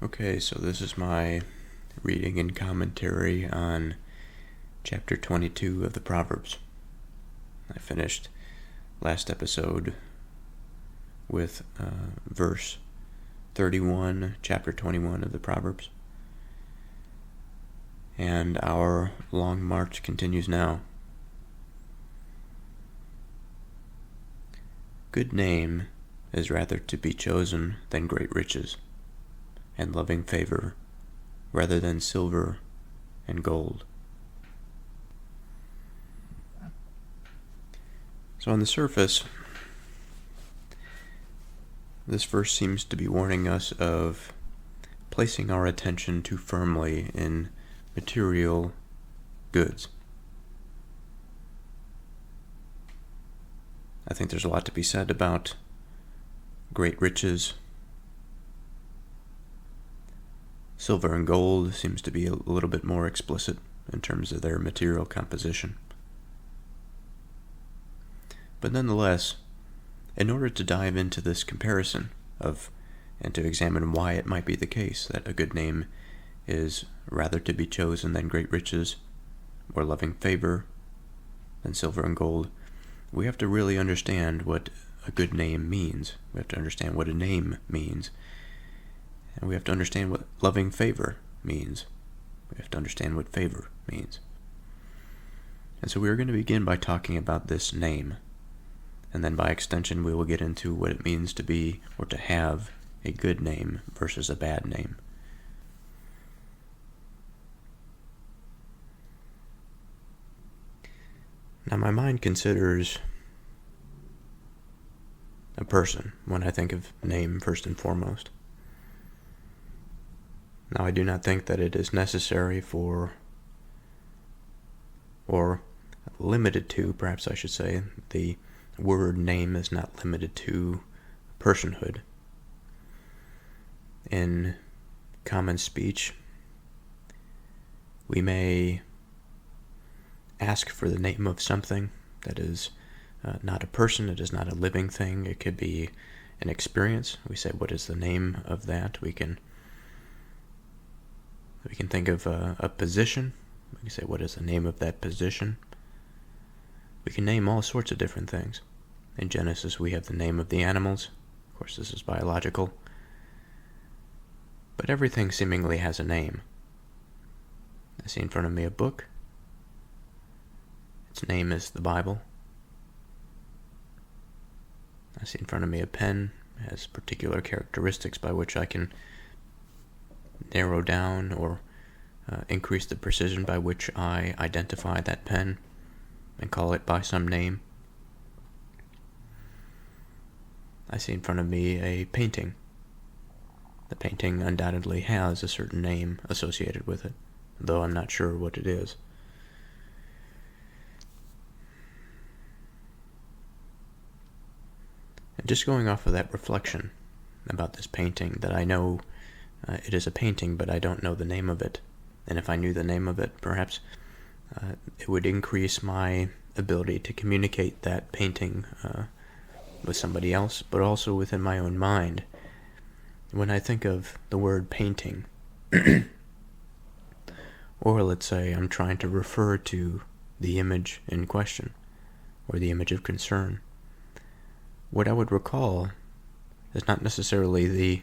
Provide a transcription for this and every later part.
Okay, so this is my reading and commentary on chapter 22 of the Proverbs. I finished last episode with verse 31, chapter 21 of the Proverbs. And our long march continues now. Good name is rather to be chosen than great riches, and loving favor rather than silver and gold. So on the surface, this verse seems to be warning us of placing our attention too firmly in material goods. I think there's a lot to be said about great riches. Silver and gold seems to be a little bit more explicit in terms of their material composition. But nonetheless, in order to dive into this comparison and to examine why it might be the case that a good name is rather to be chosen than great riches, or loving favor than silver and gold, we have to really understand what a good name means. We have to understand what a name means. And we have to understand what loving favor means. We have to understand what favor means. And so we're going to begin by talking about this name. And then by extension, we will get into what it means to be or to have a good name versus a bad name. Now, my mind considers a person when I think of name first and foremost. Now, I do not think that it is necessary for, or limited to, perhaps I should say, the word name is not limited to personhood. In common speech, we may ask for the name of something that is not a person, it is not a living thing, it could be an experience. We say, what is the name of that? We can think of a position. We can say, what is the name of that position? We can name all sorts of different things. In Genesis, we have the name of the animals. Of course, this is biological. But everything seemingly has a name. I see in front of me a book. Its name is the Bible. I see in front of me a pen. It has particular characteristics by which I can narrow down or increase the precision by which I identify that pen and call it by some name. I see in front of me a painting. The painting undoubtedly has a certain name associated with it, though I'm not sure what it is. And just going off of that reflection about this painting, that I know it is a painting, but I don't know the name of it. And if I knew the name of it, perhaps it would increase my ability to communicate that painting with somebody else, but also within my own mind. When I think of the word painting, or let's say I'm trying to refer to the image in question, or the image of concern, what I would recall is not necessarily the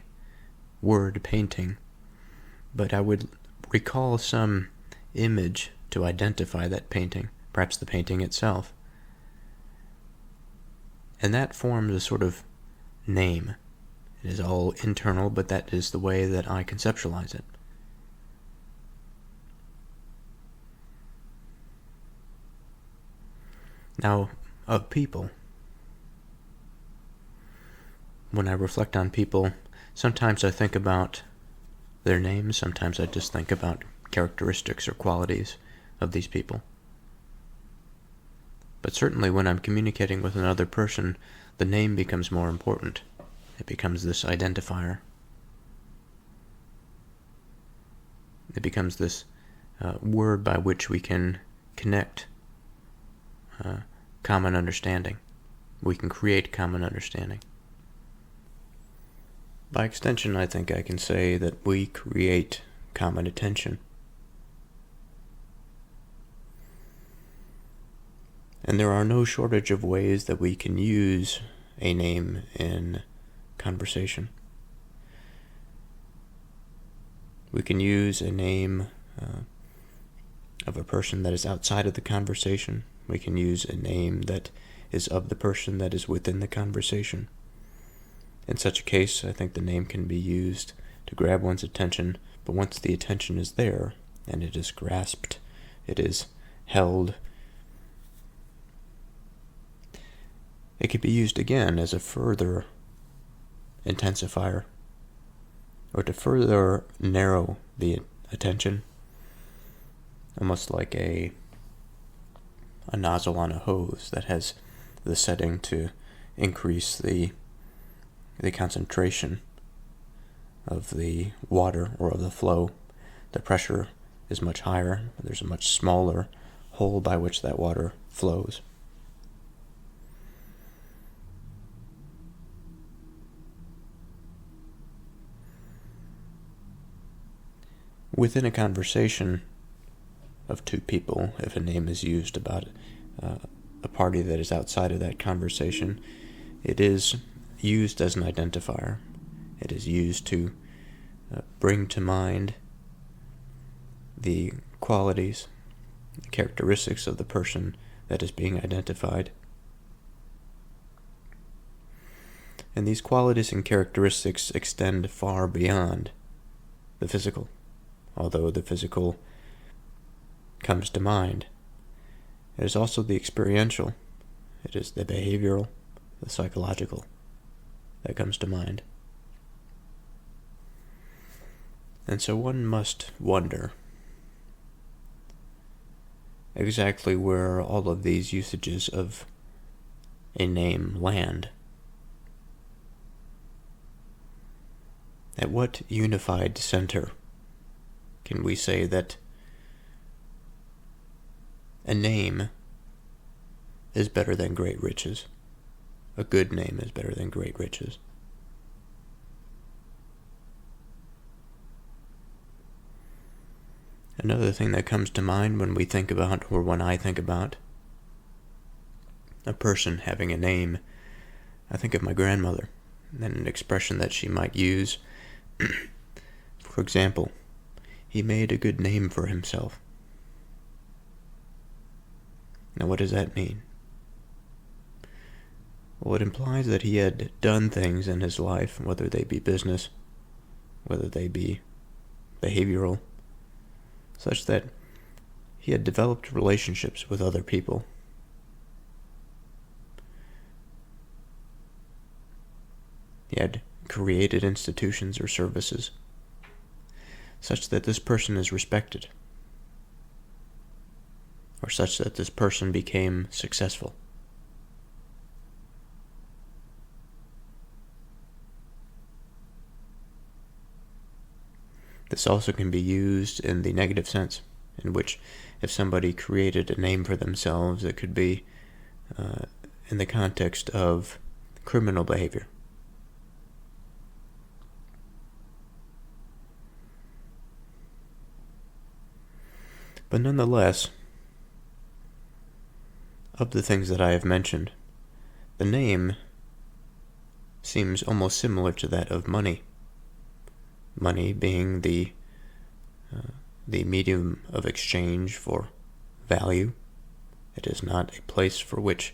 word painting, but I would recall some image to identify that painting, perhaps the painting itself. And that forms a sort of name. It is all internal, but that is the way that I conceptualize it. Now, of people, when I reflect on people, sometimes I think about their names, sometimes I just think about characteristics or qualities of these people. But certainly when I'm communicating with another person, the name becomes more important. It becomes this identifier. It becomes this word by which we can connect common understanding. We can create common understanding. By extension, I think I can say that we create common attention. And there are no shortage of ways that we can use a name in conversation. We can use a name of a person that is outside of the conversation. We can use a name that is of the person that is within the conversation. In such a case, I think the name can be used to grab one's attention, but once the attention is there, and it is grasped, it is held, it can be used again as a further intensifier, or to further narrow the attention, almost like a nozzle on a hose that has the setting to increase the concentration of the water or of the flow. The pressure is much higher. There's a much smaller hole by which that water flows. Within a conversation of two people, if a name is used about a party that is outside of that conversation, it is used as an identifier. It is used to bring to mind the qualities, the characteristics of the person that is being identified. And these qualities and characteristics extend far beyond the physical. Although the physical comes to mind, it is also the experiential, it is the behavioral, the psychological that comes to mind. And so one must wonder exactly where all of these usages of a name land. At what unified center can we say that a name is better than great riches? A good name is better than great riches. Another thing that comes to mind when we think about, or when I think about, a person having a name, I think of my grandmother and an expression that she might use. For example, he made a good name for himself. Now, what does that mean? Well, it implies that he had done things in his life, whether they be business, whether they be behavioral, such that he had developed relationships with other people. He had created institutions or services such that this person is respected, or such that this person became successful. This also can be used in the negative sense, in which if somebody created a name for themselves, it could be in the context of criminal behavior. But nonetheless, of the things that I have mentioned, the name seems almost similar to that of money. Money being the medium of exchange for value. It is not a place for which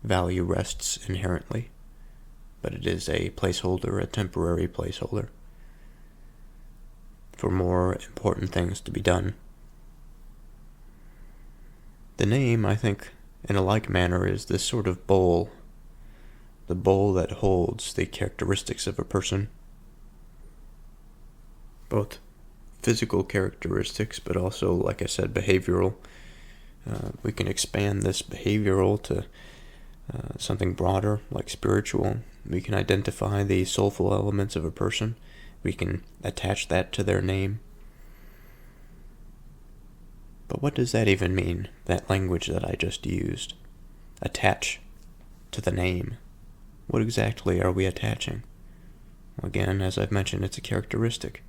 value rests inherently, but it is a placeholder, a temporary placeholder, for more important things to be done. The name, I think, in a like manner, is this sort of bowl, the bowl that holds the characteristics of a person, both physical characteristics, but also, like I said, behavioral. We can expand this behavioral to something broader, like spiritual. We can identify the soulful elements of a person. We can attach that to their name. But what does that even mean, that language that I just used? Attach to the name. What exactly are we attaching? Again, as I've mentioned, it's a characteristic.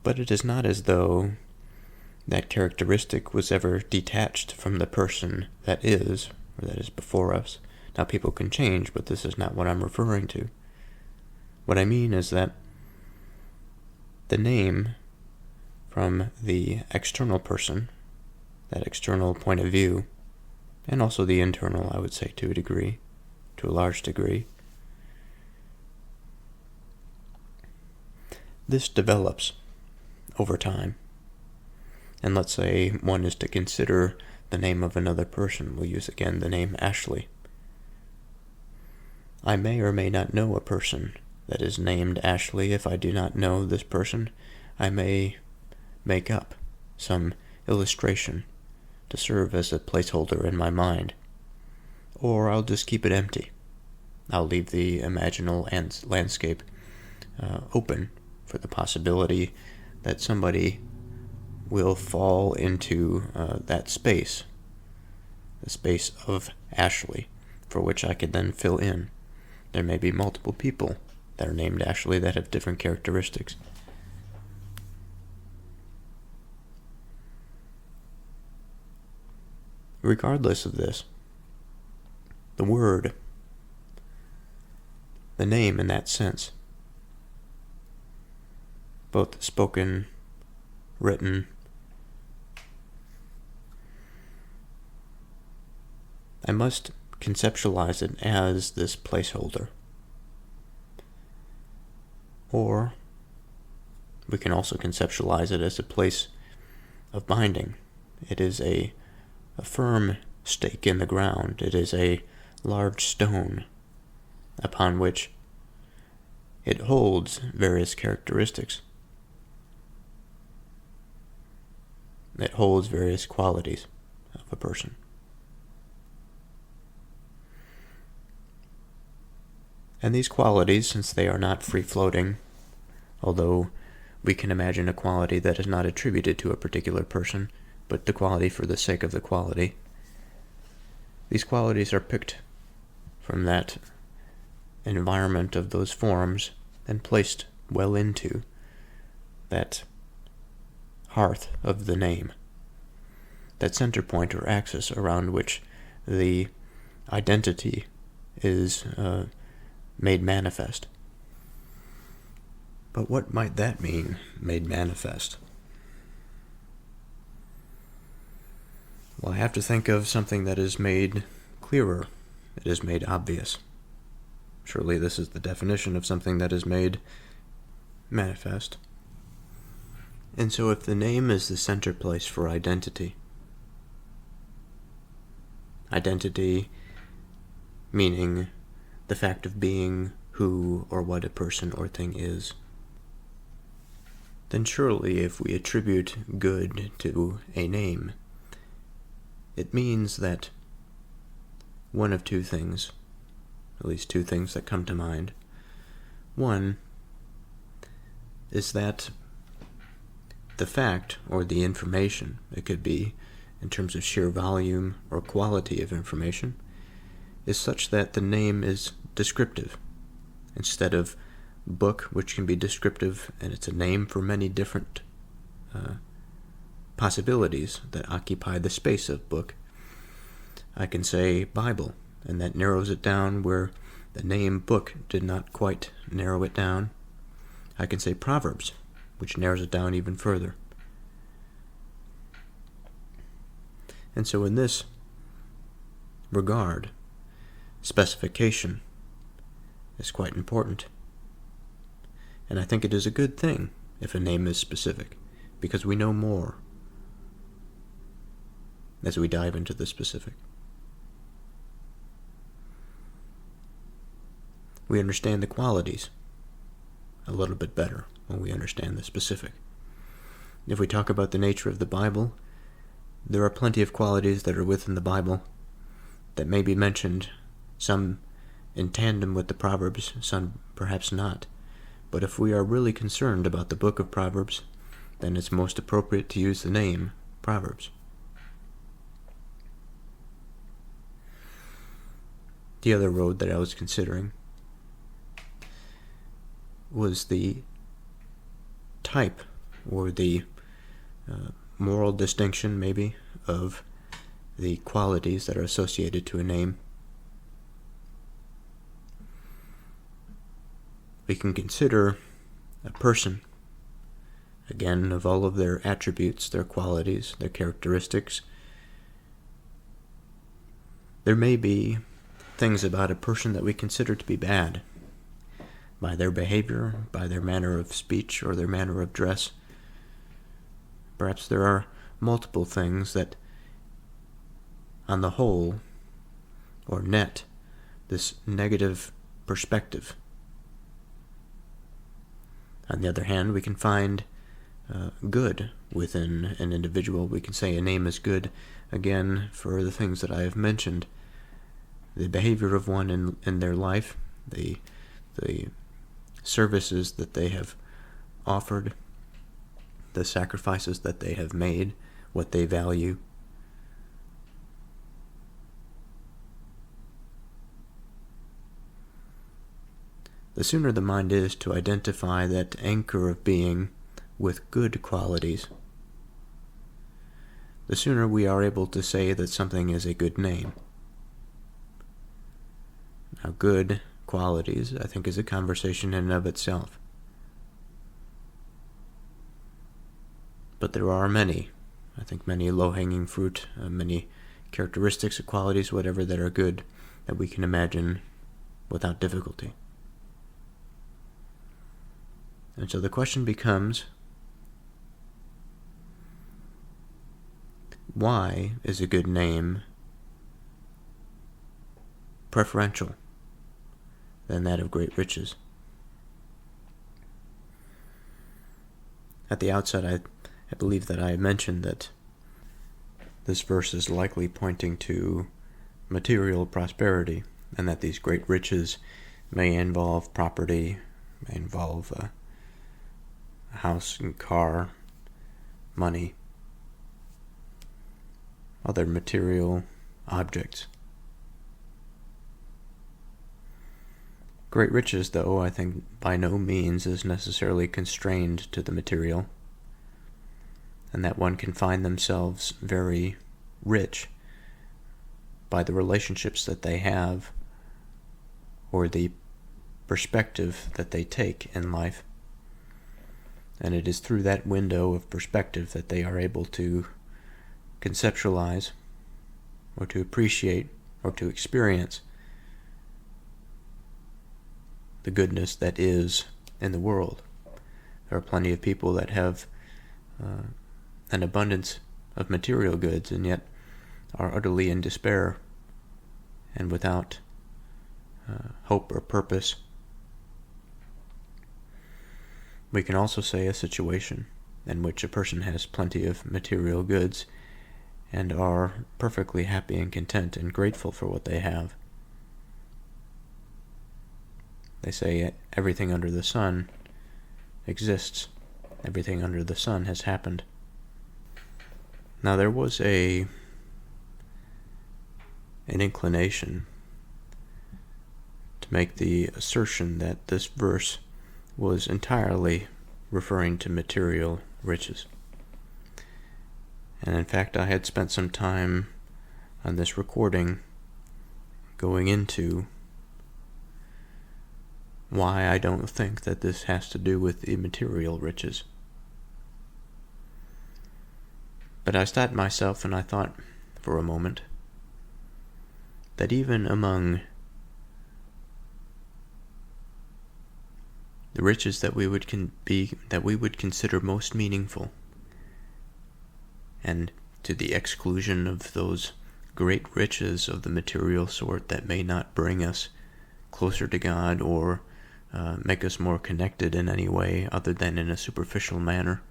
But it is not as though that characteristic was ever detached from the person that is, or that is before us. Now, people can change, but this is not what I'm referring to. What I mean is that the name from the external person, that external point of view, and also the internal, I would say, to a large degree, this develops over time. And let's say one is to consider the name of another person. We'll use again the name Ashley. I may or may not know a person that is named Ashley. If I do not know this person, I may make up some illustration to serve as a placeholder in my mind. Or I'll just keep it empty. I'll leave the imaginal landscape open for the possibility that somebody will fall into that space, the space of Ashley, for which I could then fill in. There may be multiple people that are named Ashley that have different characteristics. Regardless of this, the word, the name in that sense, both spoken, written, I must conceptualize it as this placeholder. Or we can also conceptualize it as a place of binding. It is a firm stake in the ground. It is a large stone upon which it holds various characteristics. It holds various qualities of a person. And these qualities, since they are not free-floating, although we can imagine a quality that is not attributed to a particular person, but the quality for the sake of the quality, these qualities are picked from that environment of those forms and placed well into that hearth of the name, that center point or axis around which the identity is made manifest. But what might that mean, made manifest? Well, I have to think of something that is made clearer. It is made obvious. Surely this is the definition of something that is made manifest. And so if the name is the center place for identity meaning the fact of being who or what a person or thing is, then surely if we attribute good to a name, it means that one of two things, at least two things that come to mind. One is that the fact or the information, it could be in terms of sheer volume or quality of information, is such that the name is descriptive. Instead of book, which can be descriptive, and it's a name for many different possibilities that occupy the space of book, I can say Bible, and that narrows it down where the name book did not quite narrow it down. I can say Proverbs, which narrows it down even further. And so in this regard, specification is quite important. And I think it is a good thing if a name is specific, because we know more as we dive into the specific. We understand the qualities a little bit better when we understand the specific. If we talk about the nature of the Bible, there are plenty of qualities that are within the Bible that may be mentioned, some in tandem with the Proverbs, some perhaps not. But if we are really concerned about the book of Proverbs, then it's most appropriate to use the name Proverbs. The other road that I was considering was the type or the moral distinction, maybe, of the qualities that are associated to a name. We can consider a person, again, of all of their attributes, their qualities, their characteristics. There may be things about a person that we consider to be bad, by their behavior, by their manner of speech, or their manner of dress. Perhaps there are multiple things that, on the whole, or net, this negative perspective. On the other hand, we can find good within an individual. We can say a name is good, again, for the things that I have mentioned. The behavior of one in their life, the services that they have offered, the sacrifices that they have made, what they value. The sooner the mind is to identify that anchor of being with good qualities, the sooner we are able to say that something is a good name. Now, good qualities, I think, is a conversation in and of itself. But there are many low-hanging fruit, many characteristics or qualities, whatever, that are good, that we can imagine without difficulty. And so the question becomes, why is a good name preferential than that of great riches? At the outset, I believe that I mentioned that this verse is likely pointing to material prosperity, and that these great riches may involve property, may involve a house and car, money, other material objects. Great riches, though, I think by no means is necessarily constrained to the material, and that one can find themselves very rich by the relationships that they have or the perspective that they take in life. And it is through that window of perspective that they are able to conceptualize or to appreciate or to experience the goodness that is in the world. There are plenty of people that have an abundance of material goods and yet are utterly in despair and without hope or purpose. We can also say a situation in which a person has plenty of material goods and are perfectly happy and content and grateful for what they have. They say everything under the sun exists. Everything under the sun has happened. Now, there was an inclination to make the assertion that this verse was entirely referring to material riches. And in fact, I had spent some time on this recording going into why I don't think that this has to do with the material riches. But I stopped myself and I thought for a moment that even among the riches that we would consider most meaningful, and to the exclusion of those great riches of the material sort that may not bring us closer to God or make us more connected in any way other than in a superficial manner,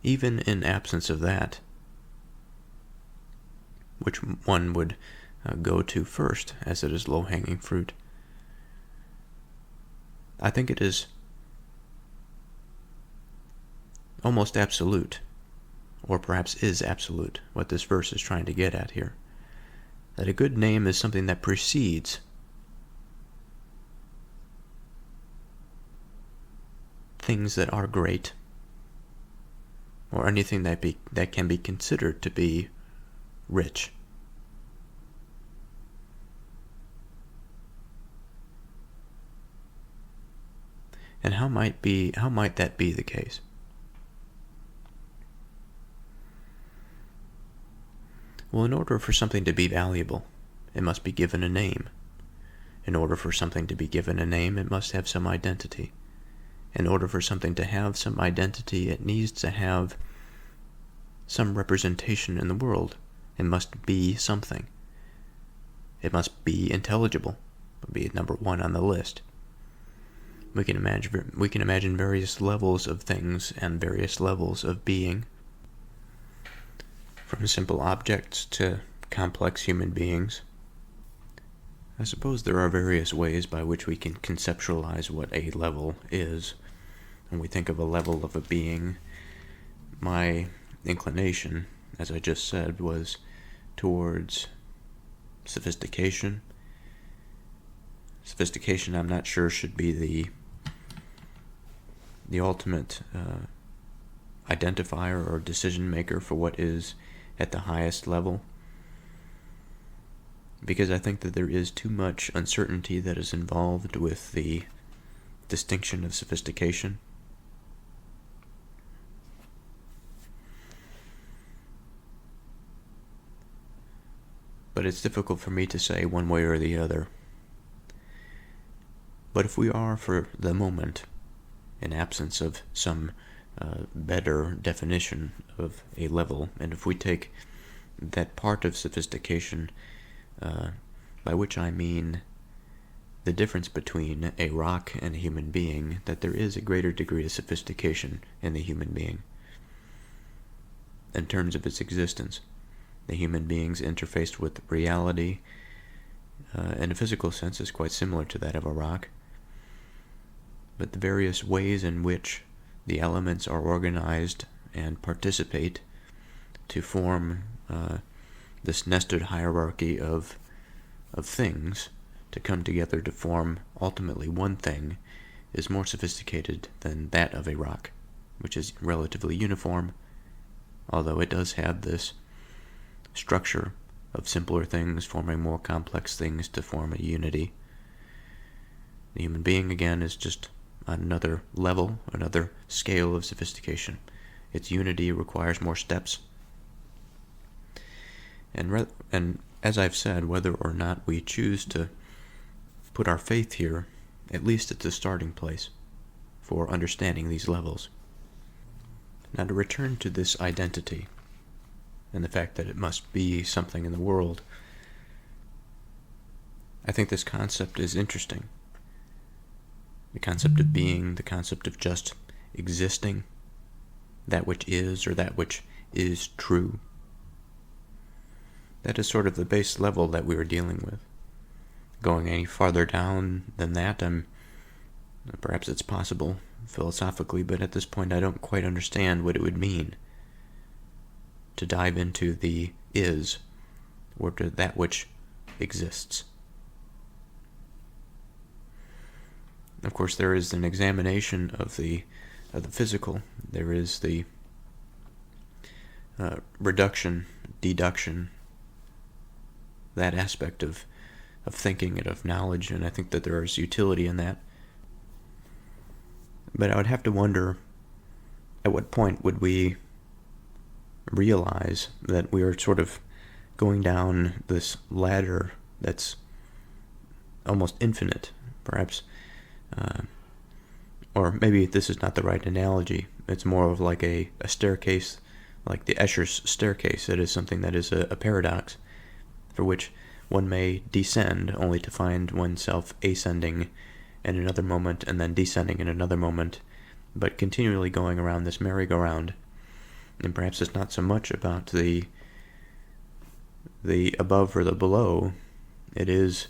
even in absence of that, which one would go to first, as it is low-hanging fruit, I think it is almost absolute, or perhaps is absolute, what this verse is trying to get at here. That a good name is something that precedes things that are great, or anything that can be considered to be rich. And how might that be the case? Well, in order for something to be valuable, it must be given a name. In order for something to be given a name, it must have some identity. In order for something to have some identity, it needs to have some representation in the world. It must be something. It must be intelligible. It would be number one on the list. We can imagine various levels of things and various levels of being, from simple objects to complex human beings. I suppose there are various ways by which we can conceptualize what a level is. When we think of a level of a being, my inclination, as I just said, was towards sophistication. Sophistication, I'm not sure, should be the ultimate identifier or decision maker for what is at the highest level, because I think that there is too much uncertainty that is involved with the distinction of sophistication. But it's difficult for me to say one way or the other. But if we are, for the moment, in absence of some better definition of a level, and if we take that part of sophistication, by which I mean the difference between a rock and a human being, that there is a greater degree of sophistication in the human being in terms of its existence. The human being's interface with reality, in a physical sense, is quite similar to that of a rock. But the various ways in which the elements are organized and participate to form this nested hierarchy of things to come together to form ultimately one thing is more sophisticated than that of a rock, which is relatively uniform, although it does have this structure of simpler things forming more complex things to form a unity. The human being, again, is just another level, another scale of sophistication. Its unity requires more steps. And as I've said, whether or not we choose to put our faith here, at least it's a starting place for understanding these levels. Now, to return to this identity and the fact that it must be something in the world, I think this concept is interesting. The concept of being, the concept of just existing, that which is or that which is true. That is sort of the base level that we are dealing with. Going any farther down than that, perhaps it's possible philosophically, but at this point I don't quite understand what it would mean to dive into the is, or to that which exists. Of course, there is an examination of the physical. There is the reduction, deduction, that aspect of thinking and of knowledge, and I think that there is utility in that. But I would have to wonder, at what point would we realize that we are sort of going down this ladder that's almost infinite, perhaps, or maybe this is not the right analogy. It's more of like a staircase, like the Escher's staircase. It is something that is a paradox, for which one may descend only to find oneself ascending in another moment and then descending in another moment, but continually going around this merry-go-round. And perhaps it's not so much about the above or the below. It is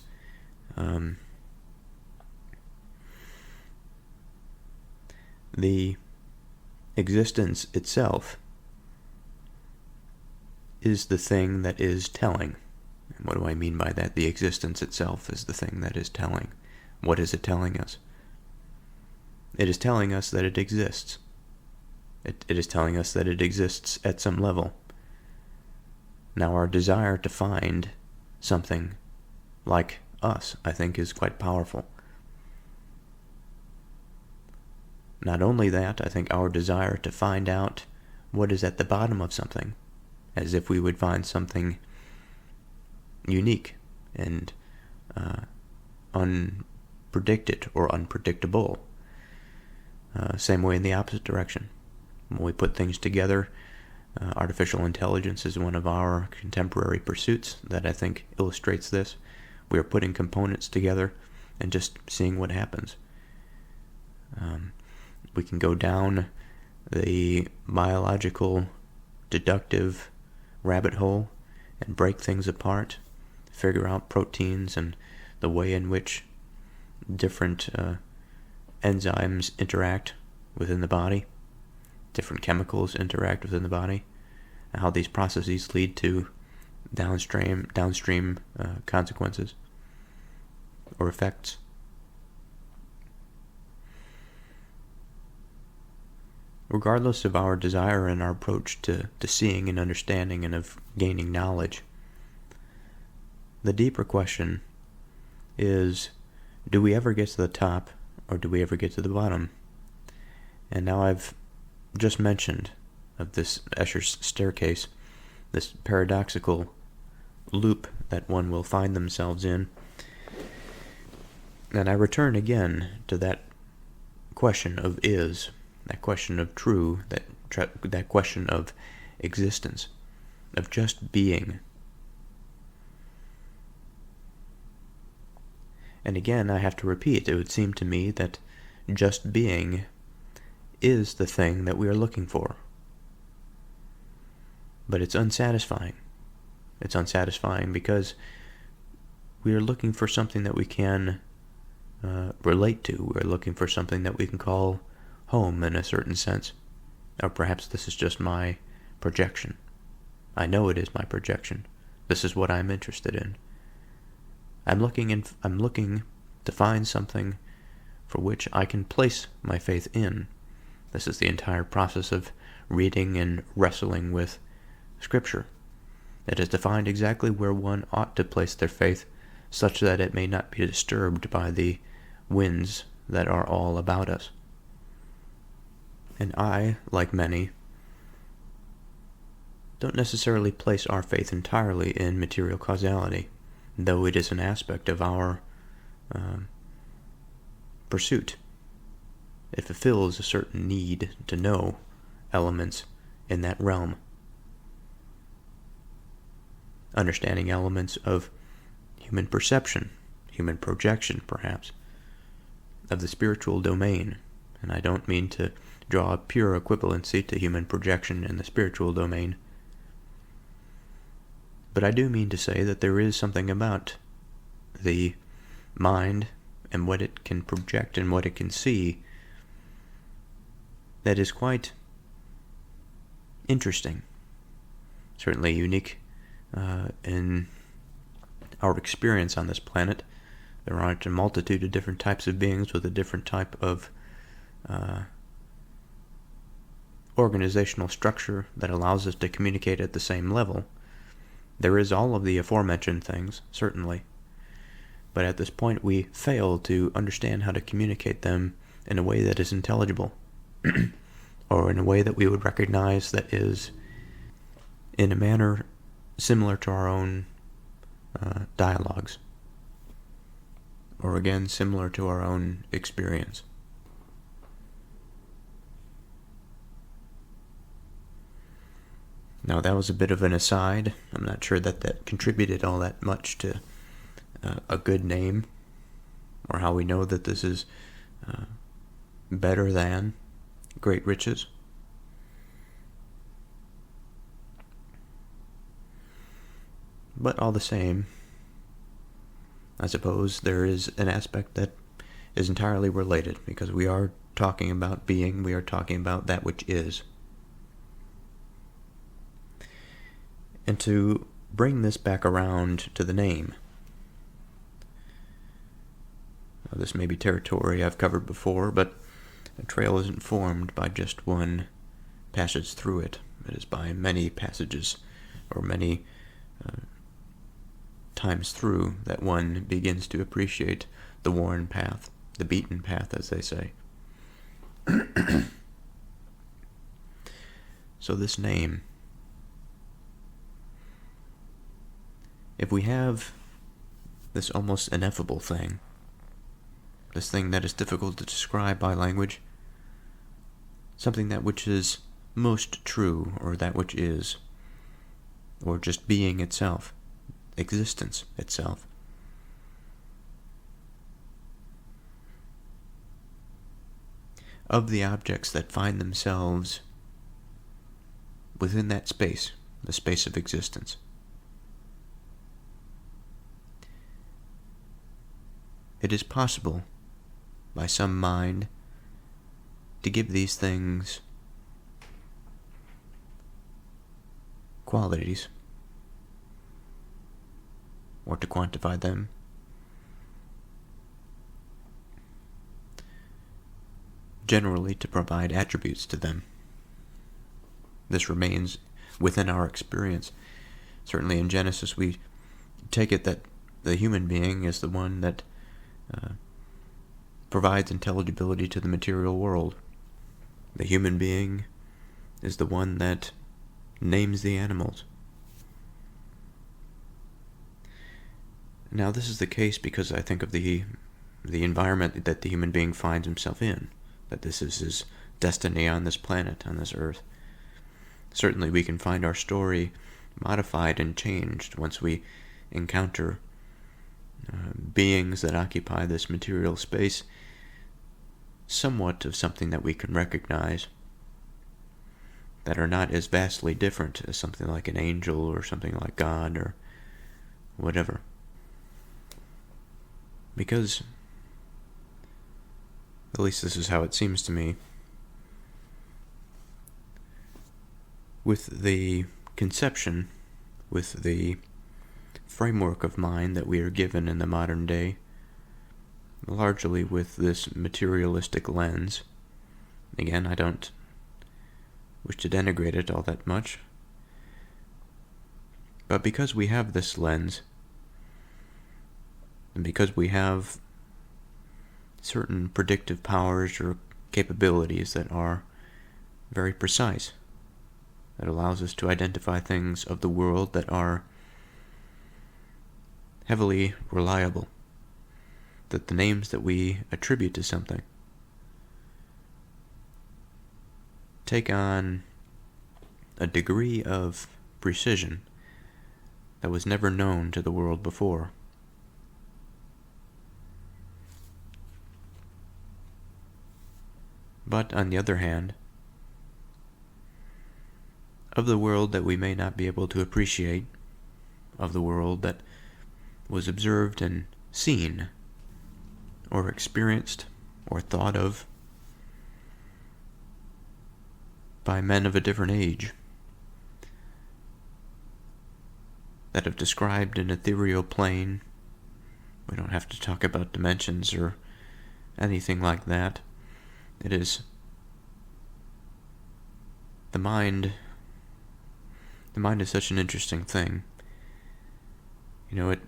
the existence itself is the thing that is telling. And what do I mean by that? The existence itself is the thing that is telling. What is it telling us? It is telling us that it exists. It is telling us that it exists at some level. Now, our desire to find something like us, I think, is quite powerful. Not only that, I think our desire to find out what is at the bottom of something, as if we would find something unique and unpredicted or unpredictable. Same way in the opposite direction. When we put things together, artificial intelligence is one of our contemporary pursuits that I think illustrates this. We are putting components together and just seeing what happens. We can go down the biological deductive rabbit hole and break things apart, figure out proteins and the way in which different enzymes interact within the body, different chemicals interact within the body, and how these processes lead to downstream consequences or effects. Regardless of our desire and our approach to seeing and understanding and of gaining knowledge, the deeper question is, do we ever get to the top or do we ever get to the bottom? And now I've just mentioned of this Escher's staircase, this paradoxical loop that one will find themselves in. And I return again to that question of is, that question of true, that question of existence, of just being. And again, I have to repeat, it would seem to me that just being is the thing that we are looking for. But it's unsatisfying. It's unsatisfying because we are looking for something that we can relate to. We're looking for something that we can call home in a certain sense. Or perhaps this is just my projection. I know it is my projection. This is what I'm interested in. I'm looking to find something for which I can place my faith in. This is the entire process of reading and wrestling with Scripture. It is to find exactly where one ought to place their faith, such that it may not be disturbed by the winds that are all about us. And I, like many, don't necessarily place our faith entirely in material causality, though it is an aspect of our pursuit. It fulfills a certain need to know elements in that realm. Understanding elements of human perception, human projection, perhaps, of the spiritual domain. And I don't mean to draw a pure equivalency to human projection in the spiritual domain. But I do mean to say that there is something about the mind and what it can project and what it can see that is quite interesting. Certainly unique in our experience on this planet. There aren't a multitude of different types of beings with a different type of organizational structure that allows us to communicate at the same level. There is all of the aforementioned things, certainly, but at this point we fail to understand how to communicate them in a way that is intelligible, or in a way that we would recognize that is in a manner similar to our own dialogues, or again similar to our own experience. Now that was a bit of an aside. I'm not sure that contributed all that much to a good name, or how we know that this is better than great riches. But all the same, I suppose there is an aspect that is entirely related, because we are talking about being, we are talking about that which is. And to bring this back around to the name, this may be territory I've covered before, but A trail isn't formed by just one passage through it. It is by many passages, or many times through, that one begins to appreciate the worn path, the beaten path, as they say. So this name, if we have this almost ineffable thing, this thing that is difficult to describe by language, something that which is most true, or that which is, or just being itself, existence itself. Of the objects that find themselves within that space, the space of existence, it is possible, by some mind, to give these things qualities, or to quantify them, generally to provide attributes to them. This remains within our experience. Certainly in Genesis we take it that the human being is the one that provides intelligibility to the material world. The human being is the one that names the animals. Now this is the case because I think of the environment that the human being finds himself in, that this is his destiny on this planet, on this earth. Certainly we can find our story modified and changed once we encounter beings that occupy this material space, somewhat of something that we can recognize, that are not as vastly different as something like an angel or something like God or whatever. Because, at least this is how it seems to me, with the conception, with the framework of mind that we are given in the modern day, largely with this materialistic lens. Again, I don't wish to denigrate it all that much, but because we have this lens, and because we have certain predictive powers or capabilities that are very precise, that allows us to identify things of the world that are heavily reliable, that the names that we attribute to something take on a degree of precision that was never known to the world before. But on the other hand, of the world that we may not be able to appreciate, of the world that was observed and seen, or experienced, or thought of by men of a different age, that have described an ethereal plane. We don't have to talk about dimensions or anything like that. It is the mind. The mind is such an interesting thing. You know, it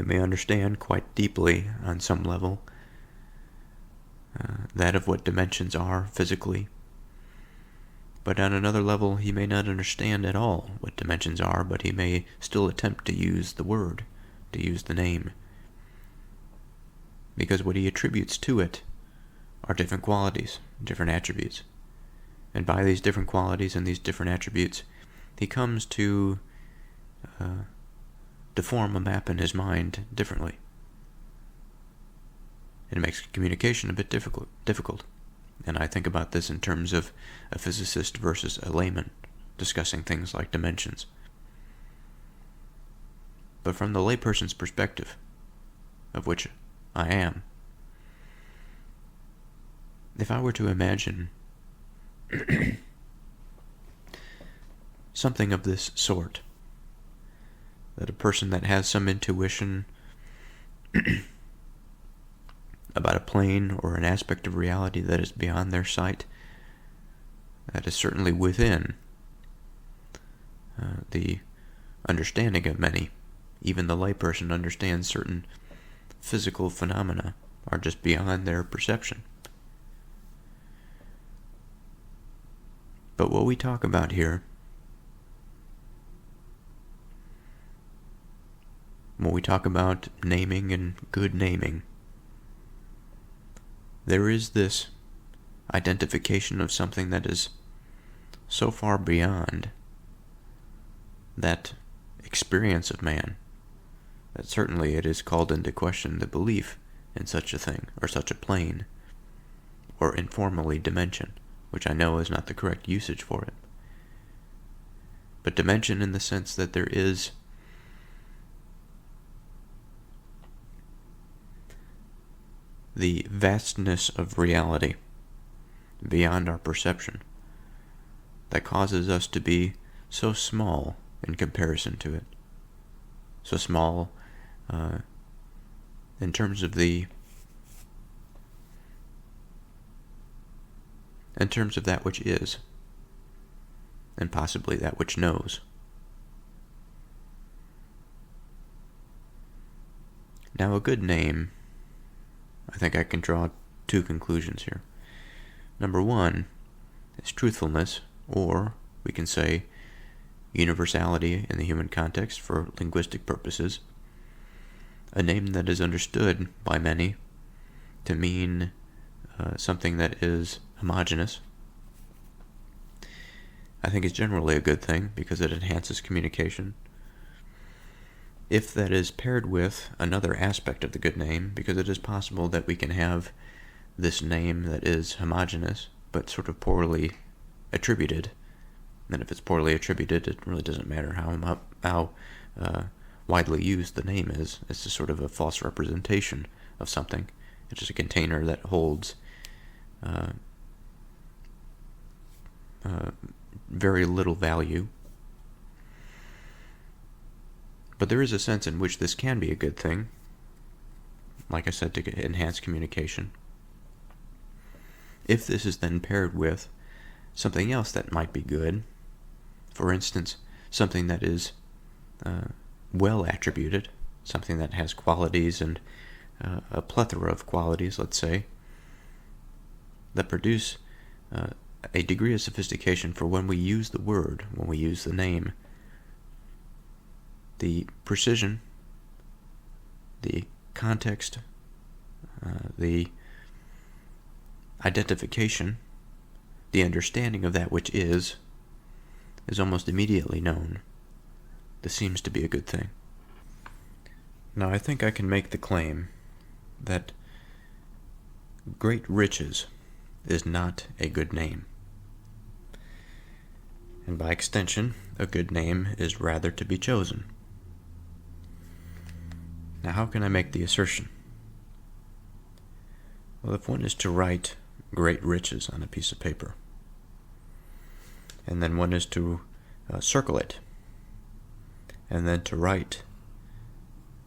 may understand quite deeply on some level that of what dimensions are physically, but on another level he may not understand at all what dimensions are, but he may still attempt to use the word, to use the name, because what he attributes to it are different qualities, different attributes. And by these different qualities and these different attributes, he comes to form a map in his mind differently. And it makes communication a bit difficult. And I think about this in terms of a physicist versus a layman discussing things like dimensions. But from the layperson's perspective, of which I am, if I were to imagine something of this sort, that a person that has some intuition about a plane or an aspect of reality that is beyond their sight, that is certainly within the understanding of many. Even the layperson understands certain physical phenomena are just beyond their perception. But what we talk about here, when we talk about naming and good naming, there is this identification of something that is so far beyond that experience of man that certainly it is called into question the belief in such a thing, or such a plane, or informally dimension, which I know is not the correct usage for it. But dimension in the sense that there is the vastness of reality beyond our perception that causes us to be so small in comparison to it. So small in terms of that which is, and possibly that which knows. Now, a good name, I think I can draw two conclusions here. Number one is truthfulness, or we can say universality in the human context for linguistic purposes. A name that is understood by many to mean something that is homogeneous, I think is generally a good thing because it enhances communication. If that is paired with another aspect of the good name, because it is possible that we can have this name that is homogeneous but sort of poorly attributed. And if it's poorly attributed, it really doesn't matter how widely used the name is. It's just sort of a false representation of something. It's just a container that holds very little value. But there is a sense in which this can be a good thing, like I said, to enhance communication. If this is then paired with something else that might be good, for instance, something that is well attributed, something that has qualities and a plethora of qualities, let's say, that produce a degree of sophistication for when we use the word, when we use the name, the precision, the context, the identification, the understanding of that which is almost immediately known. This seems to be a good thing. Now, I think I can make the claim that great riches is not a good name. And by extension, a good name is rather to be chosen. Now, how can I make the assertion? Well, if one is to write great riches on a piece of paper, and then one is to circle it, and then to write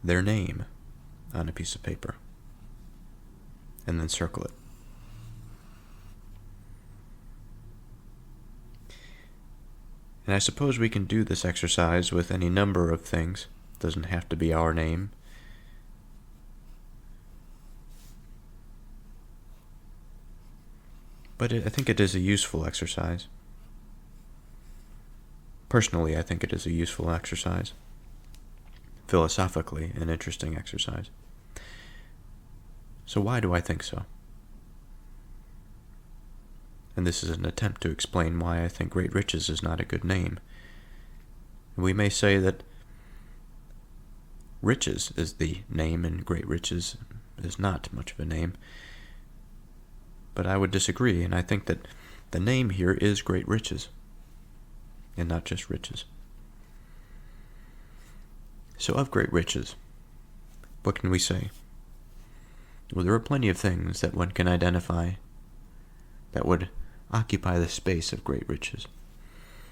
their name on a piece of paper, and then circle it. And I suppose we can do this exercise with any number of things. It doesn't have to be our name. But I think it is a useful exercise. Personally, I think it is a useful exercise. Philosophically, an interesting exercise. So why do I think so? And this is an attempt to explain why I think great riches is not a good name. We may say that riches is the name and great riches is not much of a name. But I would disagree, and I think that the name here is great riches, and not just riches. So of great riches, what can we say? Well, there are plenty of things that one can identify that would occupy the space of great riches.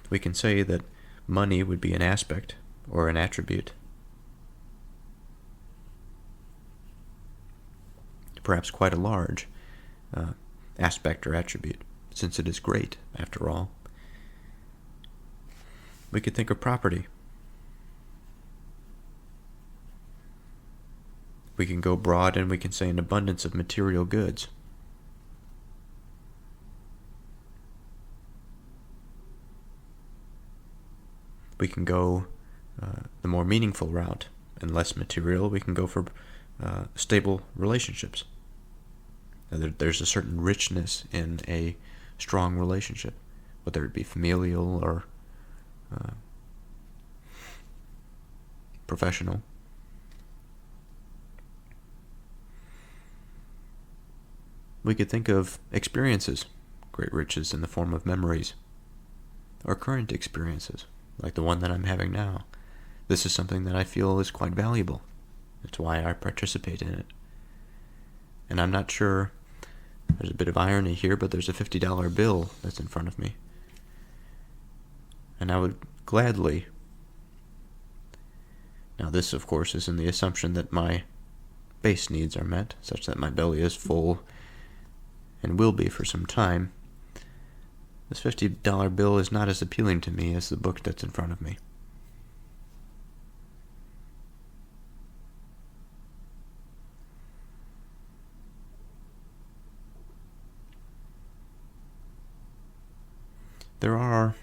We can say that money would be an aspect or an attribute. perhaps quite a large aspect or attribute, since it is great, after all. We could think of property. We can go broad and we can say an abundance of material goods. We can go the more meaningful route and less material. We can go for stable relationships. There's a certain richness in a strong relationship, whether it be familial or professional. We could think of experiences, great riches in the form of memories, or current experiences, like the one that I'm having now. This is something that I feel is quite valuable. That's why I participate in it. And I'm not sure, there's a bit of irony here, but there's a $50 bill that's in front of me. And I would gladly, now this of course is in the assumption that my base needs are met, such that my belly is full and will be for some time. This $50 bill is not as appealing to me as the book that's in front of me. There are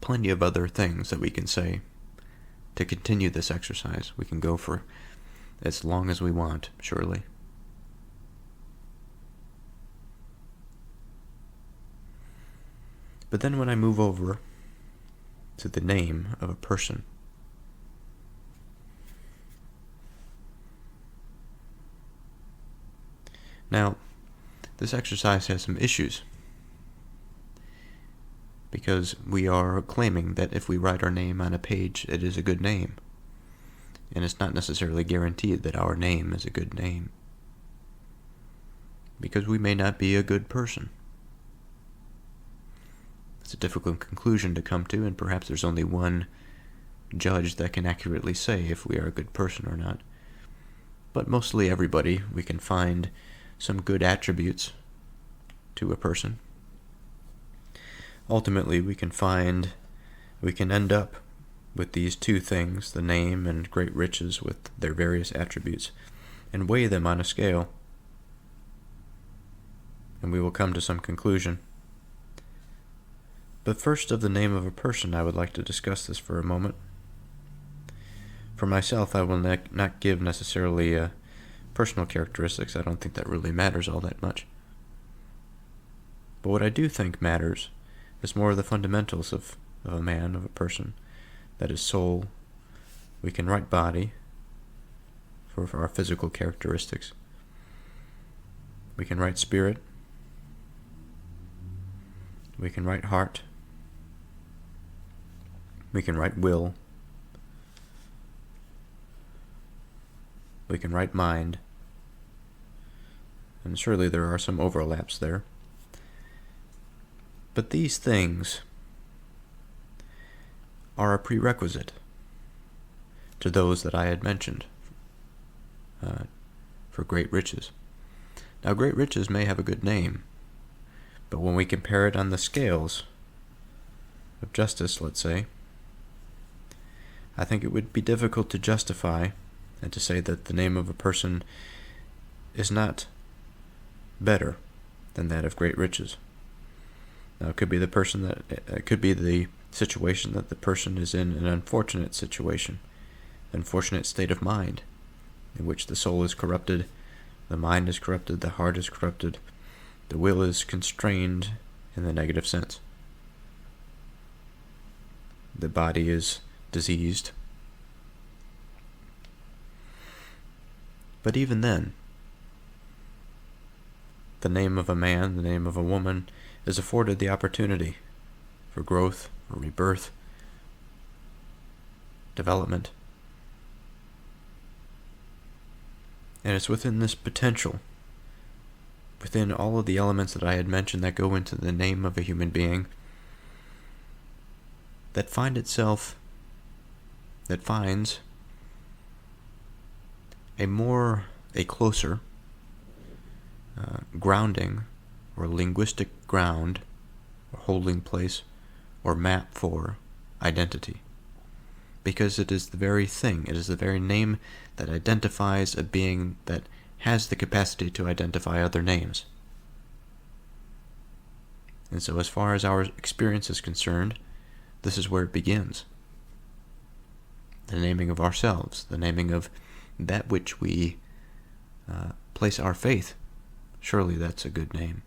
plenty of other things that we can say to continue this exercise. We can go for as long as we want, surely. But then when I move over to the name of a person, now, this exercise has some issues, because we are claiming that if we write our name on a page, it is a good name. And it's not necessarily guaranteed that our name is a good name, because we may not be a good person. It's a difficult conclusion to come to, and perhaps there's only one judge that can accurately say if we are a good person or not. But mostly everybody, we can find some good attributes to a person. Ultimately, we can end up with these two things, the name and great riches with their various attributes, and weigh them on a scale. And we will come to some conclusion. But first, of the name of a person, I would like to discuss this for a moment. For myself, I will not give necessarily personal characteristics. I don't think that really matters all that much. But what I do think matters is more of the fundamentals of a man, of a person. That is soul. We can write body for our physical characteristics. We can write spirit. We can write heart. We can write will. We can write mind. And surely there are some overlaps there. But these things are a prerequisite to those that I had mentioned for great riches. Now, great riches may have a good name, but when we compare it on the scales of justice, let's say, I think it would be difficult to justify and to say that the name of a person is not better than that of great riches. Now, it could be it could be the situation that the person is in an unfortunate situation, unfortunate state of mind, in which the soul is corrupted, the mind is corrupted, the heart is corrupted, the will is constrained in the negative sense. The body is diseased. But even then, the name of a man, the name of a woman, is afforded the opportunity for growth, for rebirth, development. And it's within this potential, within all of the elements that I had mentioned that go into the name of a human being, that finds a more a closer grounding or linguistic ground or holding place or map for identity. Because it is the very thing, it is the very name that identifies a being that has the capacity to identify other names. And so as far as our experience is concerned, this is where it begins. The naming of ourselves, the naming of that which we place our faith. Surely that's a good name.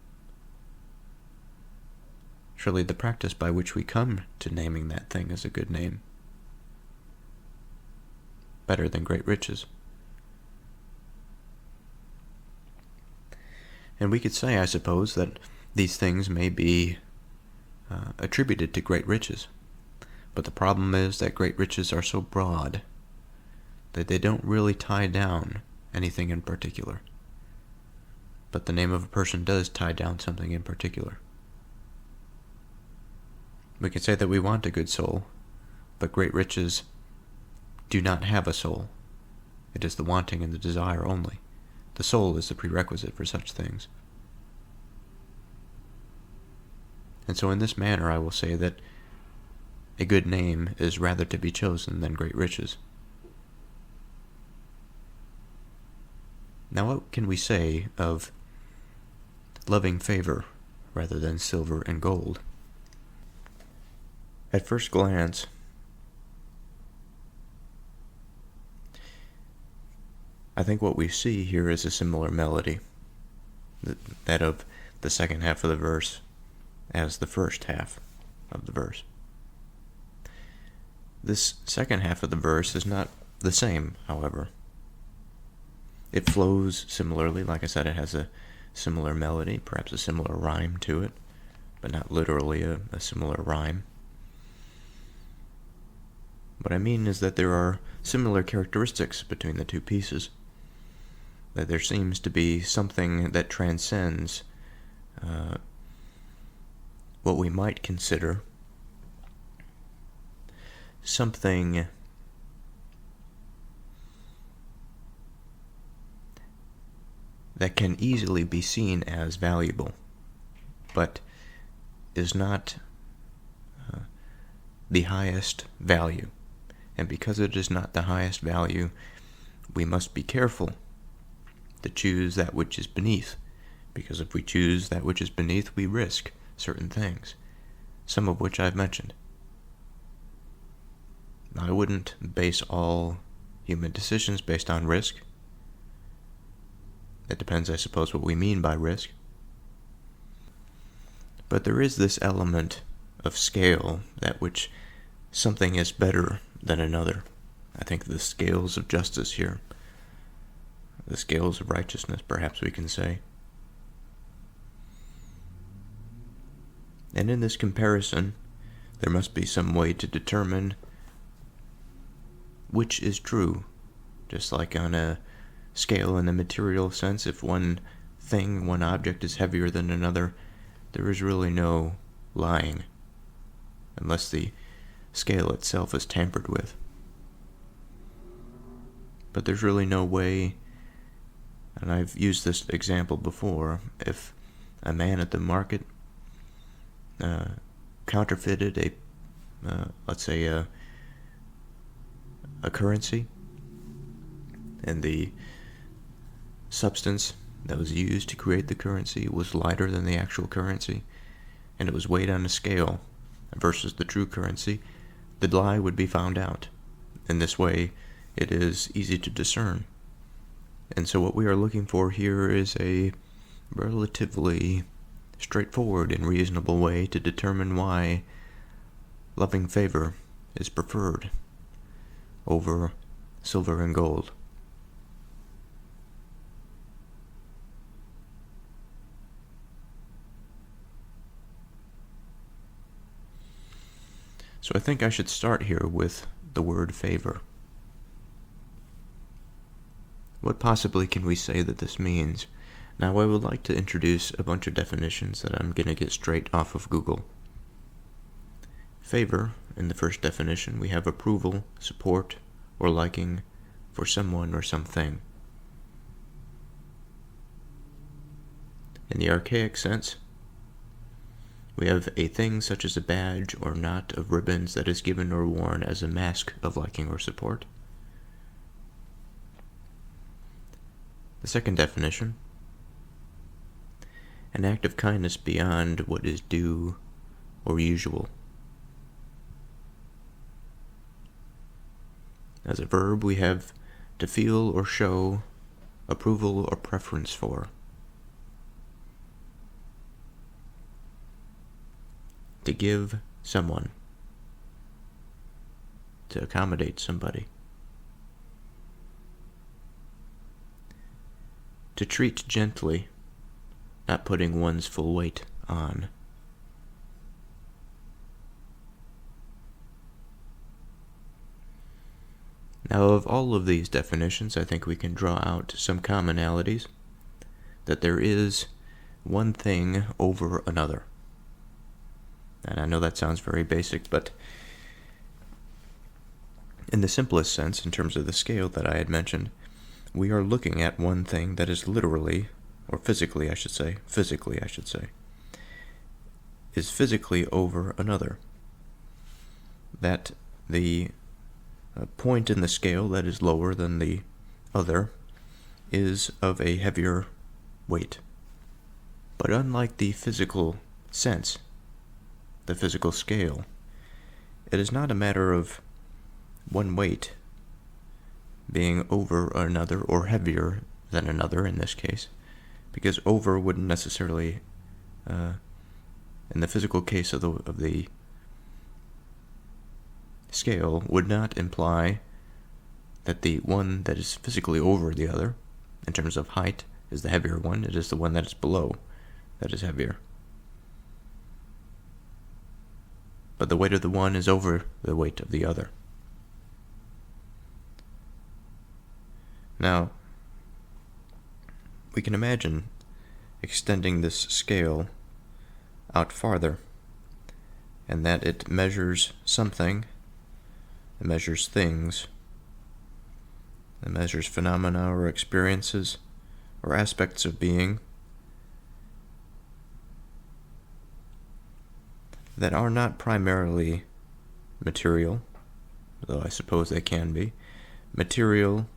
Surely the practice by which we come to naming that thing is a good name. Better than great riches. And we could say, I suppose, that these things may be attributed to great riches. But the problem is that great riches are so broad that they don't really tie down anything in particular. But the name of a person does tie down something in particular. We can say that we want a good soul, but great riches do not have a soul. It is the wanting and the desire only. The soul is the prerequisite for such things. And so in this manner I will say that a good name is rather to be chosen than great riches. Now what can we say of loving favor rather than silver and gold? At first glance, I think what we see here is a similar melody, that of the second half of the verse as the first half of the verse. This second half of the verse is not the same, however. It flows similarly. Like I said, it has a similar melody, perhaps a similar rhyme to it, but not literally a similar rhyme. What I mean is that there are similar characteristics between the two pieces, that there seems to be something that transcends what we might consider something that can easily be seen as valuable, but is not the highest value. And because it is not the highest value, we must be careful to choose that which is beneath, because if we choose that which is beneath, we risk certain things, some of which I've mentioned. Now, I wouldn't base all human decisions based on risk. It depends, I suppose, what we mean by risk. But there is this element of scale, that which something is better than another. I think the scales of justice here, the scales of righteousness, perhaps we can say. And in this comparison, there must be some way to determine which is true. Just like on a scale in the material sense, if one thing, one object is heavier than another, there is really no lying, unless the scale itself is tampered with. But there's really no way, and I've used this example before, if a man at the market counterfeited let's say a currency, and the substance that was used to create the currency was lighter than the actual currency, and it was weighed on a scale versus the true currency, the lie would be found out. In this way, it is easy to discern. And so what we are looking for here is a relatively straightforward and reasonable way to determine why loving favor is preferred over silver and gold. So I think I should start here with the word favor. What possibly can we say that this means? Now, I would like to introduce a bunch of definitions that I'm going to get straight off of Google. Favor, in the first definition, we have approval, support, or liking for someone or something. In the archaic sense, we have a thing such as a badge or knot of ribbons that is given or worn as a mask of liking or support. The second definition, an act of kindness beyond what is due or usual. As a verb, we have to feel or show approval or preference for. To give someone. To accommodate somebody. To treat gently, not putting one's full weight on. Now, of all of these definitions, I think we can draw out some commonalities, that there is one thing over another. And I know that sounds very basic, but in the simplest sense, in terms of the scale that I had mentioned, we are looking at one thing that is literally, or physically I should say, is physically over another. That the point in the scale that is lower than the other is of a heavier weight. But unlike the physical sense, the physical scale, it is not a matter of one weight being over another or heavier than another in this case, because over wouldn't necessarily, in the physical case of the scale, would not imply that the one that is physically over the other, in terms of height, is the heavier one. It is the one that is below that is heavier. But the weight of the one is over the weight of the other. Now, we can imagine extending this scale out farther, and that it measures something, it measures things, it measures phenomena or experiences or aspects of being that are not primarily material, though I suppose they can be, material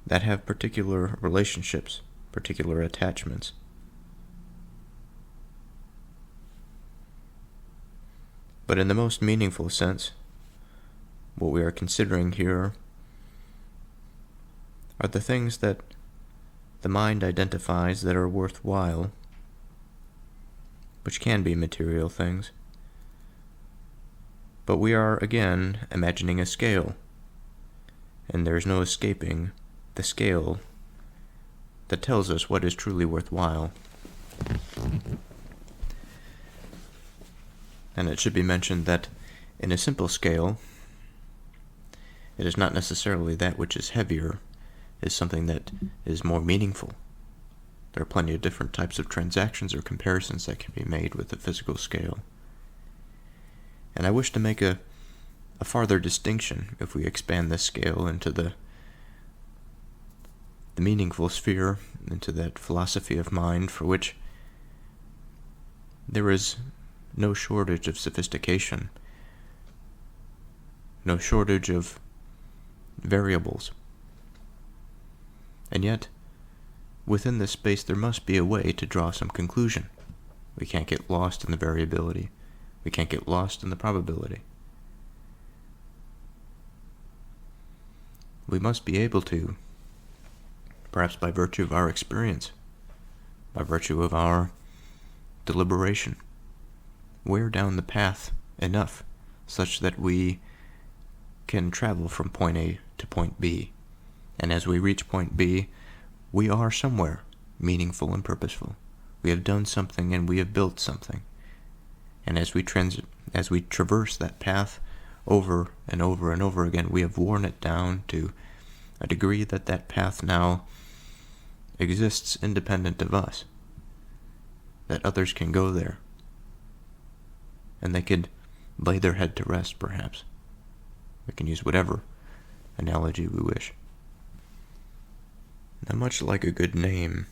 that have particular relationships, particular attachments. But in the most meaningful sense, what we are considering here are the things that the mind identifies that are worthwhile, which can be material things. But we are, again, imagining a scale, and there is no escaping the scale that tells us what is truly worthwhile. And it should be mentioned that in a simple scale, it is not necessarily that which is heavier is something that is more meaningful. There are plenty of different types of transactions or comparisons that can be made with the physical scale. And I wish to make a farther distinction if we expand this scale into the meaningful sphere, into that philosophy of mind for which there is no shortage of sophistication, no shortage of variables. And yet, within this space there must be a way to draw some conclusion. We can't get lost in the variability. We can't get lost in the probability. We must be able to, perhaps by virtue of our experience, by virtue of our deliberation, wear down the path enough such that we can travel from point A to point B. And as we reach point B, we are somewhere meaningful and purposeful. We have done something and we have built something. And as we traverse that path over and over and over again, we have worn it down to a degree that that path now exists independent of us, that others can go there, and they could lay their head to rest, perhaps. We can use whatever analogy we wish. Now, much like a good name,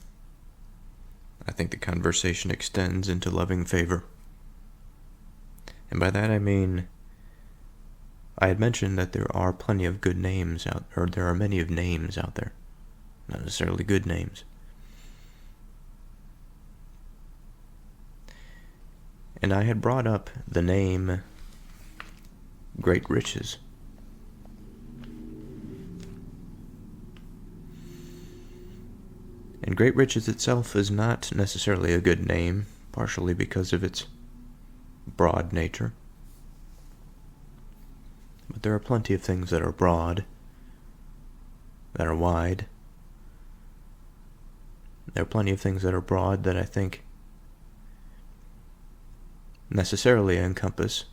I think the conversation extends into loving favor. And by that I mean, I had mentioned that there are plenty of good names there are many of names out there. Not necessarily good names. And I had brought up the name Great Riches. And Great Riches itself is not necessarily a good name, partially because of its broad nature. But there are plenty of things that are broad, that are wide. There are plenty of things that are broad that I think necessarily encompass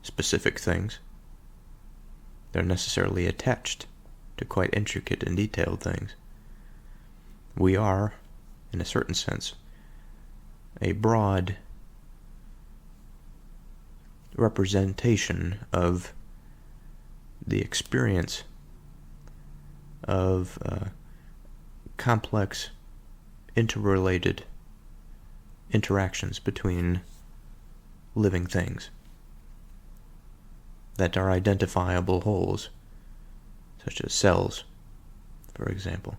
specific things. They're necessarily attached to quite intricate and detailed things. We are, in a certain sense, a broad representation of the experience of complex, interrelated interactions between living things that are identifiable wholes, such as cells, for example.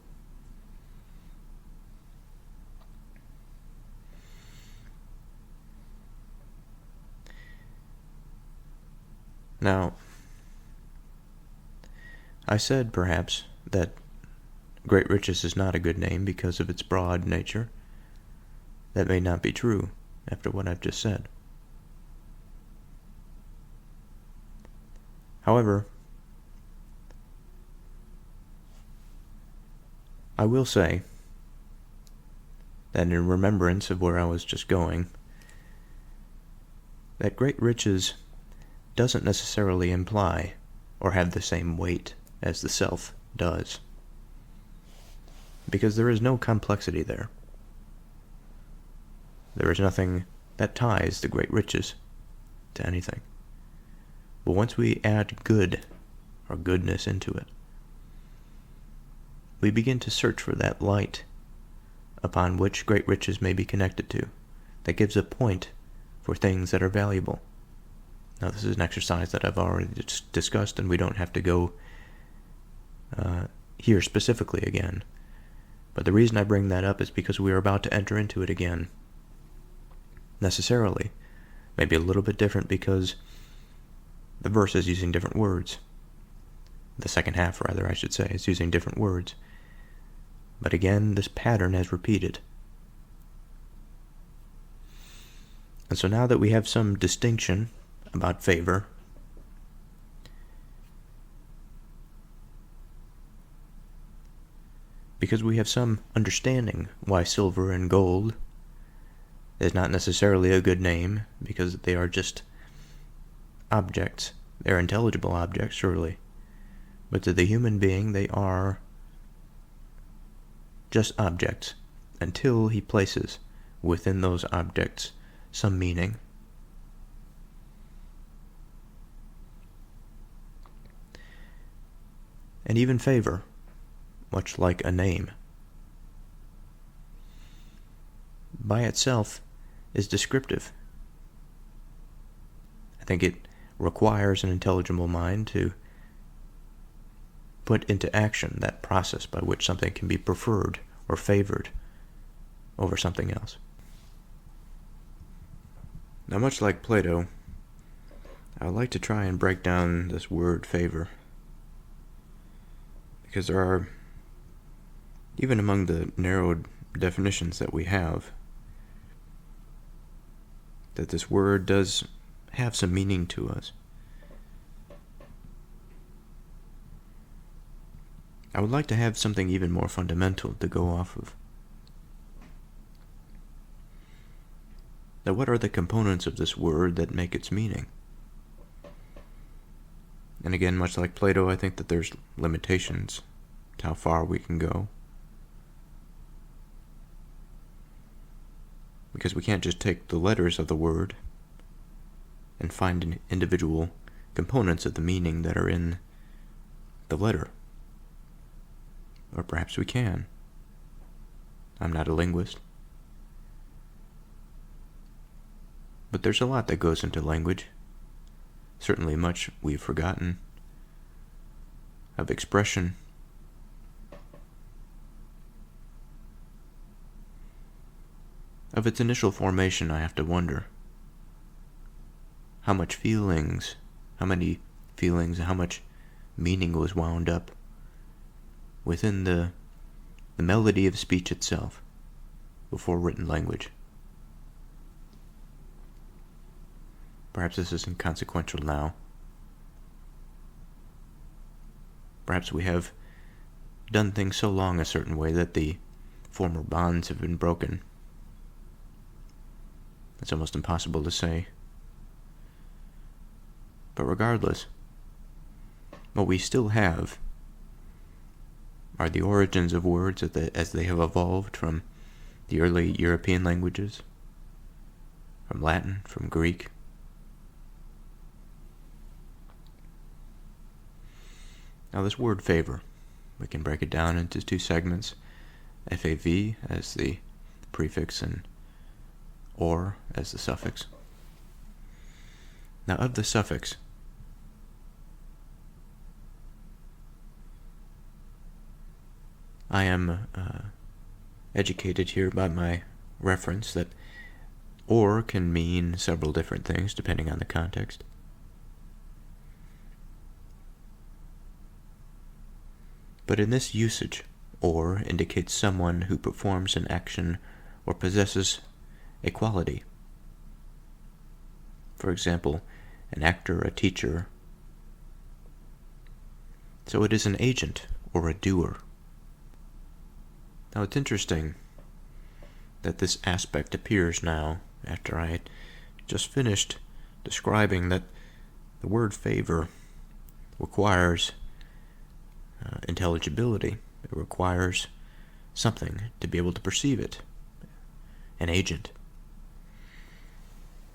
Now, I said perhaps that Great Riches is not a good name because of its broad nature. That may not be true after what I've just said. However, I will say that in remembrance of where I was just going, that Great Riches doesn't necessarily imply or have the same weight as the self does, because there is no complexity there. There is nothing that ties the Great Riches to anything. But once we add good or goodness into it, we begin to search for that light upon which Great Riches may be connected to, that gives a point for things that are valuable. Now, this is an exercise that I've already discussed, and we don't have to go here specifically again. But the reason I bring that up is because we are about to enter into it again. Necessarily. Maybe a little bit different because the verse is using different words. The second half, rather, I should say, is using different words. But again, this pattern has repeated. And so now that we have some distinction about favor, because we have some understanding why silver and gold is not necessarily a good name, because they are just objects. They're intelligible objects, surely. But to the human being, they are just objects, until he places within those objects some meaning. And even favor, much like a name, by itself is descriptive. I think it requires an intelligible mind to put into action that process by which something can be preferred or favored over something else. Now, much like Plato, I would like to try and break down this word favor, because there are, even among the narrowed definitions that we have, that this word does have some meaning to us. I would like to have something even more fundamental to go off of. Now, what are the components of this word that make its meaning? And again, much like Plato, I think that there's limitations to how far we can go. Because we can't just take the letters of the word and find individual components of the meaning that are in the letter. Or perhaps we can. I'm not a linguist. But there's a lot that goes into language. Certainly much we've forgotten. Of expression. Of its initial formation, I have to wonder. How much feelings, how many feelings, how much meaning was wound up within the melody of speech itself before written language. Perhaps this is inconsequential now. Perhaps we have done things so long a certain way that the former bonds have been broken. It's almost impossible to say. But regardless, what we still have are the origins of words as they have evolved from the early European languages, from Latin, from Greek. Now this word favor, we can break it down into two segments. FAV as the prefix and or as the suffix. Now of the suffix, I am educated here by my reference that or can mean several different things depending on the context. But in this usage, or indicates someone who performs an action or possesses a quality. For example, an actor, a teacher. So it is an agent or a doer. Now it's interesting that this aspect appears now after I just finished describing that the word favor requires intelligibility. It requires something to be able to perceive it, an agent.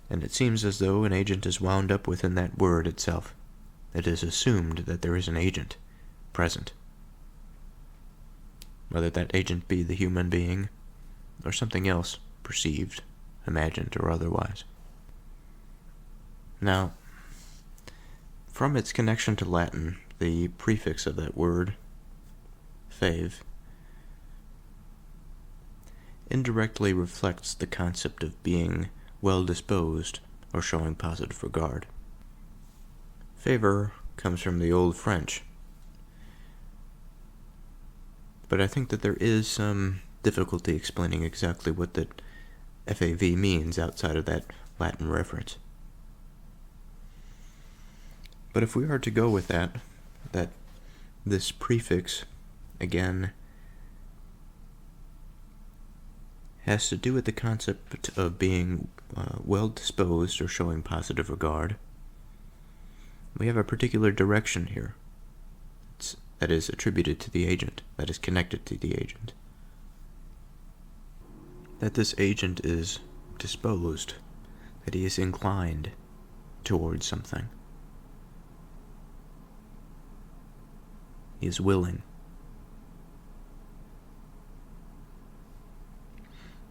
And it seems as though an agent is wound up within that word itself. It is assumed that there is an agent present. Whether that agent be the human being or something else perceived, imagined, or otherwise. Now, from its connection to Latin, the prefix of that word, fave, indirectly reflects the concept of being well-disposed or showing positive regard. Favor comes from the Old French, but I think that there is some difficulty explaining exactly what that FAV means outside of that Latin reference. But if we are to go with that this prefix, again, has to do with the concept of being well-disposed or showing positive regard, we have a particular direction here that is attributed to the agent, that is connected to the agent. That this agent is disposed, that he is inclined towards something. He is willing.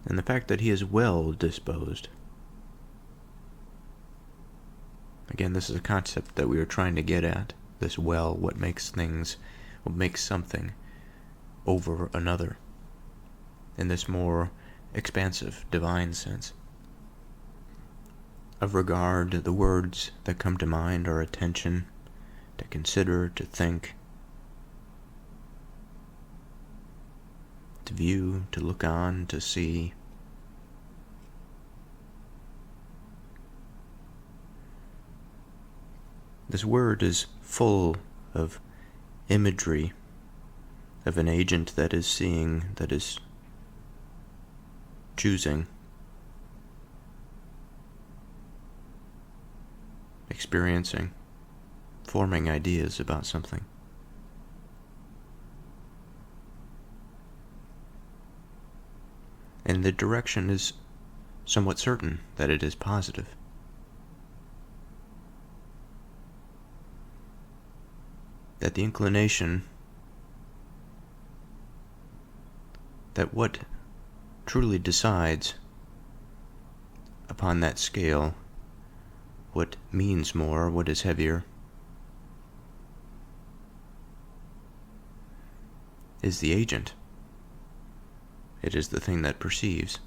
And the fact that he is well disposed. Again, this is a concept that we are trying to get at. This what makes something over another. In this more expansive, divine sense. Of regard, the words that come to mind are attention, to consider, to think, to view, to look on, to see. This word is full of imagery of an agent that is seeing, that is choosing, experiencing, forming ideas about something. And the direction is somewhat certain that it is positive. That the inclination, that what truly decides upon that scale what means more, what is heavier, is the agent. It is the thing that perceives.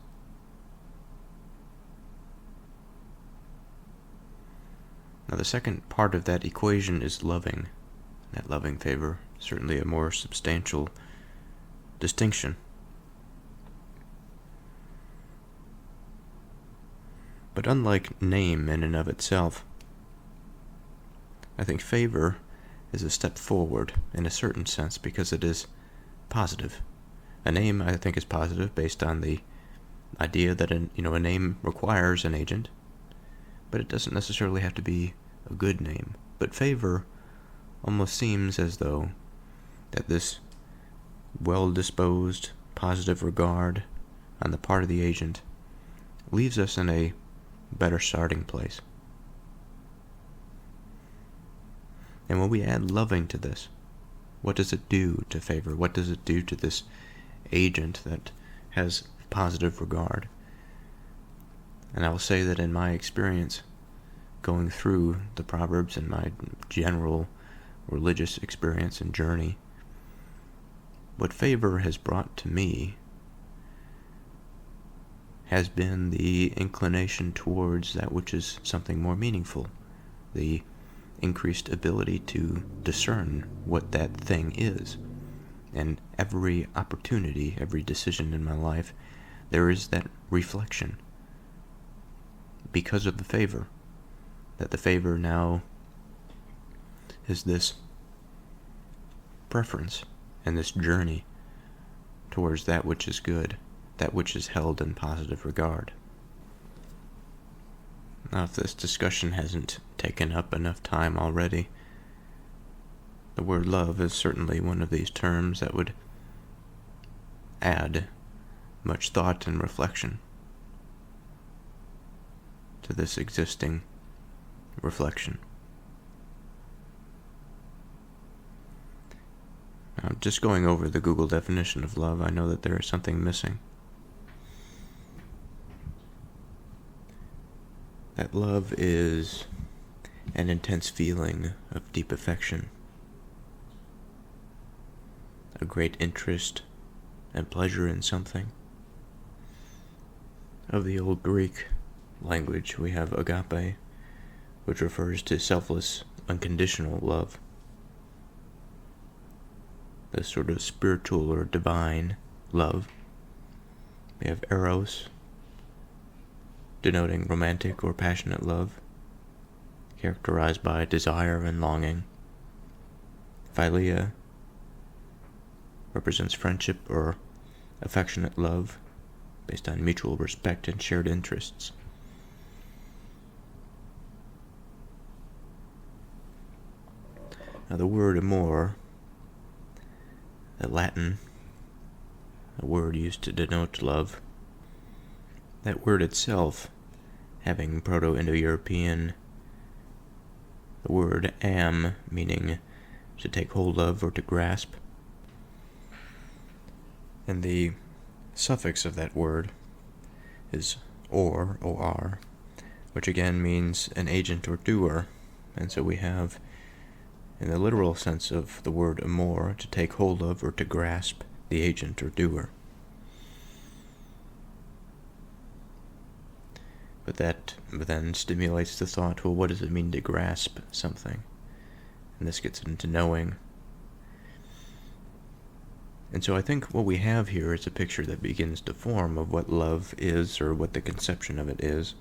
Now the second part of that equation is loving. That loving favor, certainly a more substantial distinction. But unlike name in and of itself, I think favor is a step forward in a certain sense because it is positive. A name, I think, is positive based on the idea that a name requires an agent, but it doesn't necessarily have to be a good name. But favor almost seems as though that this well-disposed, positive regard on the part of the agent leaves us in a better starting place. And when we add loving to this, what does it do to favor? What does it do to this agent that has positive regard? And I will say that in my experience, going through the Proverbs and my general religious experience and journey, what favor has brought to me has been the inclination towards that which is something more meaningful, the increased ability to discern what that thing is. And every opportunity, every decision in my life, there is that reflection because of the favor, that the favor now is this preference and this journey towards that which is good, that which is held in positive regard. Now, if this discussion hasn't taken up enough time already, the word love is certainly one of these terms that would add much thought and reflection to this existing reflection. Now, just going over the Google definition of love, I know that there is something missing. That love is an intense feeling of deep affection, a great interest and pleasure in something. Of the old Greek language, we have agape, which refers to selfless, unconditional love. The sort of spiritual or divine love. We have eros, denoting romantic or passionate love, characterized by desire and longing. Philia represents friendship or affectionate love based on mutual respect and shared interests. Now the word amor, the Latin, a word used to denote love, that word itself, having Proto-Indo-European, the word am, meaning to take hold of or to grasp, and the suffix of that word is or, which again means an agent or doer, and so we have, in the literal sense of the word amor, to take hold of or to grasp the agent or doer. But that then stimulates the thought, well, what does it mean to grasp something? And this gets into knowing. And so I think what we have here is a picture that begins to form of what love is, or what the conception of it is.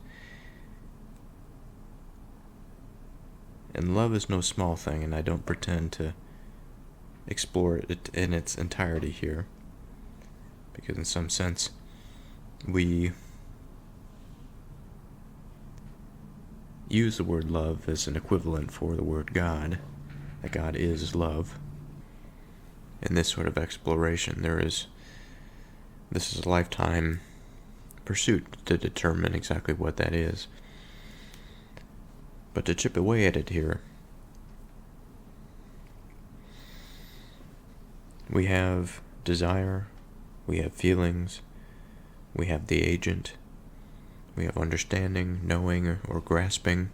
And love is no small thing, and I don't pretend to explore it in its entirety here, because in some sense we use the word love as an equivalent for the word God, that God is love. In this sort of exploration, this is a lifetime pursuit to determine exactly what that is. But to chip away at it here, we have desire, we have feelings, we have the agent, we have understanding, knowing, or grasping,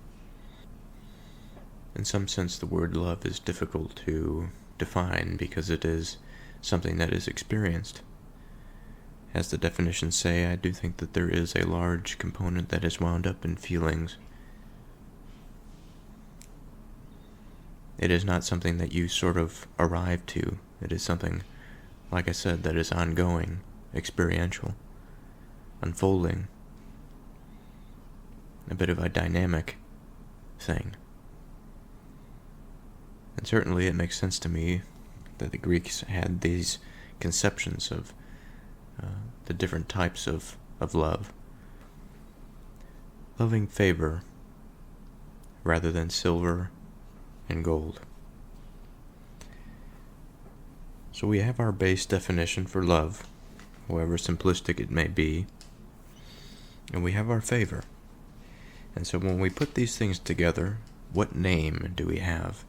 in some sense the word love is difficult to define because it is something that is experienced. As the definitions say, I do think that there is a large component that is wound up in feelings. It is not something that you sort of arrive to. It is something, like I said, that is ongoing, experiential, unfolding, a bit of a dynamic thing. And certainly it makes sense to me that the Greeks had these conceptions of the different types of love. Loving favor rather than silver and gold. So we have our base definition for love, however simplistic it may be, and we have our favor. And so when we put these things together, what name do we have?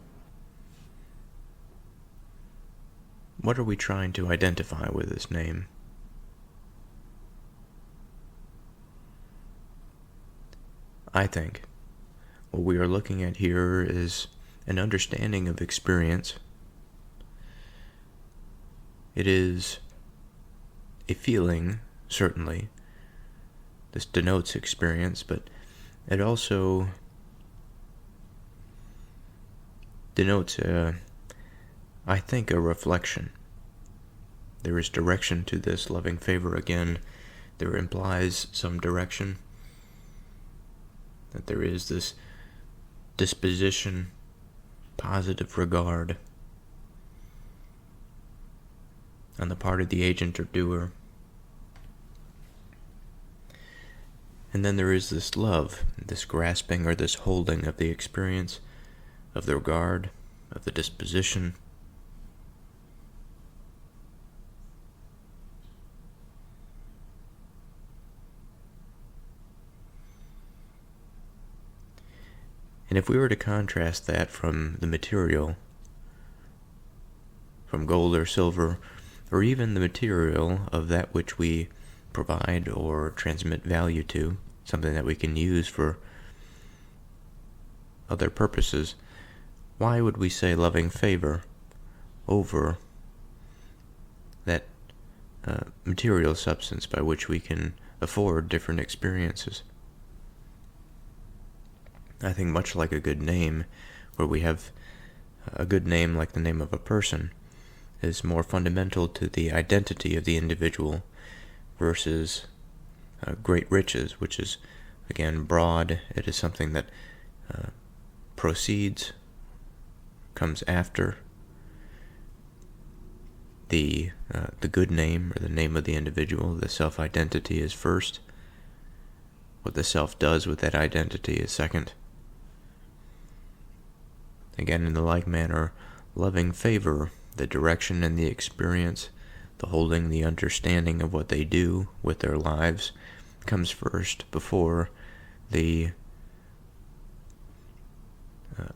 What are we trying to identify with this name? I think what we are looking at here is an understanding of experience. It is a feeling, certainly. This denotes experience, but it also denotes, I think, a reflection. There is direction to this loving favor again. There implies some direction. That there is this disposition, positive regard on the part of the agent or doer. And then there is this love, this grasping or this holding of the experience, of the regard, of the disposition. And if we were to contrast that from the material, from gold or silver, or even the material of that which we provide or transmit value to, something that we can use for other purposes, why would we say loving favor over that material substance by which we can afford different experiences? I think much like a good name, where we have a good name like the name of a person, is more fundamental to the identity of the individual versus great riches, which is, again, broad. It is something that proceeds, comes after the good name or the name of the individual. The self-identity is first. What the self does with that identity is second. Again, in the like manner, loving favor, the direction and the experience, the holding, the understanding of what they do with their lives, comes first before the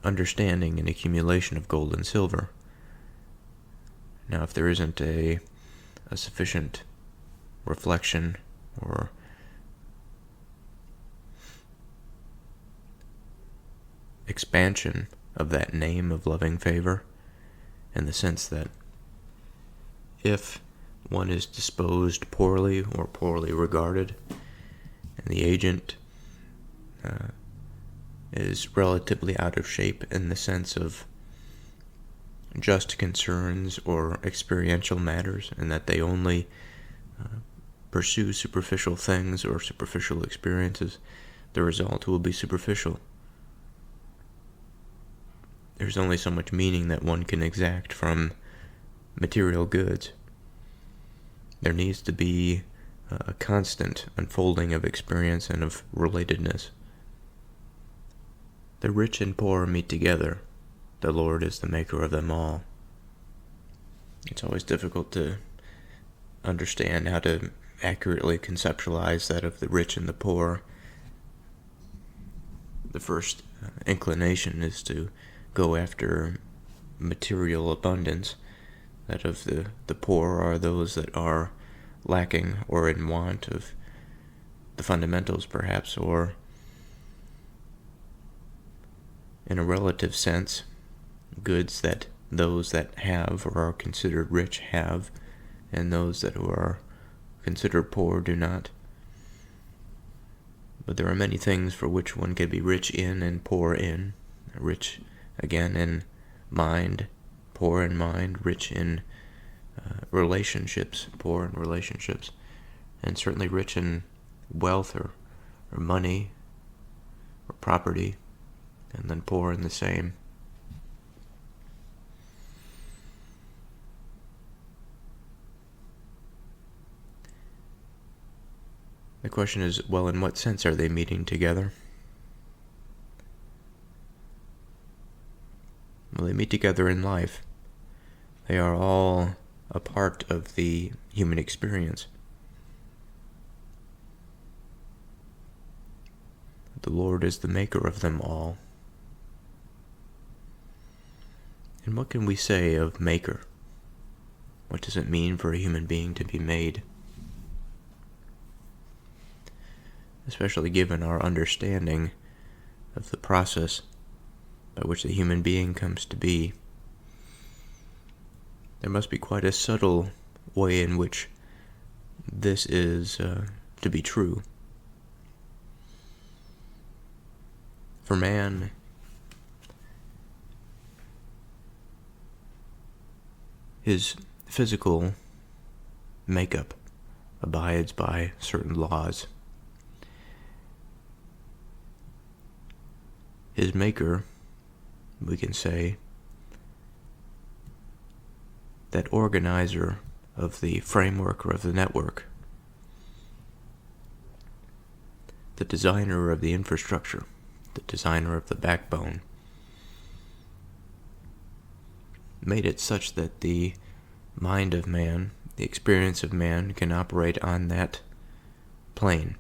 understanding and accumulation of gold and silver. Now, if there isn't a sufficient reflection or expansion of that name of loving favor, in the sense that if one is disposed poorly or poorly regarded, and the agent is relatively out of shape in the sense of just concerns or experiential matters, and that they only pursue superficial things or superficial experiences, the result will be superficial. There's only so much meaning that one can exact from material goods. There needs to be a constant unfolding of experience and of relatedness. The rich and poor meet together. The Lord is the maker of them all. It's always difficult to understand how to accurately conceptualize that of the rich and the poor. The first inclination is to go after material abundance. That of the poor are those that are lacking or in want of the fundamentals, perhaps, or in a relative sense, goods that those that have or are considered rich have, and those that are considered poor do not. But there are many things for which one can be rich in and poor in. Rich, again, in mind, poor in mind, rich in relationships, poor in relationships, and certainly rich in wealth or money or property, and then poor in the same. The question is, well, in what sense are they meeting together? Well, they meet together in life. They are all a part of the human experience. The Lord is the maker of them all. And what can we say of maker? What does it mean for a human being to be made? Especially given our understanding of the process by which the human being comes to be. There must be quite a subtle way in which this is to be true. For man, his physical makeup abides by certain laws. His maker, we can say, that organizer of the framework or of the network, the designer of the infrastructure, the designer of the backbone, made it such that the mind of man, the experience of man, can operate on that plane,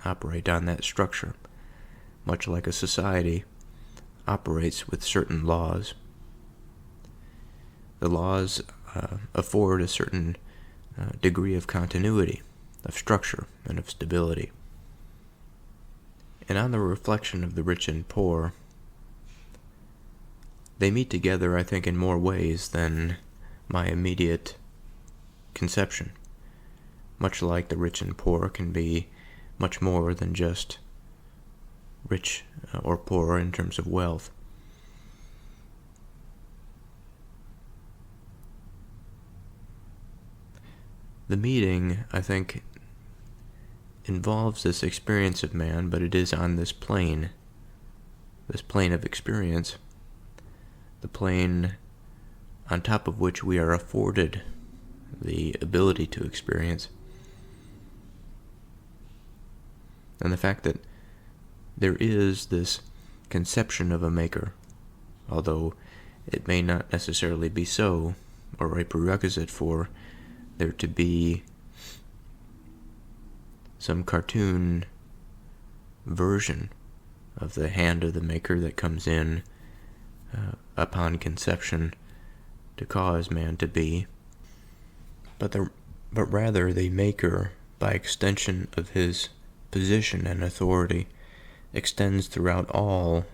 operate on that structure, much like a society operates with certain laws. The laws afford a certain degree of continuity, of structure, and of stability. And on the reflection of the rich and poor, they meet together, I think, in more ways than my immediate conception. Much like the rich and poor can be much more than just rich or poor in terms of wealth. The meeting, I think, involves this experience of man, but it is on this plane of experience, the plane on top of which we are afforded the ability to experience. And the fact that there is this conception of a maker, although it may not necessarily be so, or a prerequisite for there to be some cartoon version of the hand of the maker that comes in upon conception to cause man to be, but rather the maker, by extension of his position and authority, extends throughout all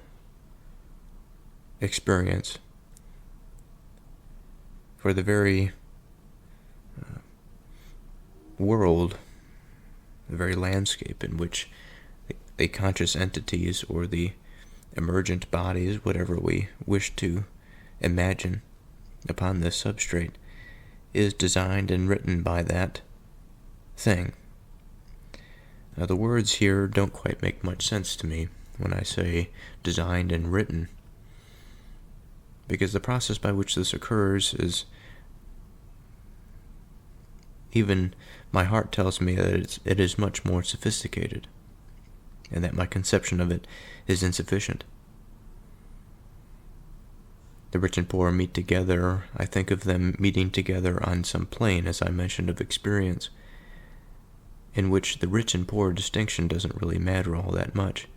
experience. For the very world, the very landscape in which the conscious entities or the emergent bodies, whatever we wish to imagine upon this substrate, is designed and written by that thing. Now, the words here don't quite make much sense to me when I say designed and written, because the process by which this occurs is, even my heart tells me that it is much more sophisticated, and that my conception of it is insufficient. The rich and poor meet together. I think of them meeting together on some plane, as I mentioned, of experience, in which the rich and poor distinction doesn't really matter all that much.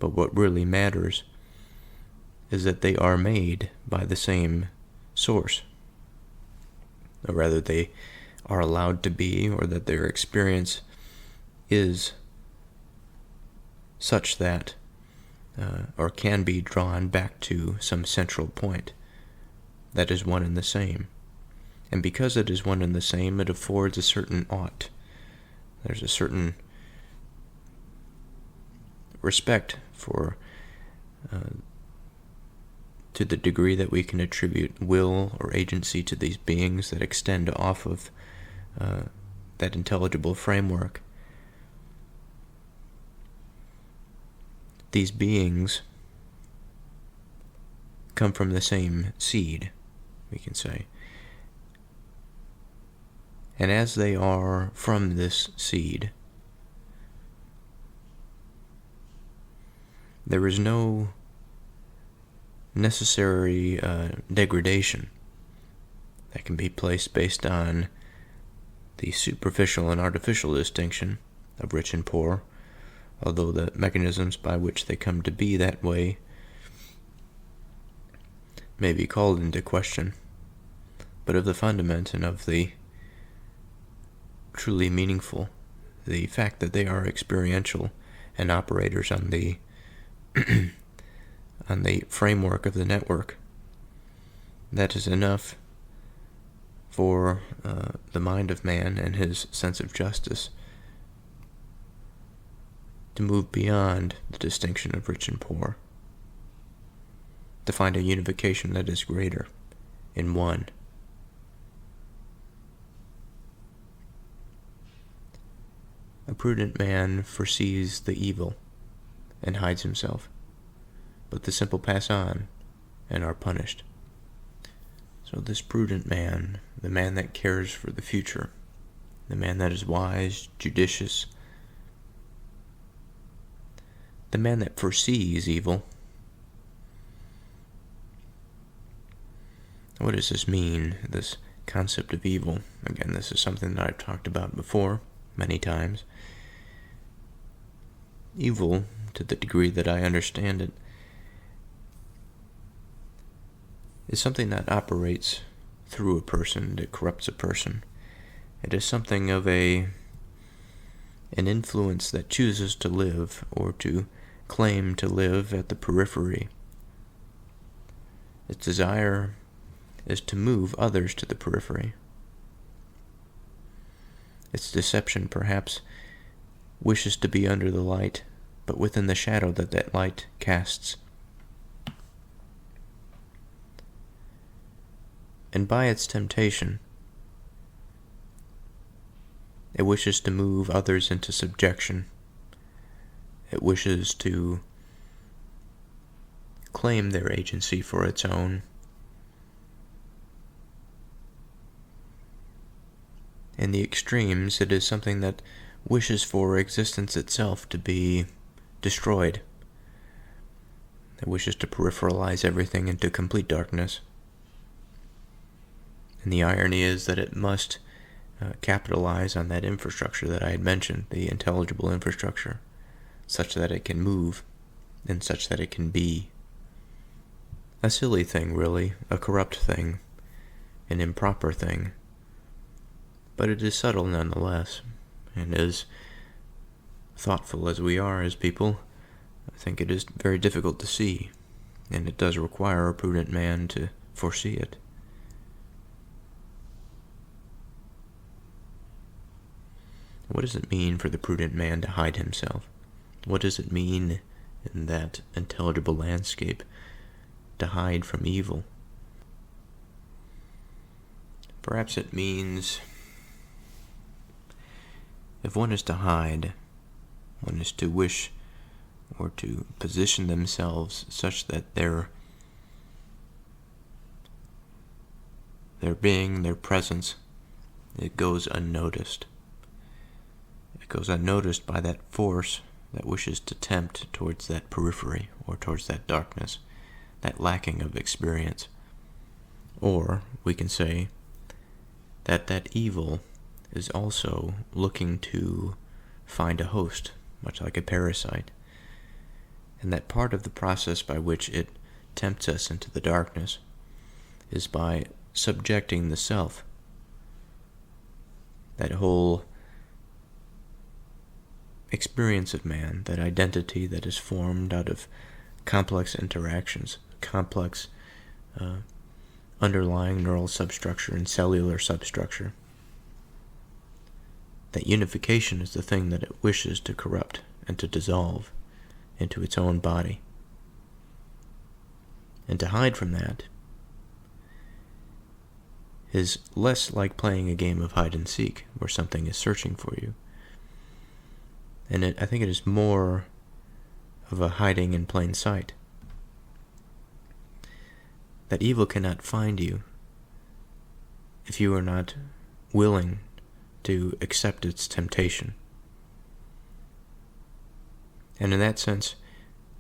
But what really matters is that they are made by the same source. Or rather, they are allowed to be, or that their experience is such that or can be drawn back to some central point that is one and the same. And because it is one and the same, it affords a certain ought. There's a certain respect for, to the degree that we can attribute will or agency to these beings that extend off of that intelligible framework. These beings come from the same seed, we can say. And as they are from this seed, there is no necessary degradation that can be placed based on the superficial and artificial distinction of rich and poor, although the mechanisms by which they come to be that way may be called into question. But of the fundament and of the truly meaningful, the fact that they are experiential and operators on the on the framework of the network, that is enough for the mind of man and his sense of justice to move beyond the distinction of rich and poor, to find a unification that is greater in one. A prudent man foresees the evil and hides himself, but the simple pass on and are punished. So this prudent man, the man that cares for the future, the man that is wise, judicious, the man that foresees evil. What does this mean, this concept of evil? Again, this is something that I've talked about before many times. Evil, to the degree that I understand it, is something that operates through a person, that corrupts a person. It is something of an influence that chooses to live or to claim to live at the periphery. Its desire is to move others to the periphery. Its deception perhaps wishes to be under the light, but within the shadow that that light casts. And by its temptation, it wishes to move others into subjection. It wishes to claim their agency for its own. In the extremes, it is something that wishes for existence itself to be destroyed. It wishes to peripheralize everything into complete darkness. And the irony is that it must capitalize on that infrastructure that I had mentioned, the intelligible infrastructure, such that it can move and such that it can be. A silly thing, really, a corrupt thing, an improper thing. But it is subtle nonetheless, and as thoughtful as we are as people, I think it is very difficult to see, and it does require a prudent man to foresee it. What does it mean for the prudent man to hide himself? What does it mean in that intelligible landscape to hide from evil? Perhaps it means, if one is to hide, one is to wish or to position themselves such that their being, their presence, it goes unnoticed. It goes unnoticed by that force that wishes to tempt towards that periphery or towards that darkness, that lacking of experience. Or we can say that evil is also looking to find a host, much like a parasite, and that part of the process by which it tempts us into the darkness is by subjecting the self, that whole experience of man, that identity that is formed out of complex interactions, complex underlying neural substructure and cellular substructure. That unification is the thing that it wishes to corrupt and to dissolve into its own body. And to hide from that is less like playing a game of hide and seek, where something is searching for you. And I think it is more of a hiding in plain sight. That evil cannot find you if you are not willing to accept its temptation. And in that sense,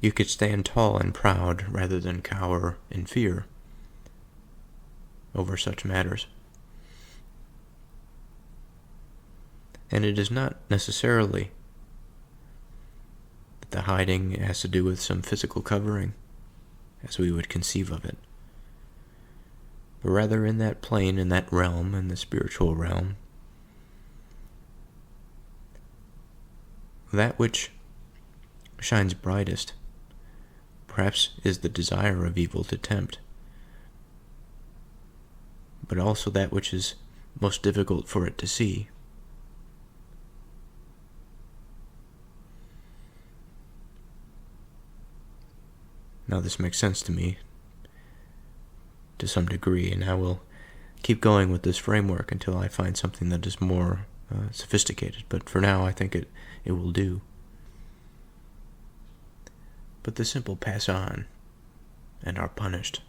you could stand tall and proud rather than cower in fear over such matters. And it is not necessarily that the hiding has to do with some physical covering, as we would conceive of it, but rather in that plane, in that realm, in the spiritual realm, that which shines brightest perhaps is the desire of evil to tempt, but also that which is most difficult for it to see. Now this makes sense to me to some degree, and I will keep going with this framework until I find something that is more sophisticated, but for now I think it will do. But the simple pass on and are punished.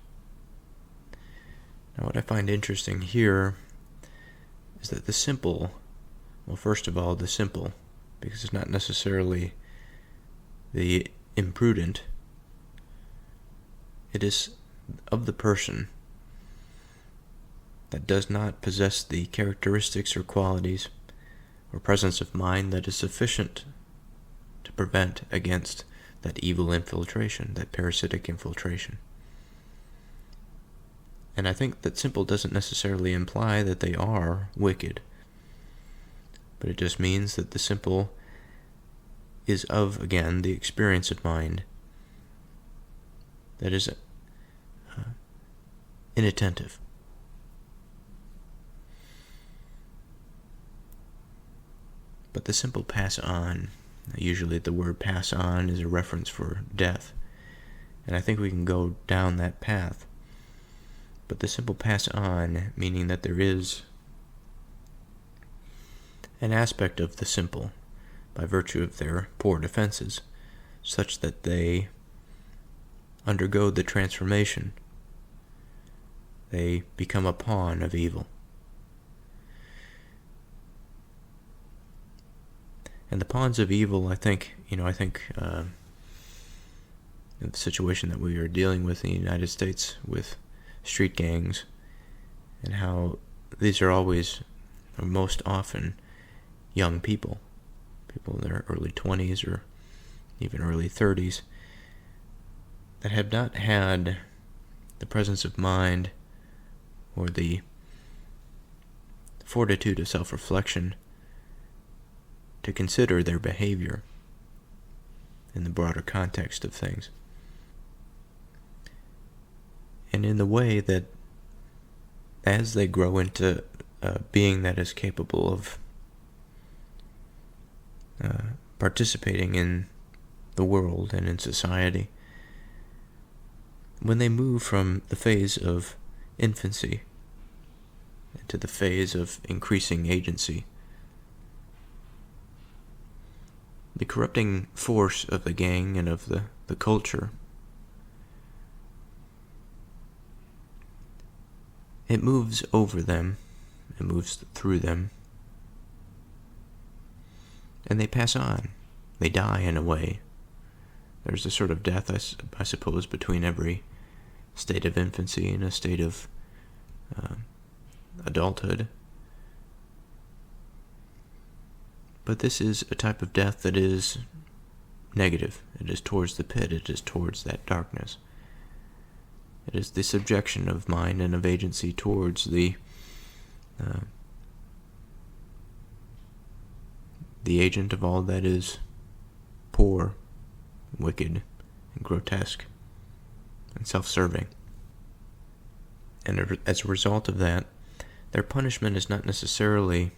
Now what I find interesting here is that the simple, well, first of all, the simple, because it's not necessarily the imprudent, it is of the person that does not possess the characteristics or qualities or presence of mind that is sufficient to prevent against that evil infiltration, that parasitic infiltration. And I think that simple doesn't necessarily imply that they are wicked, but it just means that the simple is of, again, the experience of mind that is inattentive. But the simple pass on. Usually the word pass on is a reference for death, and I think we can go down that path. But the simple pass on, meaning that there is an aspect of the simple, by virtue of their poor defenses, such that they undergo the transformation. They become a pawn of evil. And the pawns of evil, I think the situation that we are dealing with in the United States with street gangs, and how these are always, or most often, young people in their early 20s or even early 30s, that have not had the presence of mind or the fortitude of self-reflection to consider their behavior in the broader context of things. And in the way that as they grow into a being that is capable of participating in the world and in society, when they move from the phase of infancy to the phase of increasing agency, the corrupting force of the gang and of the culture, it moves over them, it moves through them, and they pass on. They die in a way. There's a sort of death, I suppose, between every state of infancy and a state of adulthood. But this is a type of death that is negative. It is towards the pit. It is towards that darkness. It is the subjection of mind and of agency towards the agent of all that is poor, wicked, grotesque and self-serving. And as a result of that, their punishment is not necessarily,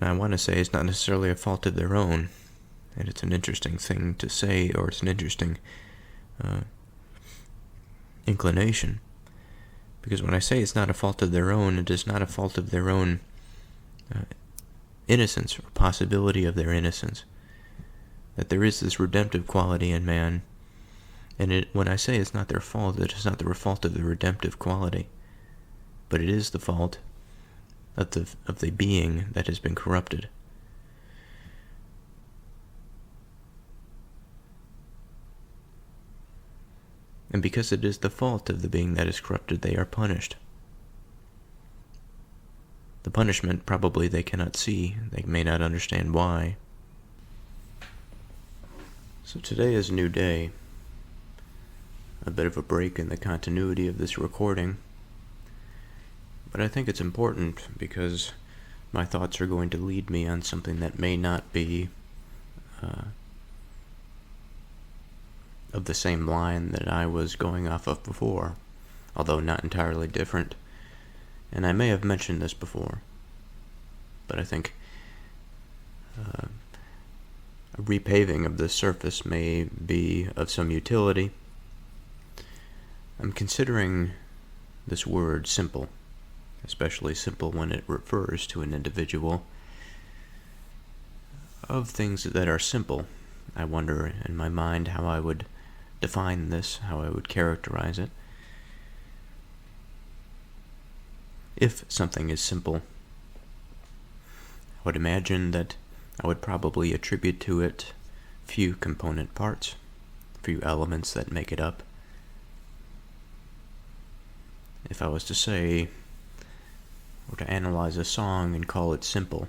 now I want to say it's not necessarily a fault of their own, and it's an interesting thing to say, or it's an interesting inclination. Because when I say it's not a fault of their own, it is not a fault of their own innocence or possibility of their innocence. That there is this redemptive quality in man, and when I say it's not their fault, it is not the fault of the redemptive quality, but it is the fault of the being that has been corrupted. And because it is the fault of the being that is corrupted, they are punished. The punishment probably they cannot see. They may not understand why. So today is a new day. A bit of a break in the continuity of this recording. But I think it's important because my thoughts are going to lead me on something that may not be of the same line that I was going off of before, although not entirely different. And I may have mentioned this before, but I think a repaving of this surface may be of some utility. I'm considering this word simple, especially simple when it refers to an individual. Of things that are simple, I wonder in my mind how I would define this, how I would characterize it. If something is simple, I would imagine that I would probably attribute to it few component parts, few elements that make it up. If I was to say, or to analyze a song and call it simple,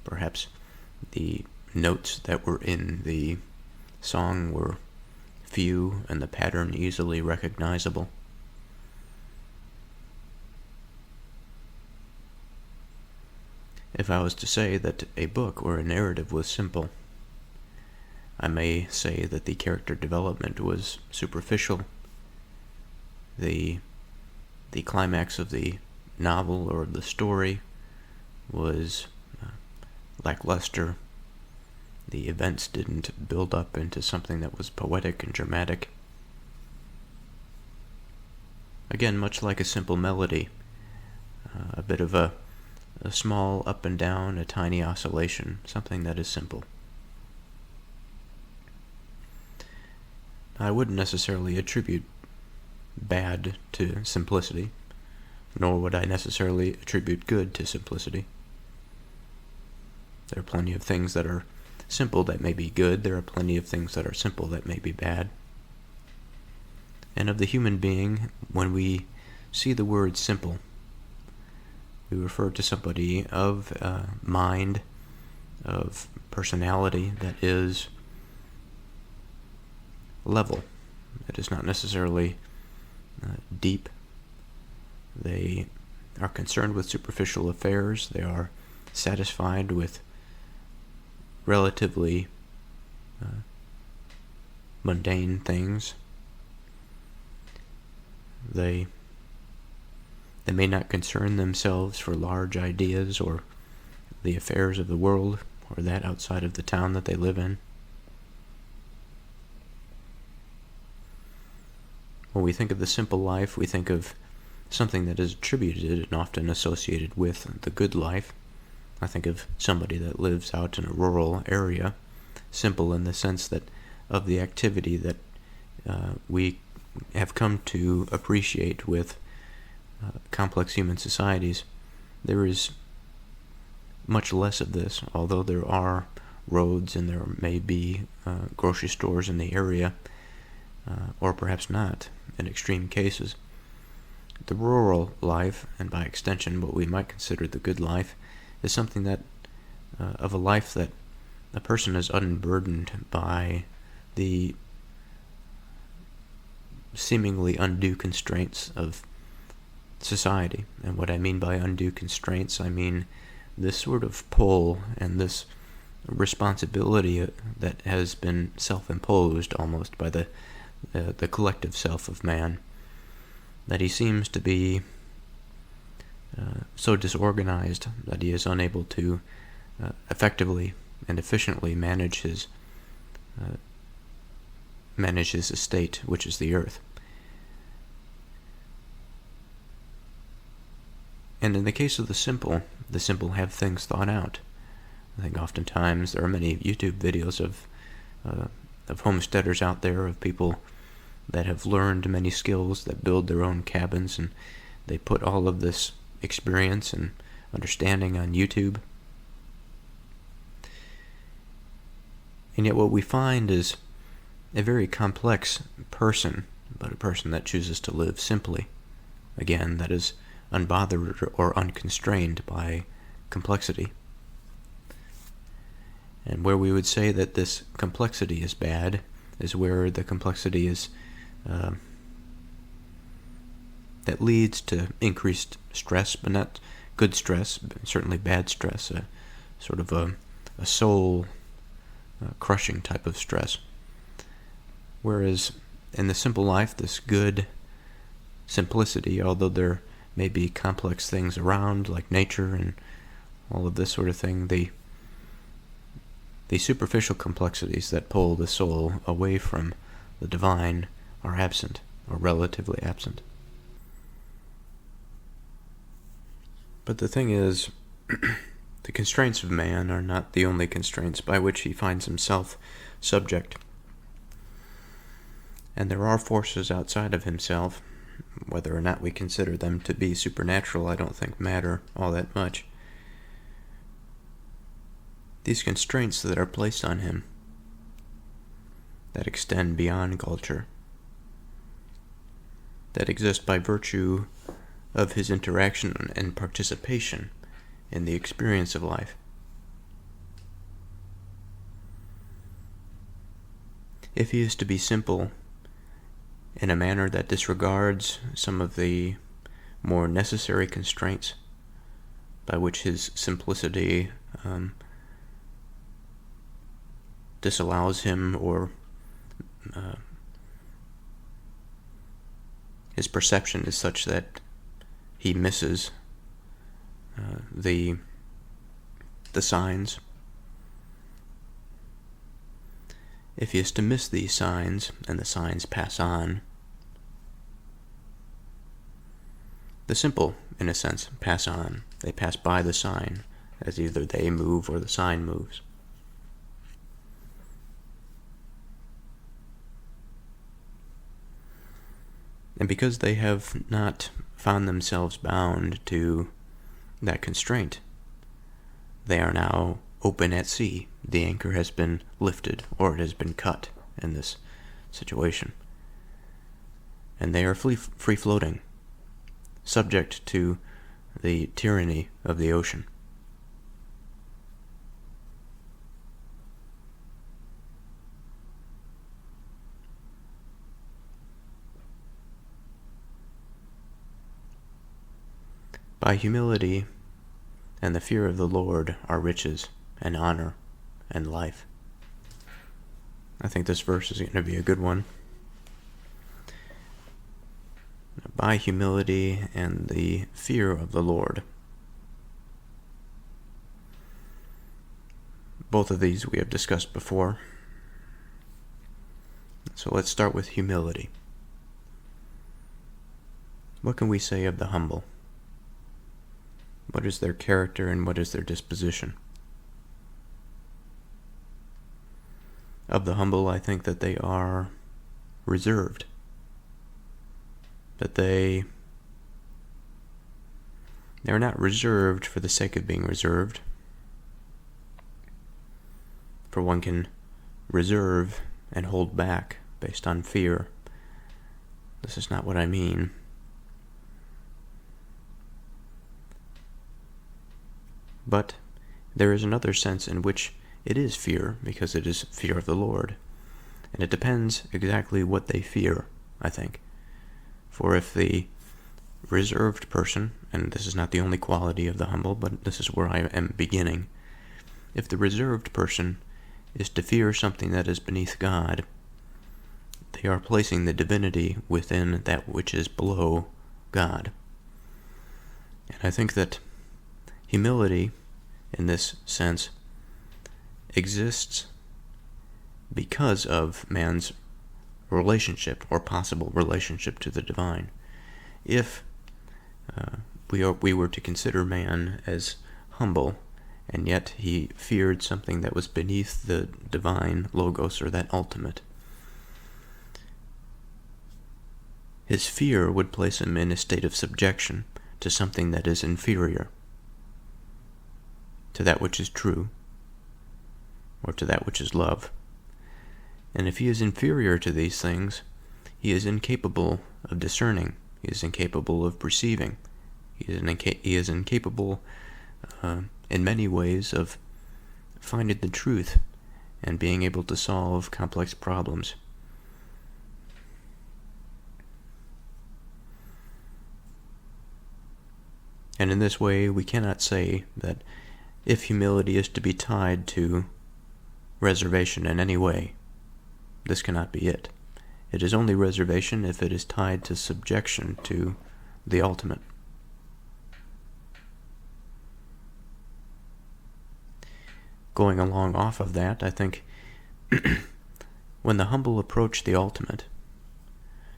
perhaps the notes that were in the song were few and the pattern easily recognizable. If I was to say that a book or a narrative was simple, I may say that the character development was superficial. The climax of the novel or of the story was lackluster. The events didn't build up into something that was poetic and dramatic. Again, much like a simple melody, a bit of a small up and down, a tiny oscillation, something that is simple. I wouldn't necessarily attribute bad to simplicity, nor would I necessarily attribute good to simplicity. There are plenty of things that are simple that may be good. There are plenty of things that are simple that may be bad. And of the human being, when we see the word simple, we refer to somebody of mind, of personality that is level. It is not necessarily deep. They are concerned with superficial affairs. They are satisfied with relatively mundane things. They may not concern themselves for large ideas or the affairs of the world or that outside of the town that they live in. When we think of the simple life, we think of something that is attributed and often associated with the good life. I think of somebody that lives out in a rural area, simple in the sense that of the activity that we have come to appreciate with complex human societies. There is much less of this, although there are roads and there may be grocery stores in the area, or perhaps not in extreme cases. The rural life, and by extension what we might consider the good life, is something that of a life that a person is unburdened by the seemingly undue constraints of society. And what I mean by undue constraints, I mean this sort of pull and this responsibility that has been self-imposed almost by the collective self of man, that he seems to be so disorganized that he is unable to effectively and efficiently manage his estate, which is the earth. And in the case of the simple have things thought out. I think oftentimes there are many YouTube videos of homesteaders out there, of people that have learned many skills, that build their own cabins, and they put all of this experience and understanding on YouTube. And yet what we find is a very complex person, but a person that chooses to live simply. Again, that is unbothered or unconstrained by complexity. And where we would say that this complexity is bad is where the complexity is that leads to increased stress, but not good stress, but certainly bad stress, sort of a soul crushing type of stress. Whereas in the simple life, this good simplicity, although there may be complex things around, like nature and all of this sort of thing, the superficial complexities that pull the soul away from the divine are absent, or relatively absent. But the thing is, the constraints of man are not the only constraints by which he finds himself subject. And there are forces outside of himself. Whether or not we consider them to be supernatural, I don't think matter all that much. These constraints that are placed on him, that extend beyond culture, that exist by virtue of his interaction and participation in the experience of life. If he is to be simple in a manner that disregards some of the more necessary constraints by which his simplicity disallows him, or his perception is such that he misses the signs. If he is to miss these signs, and the signs pass on, the simple, in a sense, pass on. They pass by the sign, as either they move or the sign moves. And because they have not found themselves bound to that constraint, they are now open at sea. The anchor has been lifted, or it has been cut in this situation. And they are free-floating, subject to the tyranny of the ocean. By humility and the fear of the Lord are riches and honor and life. I think this verse is going to be a good one. By humility and the fear of the Lord. Both of these we have discussed before. So let's start with humility. What can we say of the humble? What is their character and what is their disposition? Of the humble, I think that they are reserved. That they are not reserved for the sake of being reserved. For one can reserve and hold back based on fear. This is not what I mean. But there is another sense in which it is fear, because it is fear of the Lord. And it depends exactly what they fear, I think. For if the reserved person, and this is not the only quality of the humble, but this is where I am beginning, if the reserved person is to fear something that is beneath God, they are placing the divinity within that which is below God. And I think that humility, in this sense, exists because of man's relationship, or possible relationship, to the divine. If we were to consider man as humble, and yet he feared something that was beneath the divine logos, or that ultimate, his fear would place him in a state of subjection to something that is inferior to that which is true, or to that which is love. And if he is inferior to these things, he is incapable of discerning, he is incapable of perceiving, he is incapable in many ways of finding the truth and being able to solve complex problems. And in this way, we cannot say that if humility is to be tied to reservation in any way, this cannot be it. It is only reservation if it is tied to subjection to the ultimate. Going along off of that, I think when the humble approach the ultimate,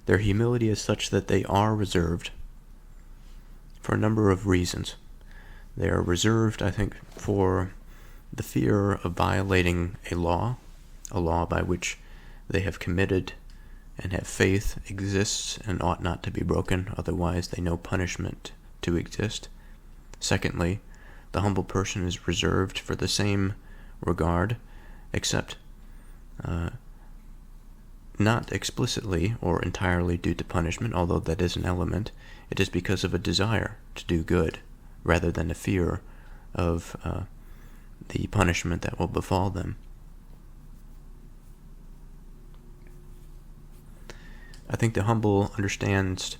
their humility is such that they are reserved for a number of reasons. They are reserved, I think, for the fear of violating a law by which they have committed and have faith exists and ought not to be broken, otherwise they know punishment to exist. Secondly, the humble person is reserved for the same regard, except not explicitly or entirely due to punishment, although that is an element. It is because of a desire to do good, rather than a fear of the punishment that will befall them. I think the humble understands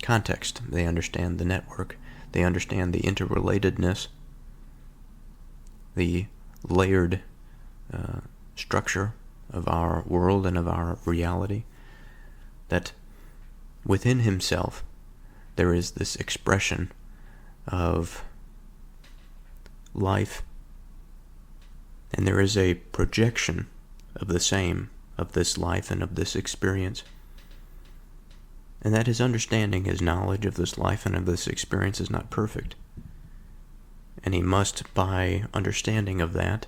context. They understand the network. They understand the interrelatedness, the layered structure of our world and of our reality, that within himself there is this expression of life, and there is a projection of the same, of this life and of this experience, and that his understanding, his knowledge of this life and of this experience is not perfect. And he must, by understanding of that,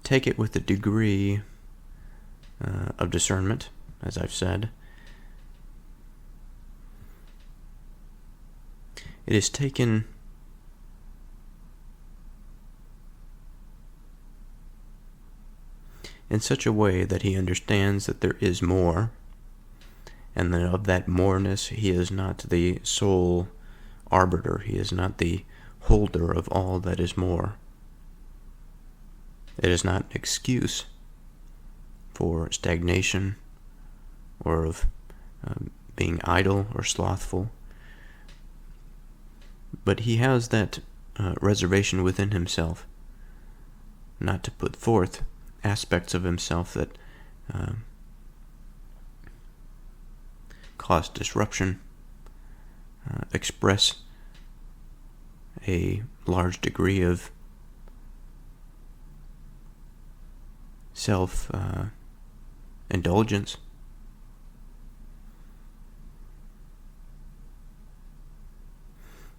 take it with a degree of discernment, as I've said. It is taken in such a way that he understands that there is more, and that of that moreness he is not the sole arbiter, he is not the holder of all that is more. It is not an excuse for stagnation or of being idle or slothful, but he has that reservation within himself not to put forth aspects of himself that cause disruption, express a large degree of self-indulgence.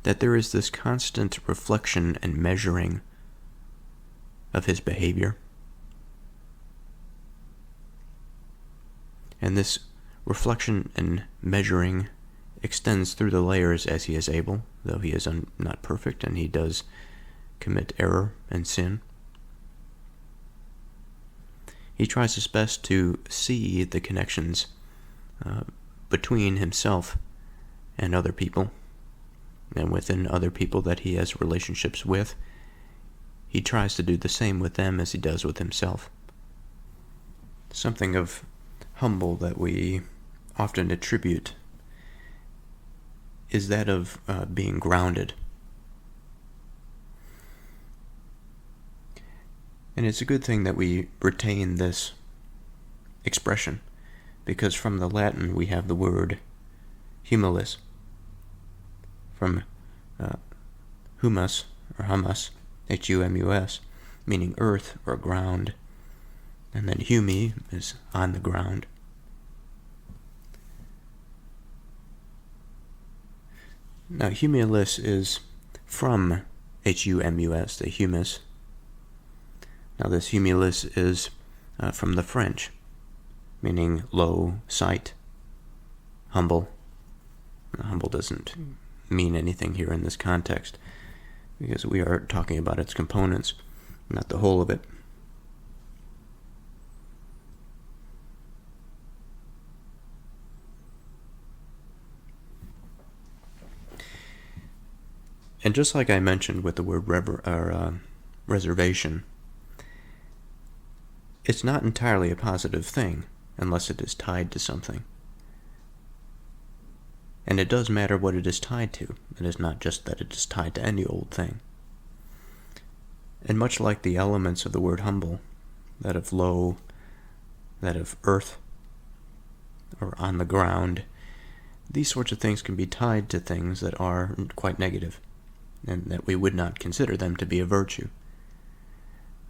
That there is this constant reflection and measuring of his behavior. And this reflection and measuring extends through the layers as he is able, though he is not perfect and he does commit error and sin. He tries his best to see the connections between himself and other people, and within other people that he has relationships with. He tries to do the same with them as he does with himself. Something of humble that we often attribute is that of being grounded. And it's a good thing that we retain this expression, because from the Latin we have the word humilis, from humus, or humus, Humus, meaning earth or ground, and then humi is on the ground. Now, humilis is from humus, the humus. Now, this humilis is from the French, meaning low, sight, humble. Now, humble doesn't mean anything here in this context, because we are talking about its components, not the whole of it. And just like I mentioned with the word reservation, it's not entirely a positive thing unless it is tied to something. And it does matter what it is tied to. It is not just that it is tied to any old thing. And much like the elements of the word humble, that of low, that of earth, or on the ground, these sorts of things can be tied to things that are quite negative, and that we would not consider them to be a virtue.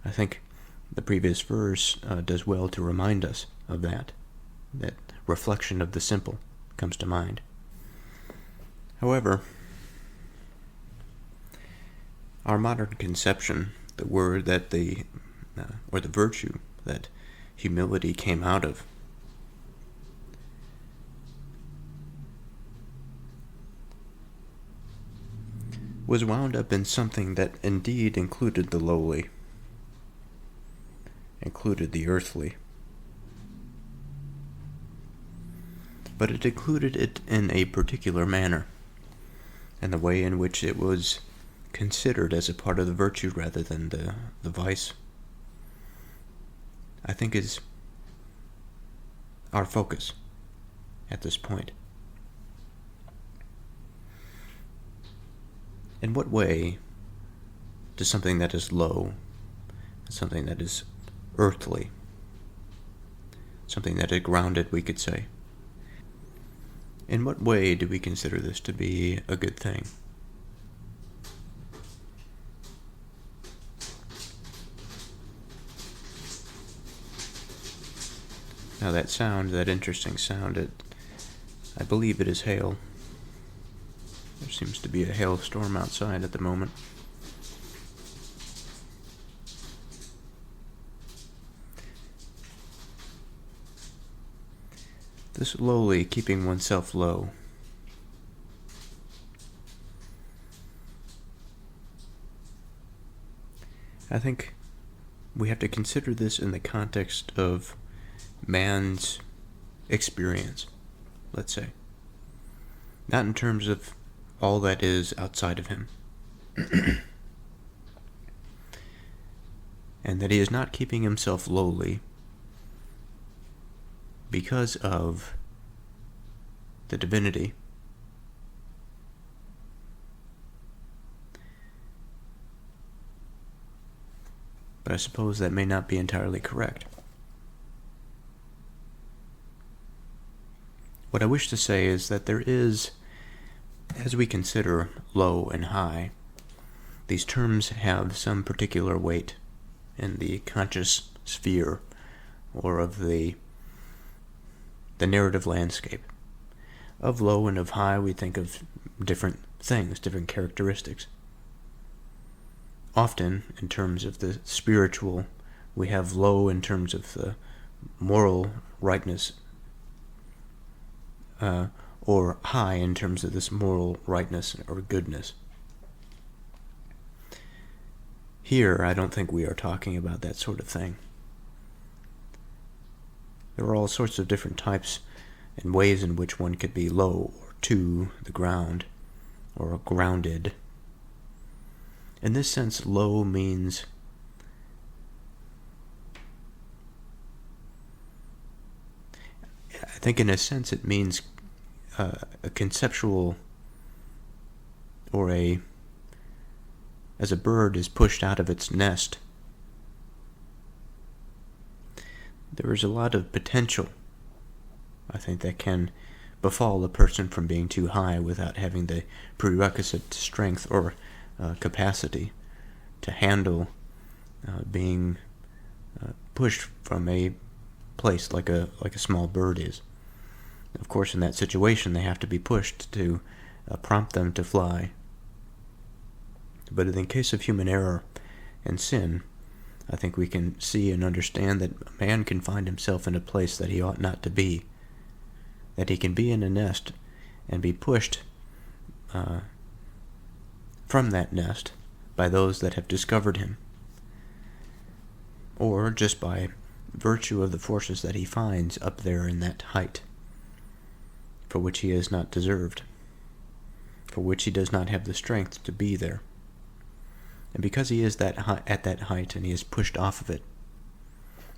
I think the previous verse does well to remind us of that. That reflection of the simple comes to mind. However, our modern conception, the word that or the virtue that humility came out of, was wound up in something that indeed included the lowly, included the earthly. But it included it in a particular manner, and the way in which it was considered as a part of the virtue rather than the vice, I think is our focus at this point. In what way does something that is low, something that is earthly, something that is grounded, we could say, in what way do we consider this to be a good thing? Now that sound, that interesting sound, I believe it is hail. There seems to be a hailstorm outside at the moment. This lowly, keeping oneself low. I think we have to consider this in the context of man's experience, let's say. Not in terms of all that is outside of him. And that he is not keeping himself lowly because of the divinity. But I suppose that may not be entirely correct. What I wish to say is that there is, as we consider low and high, these terms have some particular weight in the conscious sphere or of the narrative landscape. Of low and of high, we think of different things, different characteristics. Often, in terms of the spiritual, we have low in terms of the moral rightness, or high in terms of this moral rightness or goodness. Here, I don't think we are talking about that sort of thing. There are all sorts of different types and ways in which one could be low or to the ground or grounded. In this sense, low means I think in a sense it means a conceptual, or as a bird is pushed out of its nest there is a lot of potential, I think, that can befall a person from being too high without having the prerequisite strength or capacity to handle being pushed from a place like a small bird is. Of course, in that situation, they have to be pushed to prompt them to fly. But in the case of human error and sin, I think we can see and understand that a man can find himself in a place that he ought not to be, that he can be in a nest and be pushed from that nest by those that have discovered him, or just by virtue of the forces that he finds up there in that height, for which he has not deserved, for which he does not have the strength to be there. And because he is at that height and he is pushed off of it,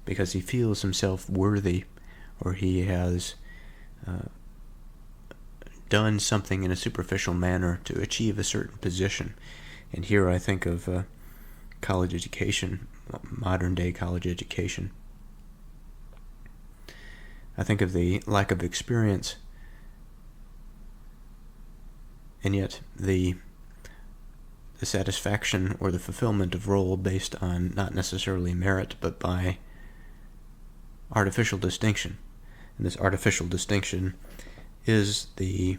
because he feels himself worthy, or he has done something in a superficial manner to achieve a certain position. And here I think of college education, modern day college education. I think of the lack of experience, and yet the satisfaction or the fulfillment of role based on not necessarily merit, but by artificial distinction. And this artificial distinction is the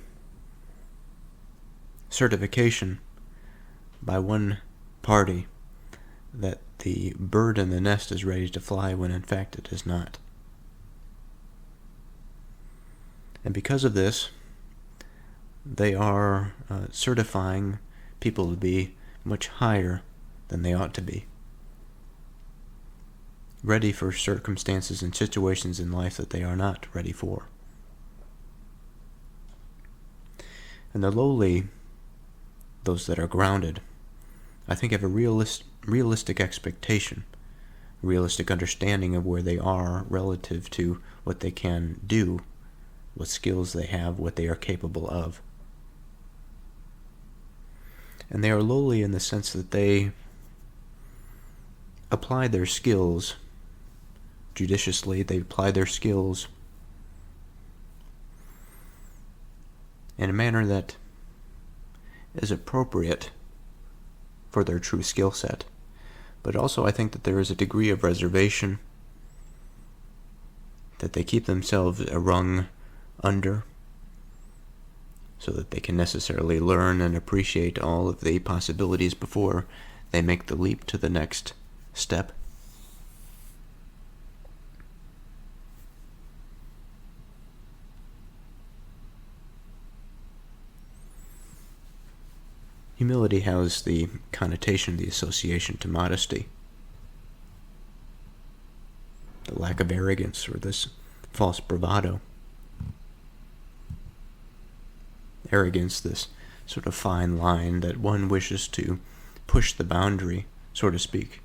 certification by one party that the bird in the nest is ready to fly when in fact it is not. And because of this, they are certifying people to be much higher than they ought to be, ready for circumstances and situations in life that they are not ready for. And the lowly, those that are grounded, I think have a realistic expectation, realistic understanding of where they are relative to what they can do, what skills they have, what they are capable of. And they are lowly in the sense that they apply their skills judiciously. They apply their skills in a manner that is appropriate for their true skill set. But also I think that there is a degree of reservation, that they keep themselves a rung under, so that they can necessarily learn and appreciate all of the possibilities before they make the leap to the next step. Humility has the connotation, the association to modesty, the lack of arrogance or this false bravado. Arrogance, this sort of fine line that one wishes to push the boundary, so to speak.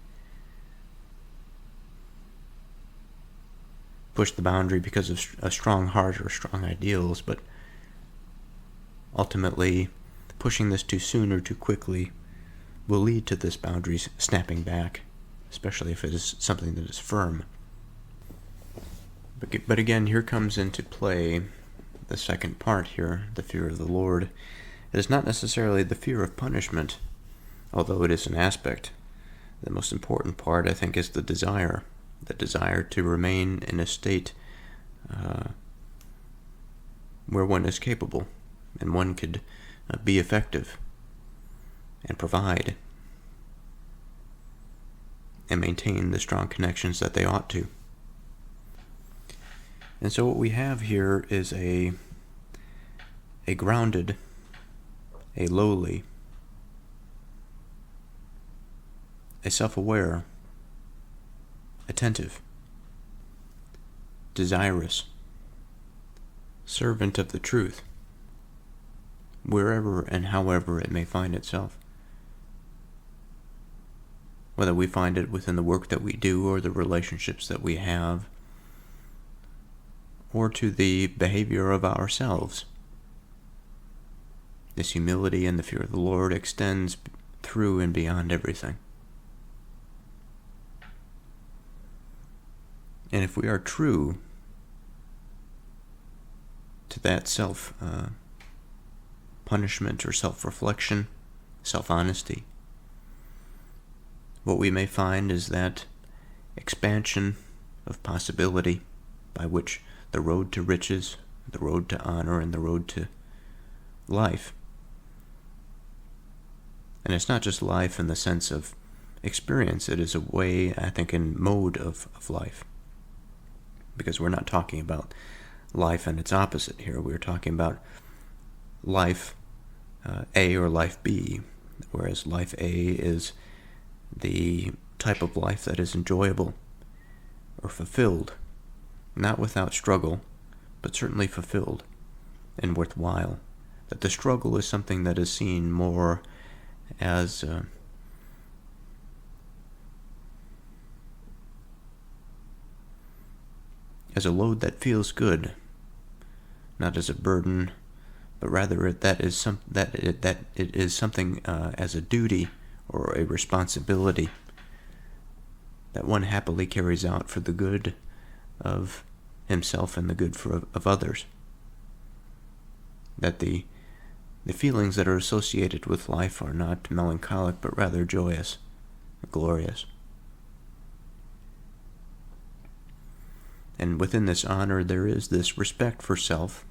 Push the boundary because of a strong heart or strong ideals, but ultimately pushing this too soon or too quickly will lead to this boundary snapping back, especially if it is something that is firm. But again, here comes into play the second part here, the fear of the Lord. It is not necessarily the fear of punishment, although it is an aspect. The most important part, I think, is the desire to remain in a state where one is capable and one could be effective and provide and maintain the strong connections that they ought to. And so what we have here is a grounded, a lowly, a self-aware, attentive, desirous, servant of the truth, wherever and however it may find itself. Whether we find it within the work that we do or the relationships that we have, or to the behavior of ourselves. This humility and the fear of the Lord extends through and beyond everything. And if we are true to that self-punishment or self-reflection, self-honesty, what we may find is that expansion of possibility by which the road to riches, the road to honor, and the road to life. And it's not just life in the sense of experience, it is a way, I think, in mode of life. Because we're not talking about life and its opposite here. We're talking about life A or life B, whereas life A is the type of life that is enjoyable or fulfilled, not without struggle, but certainly fulfilled and worthwhile. That the struggle is something that is seen more as a load that feels good, not as a burden, but rather that it is something as a duty or a responsibility that one happily carries out for the good of himself and the good of others. That the feelings that are associated with life are not melancholic, but rather joyous, glorious. And within this honor, there is this respect for self.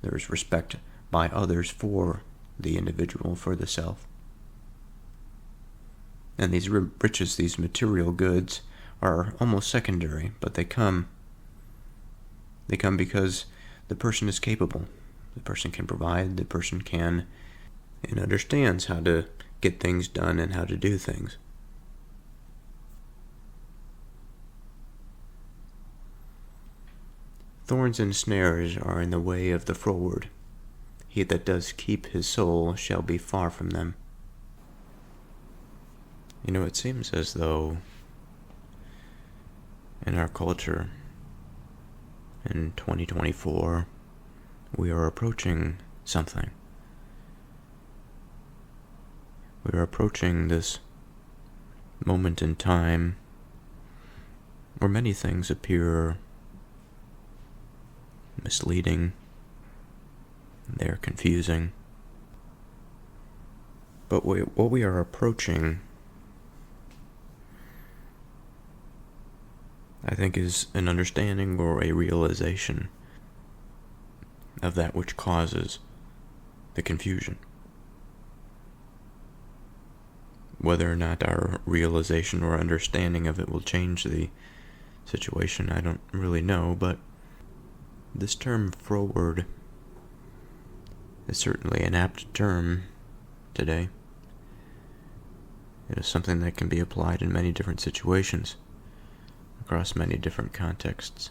There is respect by others for the individual, for the self. And these riches, these material goods, are almost secondary, but they come because the person is capable. The person can provide, the person can and understands how to get things done and how to do things. Thorns and snares are in the way of the froward. He that does keep his soul shall be far from them. It seems as though in our culture, in 2024, we are approaching something. We are approaching this moment in time where many things appear misleading, they're confusing. But what we are approaching, I think, is an understanding or a realization of that which causes the confusion. Whether or not our realization or understanding of it will change the situation, I don't really know, but this term froward is certainly an apt term today. It is something that can be applied in many different situations, across many different contexts.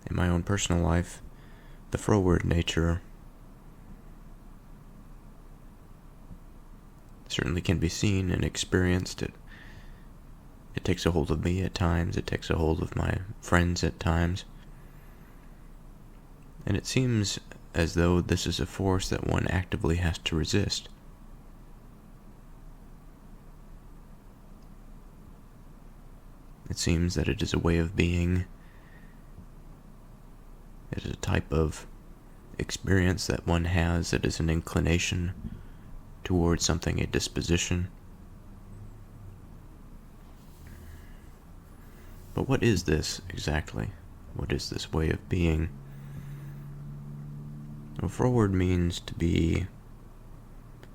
In my own personal life, the froward nature certainly can be seen and experienced. It takes a hold of me at times, it takes a hold of my friends at times. And it seems as though this is a force that one actively has to resist. It seems that it is a way of being. It is a type of experience that one has. It is an inclination towards something, a disposition. But what is this exactly? What is this way of being? Well, froward means to be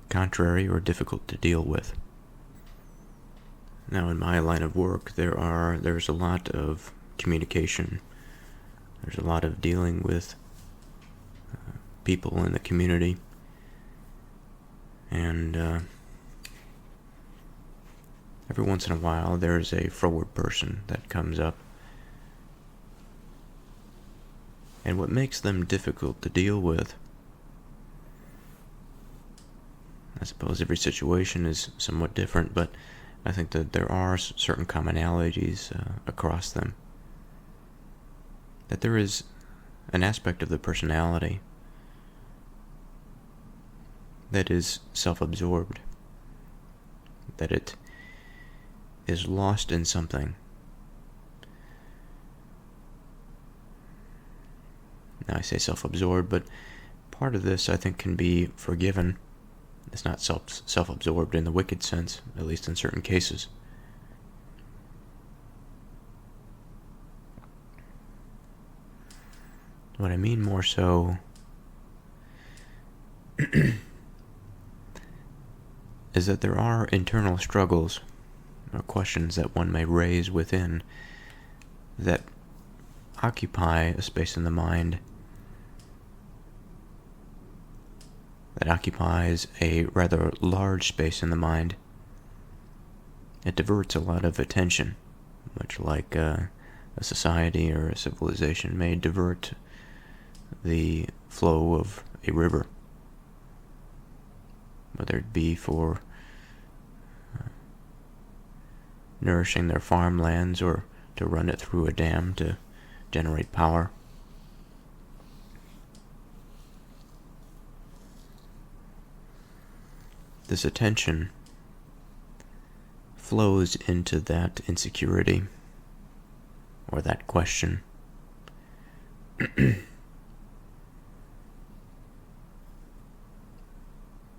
contrary or difficult to deal with. Now, in my line of work, there's a lot of communication. There's a lot of dealing with people in the community. And every once in a while, there's a froward person that comes up. And what makes them difficult to deal with, I suppose every situation is somewhat different, but I think that there are certain commonalities across them. That there is an aspect of the personality that is self-absorbed, that it is lost in something Now I say self-absorbed, but part of this I think can be forgiven. It's not self-absorbed in the wicked sense, at least in certain cases. What I mean more so is that there are internal struggles or questions that one may raise within that occupy a space in the mind that occupies a rather large space in the mind. It diverts a lot of attention, much like a society or a civilization may divert the flow of a river, whether it be for nourishing their farmlands or to run it through a dam to generate power. This attention flows into that insecurity or that question.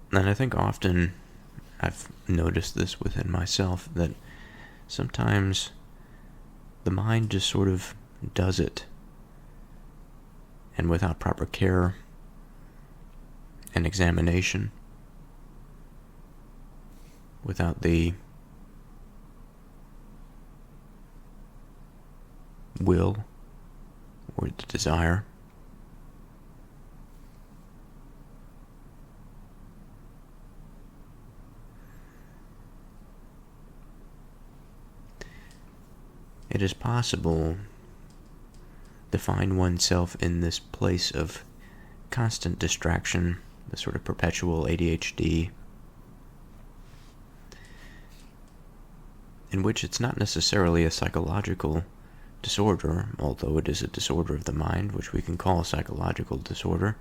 And I think often I've noticed this within myself, that sometimes the mind just sort of does it, and without proper care and examination, without the will or the desire, it is possible to find oneself in this place of constant distraction, the sort of perpetual ADHD, in which it's not necessarily a psychological disorder, although it is a disorder of the mind, which we can call a psychological disorder,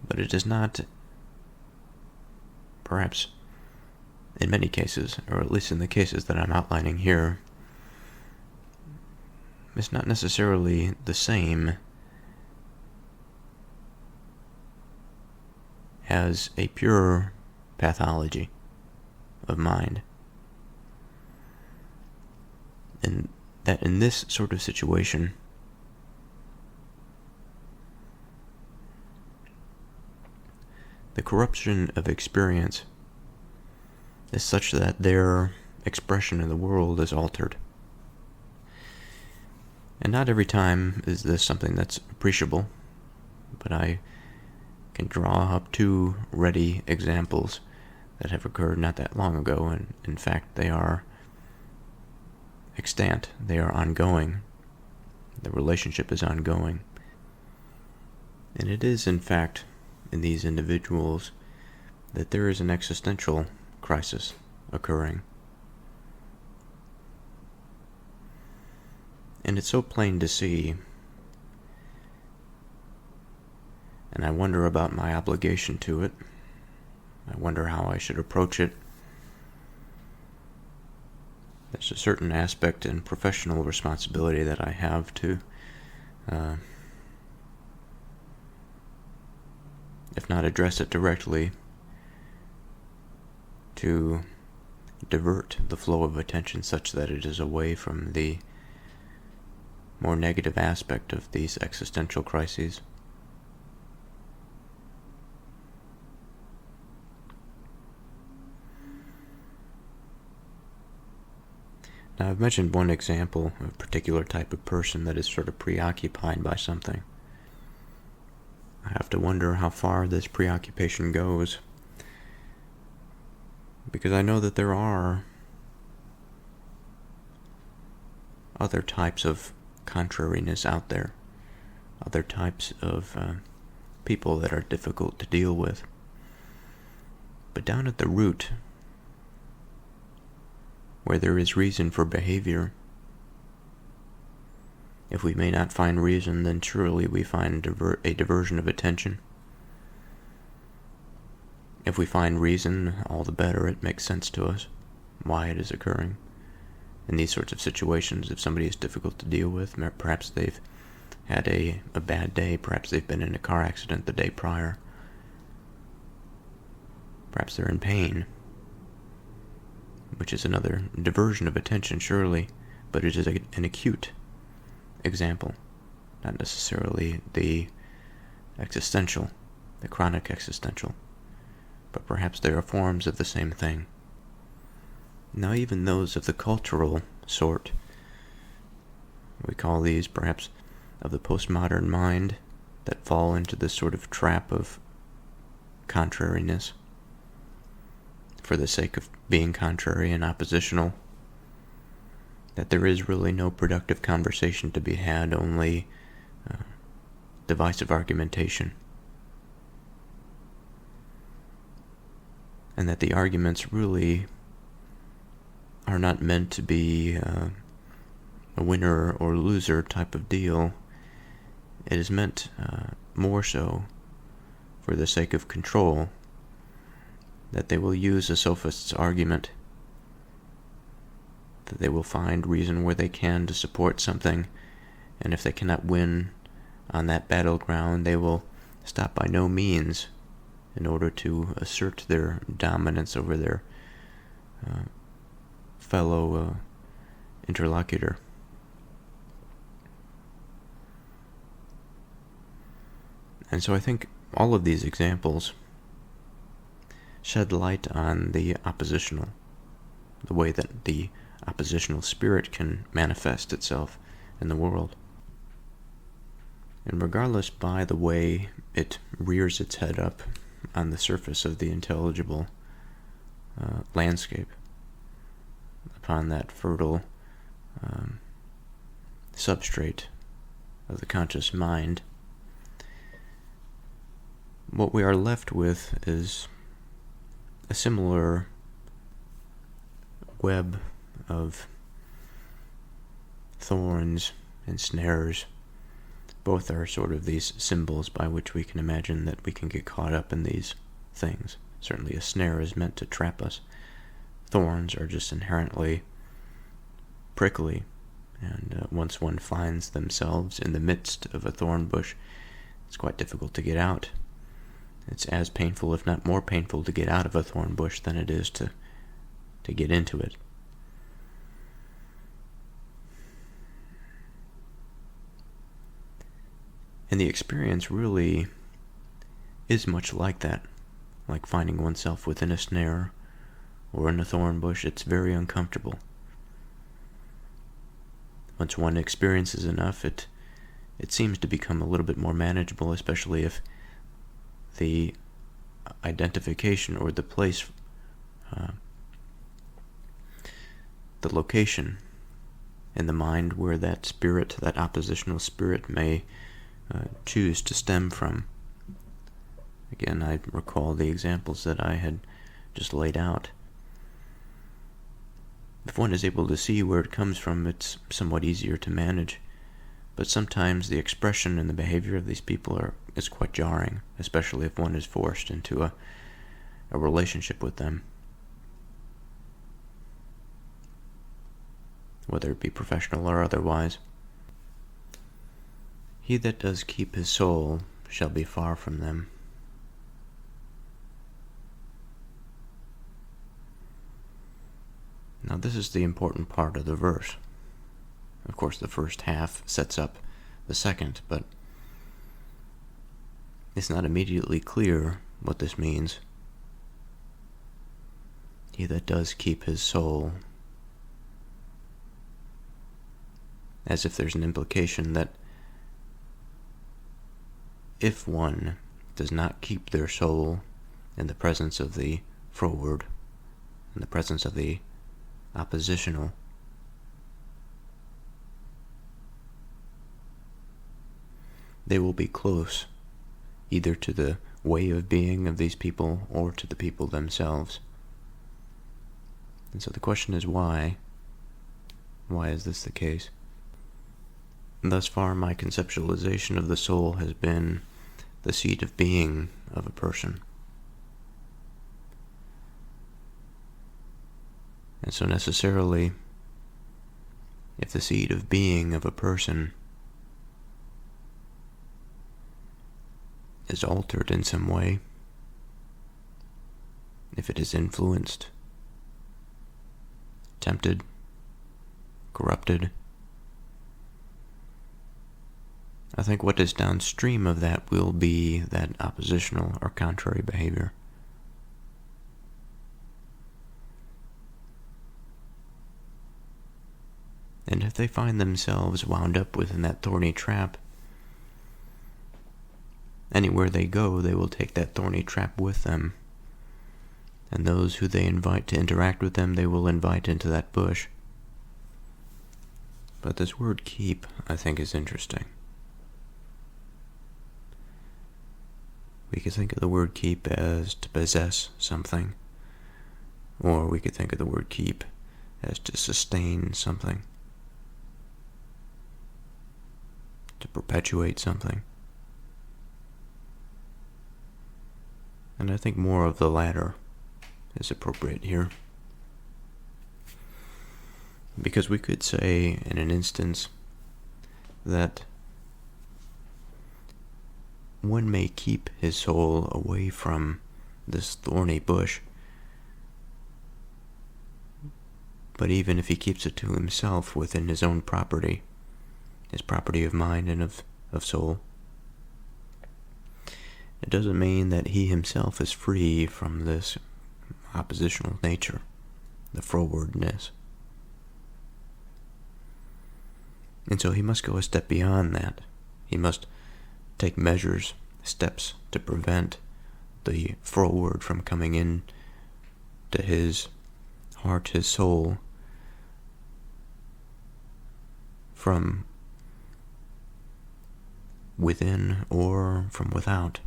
but it is not, perhaps in many cases, or at least in the cases that I'm outlining here, it's not necessarily the same as a pure pathology of mind. And that in this sort of situation, the corruption of experience is such that their expression in the world is altered. And not every time is this something that's appreciable, but I can draw up two ready examples that have occurred not that long ago, and in fact they are extant, they are ongoing. The relationship is ongoing. And it is, in fact, in these individuals that there is an existential crisis occurring. And it's so plain to see, and I wonder about my obligation to it. I wonder how I should approach it. There's a certain aspect and professional responsibility that I have to, if not address it directly, to divert the flow of attention such that it is away from the more negative aspect of these existential crises. Now, I've mentioned one example of a particular type of person that is sort of preoccupied by something. I have to wonder how far this preoccupation goes, because I know that there are other types of contrariness out there, other types of people that are difficult to deal with. But down at the root, where there is reason for behavior, if we may not find reason, then surely we find a diversion of attention. If we find reason, all the better. It makes sense to us why it is occurring. In these sorts of situations, if somebody is difficult to deal with, perhaps they've had a bad day. Perhaps they've been in a car accident the day prior. Perhaps they're in pain, which is another diversion of attention, surely, but it is an acute example, not necessarily the existential, the chronic existential, but perhaps they are forms of the same thing. Now, even those of the cultural sort, we call these perhaps of the postmodern mind, that fall into this sort of trap of contrariness for the sake of being contrary and oppositional, that there is really no productive conversation to be had, only divisive argumentation, and that the arguments really are not meant to be a winner or loser type of deal. It is meant more so for the sake of control, that they will use a sophist's argument, that they will find reason where they can to support something, and if they cannot win on that battleground, they will stop by no means in order to assert their dominance over their fellow interlocutor. And so I think all of these examples shed light on the oppositional, the way that the oppositional spirit can manifest itself in the world. And regardless by the way it rears its head up on the surface of the intelligible landscape, upon that fertile substrate of the conscious mind, what we are left with is a similar web of thorns and snares. Both are sort of these symbols by which we can imagine that we can get caught up in these things. Certainly a snare is meant to trap us. Thorns are just inherently prickly, and once one finds themselves in the midst of a thorn bush, it's quite difficult to get out. It's as painful, if not more painful, to get out of a thorn bush than it is to get into it. And the experience really is much like that, like finding oneself within a snare or in a thorn bush. It's very uncomfortable. Once one experiences enough, it seems to become a little bit more manageable, especially if the identification or the place, the location in the mind where that spirit, that oppositional spirit, may choose to stem from. Again, I recall the examples that I had just laid out. If one is able to see where it comes from, it's somewhat easier to manage. But sometimes the expression and the behavior of these people is quite jarring, especially if one is forced into a relationship with them, whether it be professional or otherwise. He that does keep his soul shall be far from them. Now this is the important part of the verse. Of course, the first half sets up the second, but it's not immediately clear what this means. He that does keep his soul. As if there's an implication that if one does not keep their soul in the presence of the froward, in the presence of the oppositional, they will be close either to the way of being of these people or to the people themselves. And so the question is why? Why is this the case? And thus far, my conceptualization of the soul has been the seat of being of a person. And so necessarily, if the seat of being of a person is altered in some way, if it is influenced, tempted, corrupted, I think what is downstream of that will be that oppositional or contrary behavior. And if they find themselves wound up within that thorny trap, anywhere they go, they will take that thorny trap with them. And those who they invite to interact with them, they will invite into that bush. But this word keep, I think, is interesting. We could think of the word keep as to possess something, or we could think of the word keep as to sustain something, to perpetuate something. And I think more of the latter is appropriate here. Because we could say in an instance that one may keep his soul away from this thorny bush, but even if he keeps it to himself within his own property, his property of mind and of soul, it doesn't mean that he himself is free from this oppositional nature, the frowardness. And so he must go a step beyond that. He must take measures, steps to prevent the froward from coming in to his heart, his soul, from within or from without,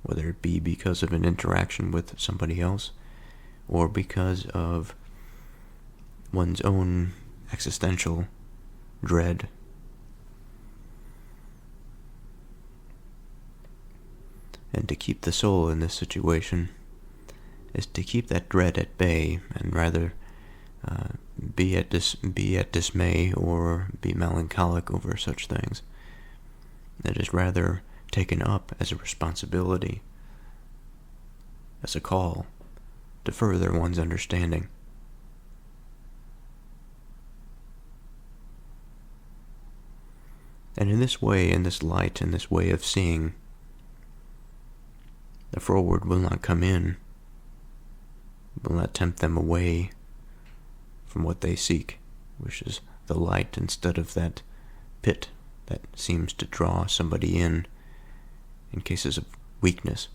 whether it be because of an interaction with somebody else or because of one's own existential dread. And to keep the soul in this situation is to keep that dread at bay and rather be at dismay or be melancholic over such things. It is rather taken up as a responsibility, as a call to further one's understanding. And in this way, in this light, in this way of seeing, the froward will not come in, will not tempt them away from what they seek, which is the light instead of that pit that seems to draw somebody in cases of weakness.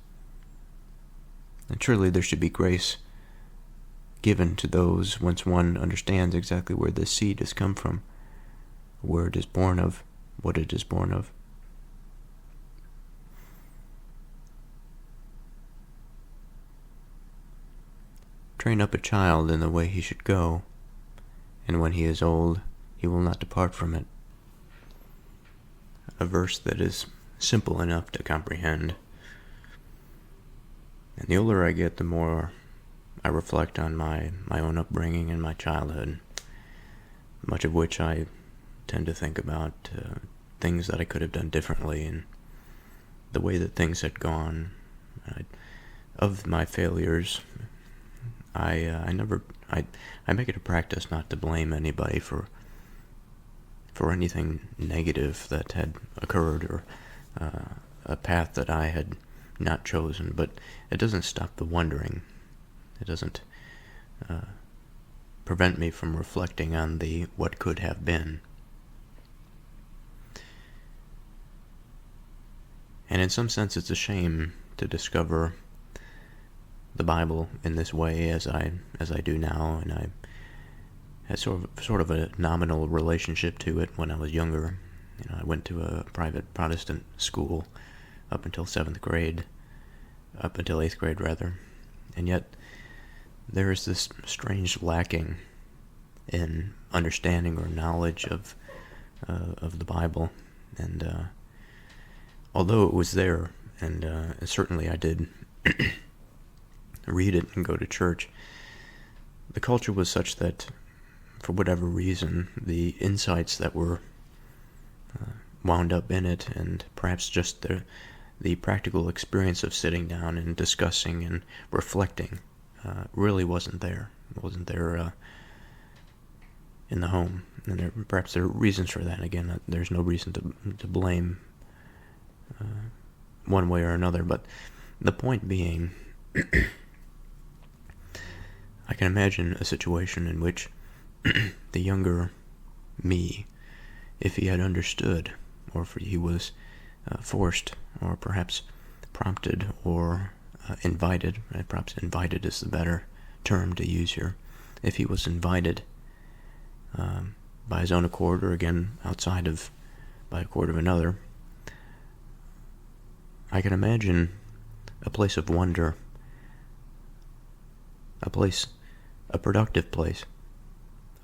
And surely there should be grace given to those once one understands exactly where this seed has come from, where it is born of, what it is born of. Train up a child in the way he should go, and when he is old, he will not depart from it. A verse that is simple enough to comprehend. And the older I get, the more I reflect on my own upbringing and my childhood, much of which I tend to think about things that I could have done differently and the way that things had gone. Of my failures, I make it a practice not to blame anybody for anything negative that had occurred or a path that I had not chosen, but it doesn't stop the wondering. It doesn't prevent me from reflecting on the what could have been. And in some sense, it's a shame to discover the Bible in this way as I do now, and I had sort of a nominal relationship to it when I was younger. I went to a private Protestant school up until 8th grade, and yet there is this strange lacking in understanding or knowledge of the Bible, and although it was there, and certainly I did read it and go to church, the culture was such that, for whatever reason, the insights that were wound up in it, and perhaps just the practical experience of sitting down and discussing and reflecting really wasn't there. It wasn't there in the home. And perhaps there are reasons for that. Again, there's no reason to blame one way or another, but the point being, I can imagine a situation in which the younger me, if he had understood, or if he was forced, or perhaps prompted, or invited, right? Perhaps invited is the better term to use here, if he was invited by his own accord, or again, by accord of another, I can imagine a place of wonder, a productive place,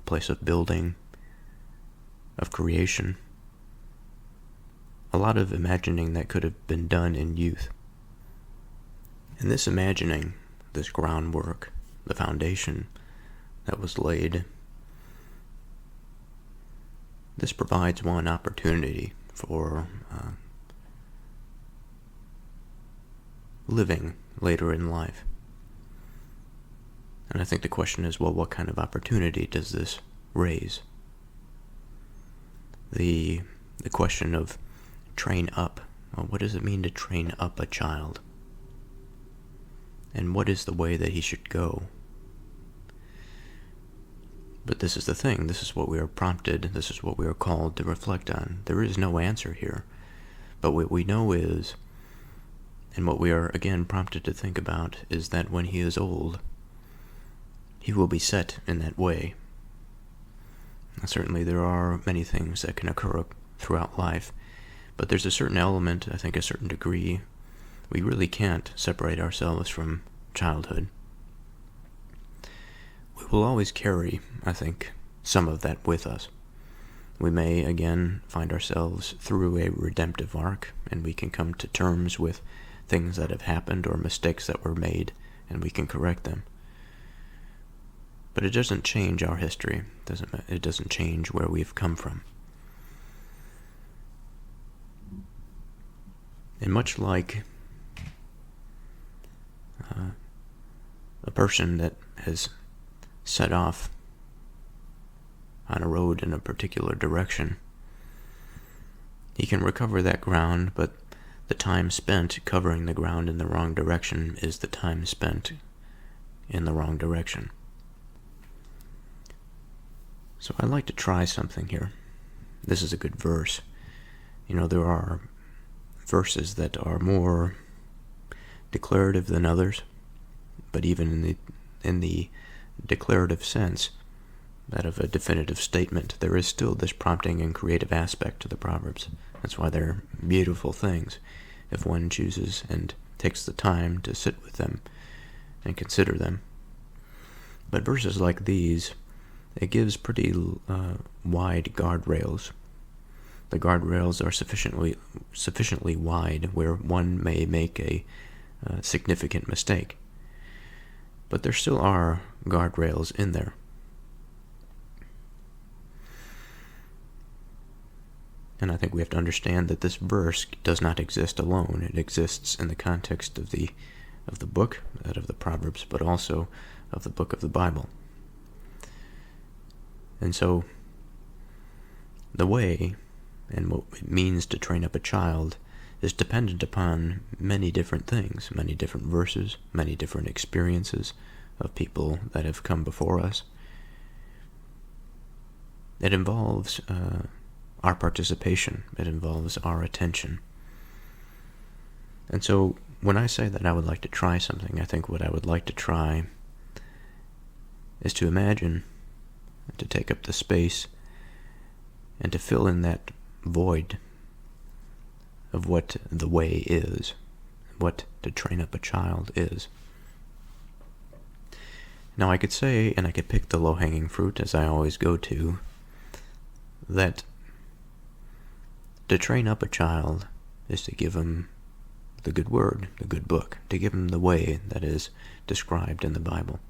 a place of building, of creation, a lot of imagining that could have been done in youth. And this imagining, this groundwork, the foundation that was laid, this provides one opportunity for living later in life. And I think the question is, well, what kind of opportunity does this raise? The question of train up. Well, what does it mean to train up a child? And what is the way that he should go? But this is the thing. This is what we are prompted. This is what we are called to reflect on. There is no answer here. But what we know is, and what we are again prompted to think about, is that when he is old, he will be set in that way. Now, certainly there are many things that can occur throughout life, but there's a certain element, I think a certain degree, we really can't separate ourselves from childhood. We will always carry, I think, some of that with us. We may, again, find ourselves through a redemptive arc, and we can come to terms with things that have happened or mistakes that were made, and we can correct them. But it doesn't change our history. It doesn't change where we've come from. And much like a person that has set off on a road in a particular direction, he can recover that ground, but the time spent covering the ground in the wrong direction is the time spent in the wrong direction. So I'd like to try something here. This is a good verse. You know, there are verses that are more declarative than others, but even in the declarative sense, that of a definitive statement, there is still this prompting and creative aspect to the Proverbs. That's why they're beautiful things, if one chooses and takes the time to sit with them and consider them. But verses like these, it gives pretty wide guardrails. The guardrails are sufficiently wide where one may make a significant mistake. But there still are guardrails in there. And I think we have to understand that this verse does not exist alone. It exists in the context of the book, that of the Proverbs, but also of the book of the Bible. And so, the way and what it means to train up a child is dependent upon many different things, many different verses, many different experiences of people that have come before us. It involves our participation. It involves our attention. And so, when I say that I would like to try something, I think what I would like to try is to imagine, to take up the space, and to fill in that void of what the way is, what to train up a child is. Now I could say, and I could pick the low-hanging fruit, as I always go to, that to train up a child is to give him the good word, the good book, to give him the way that is described in the Bible.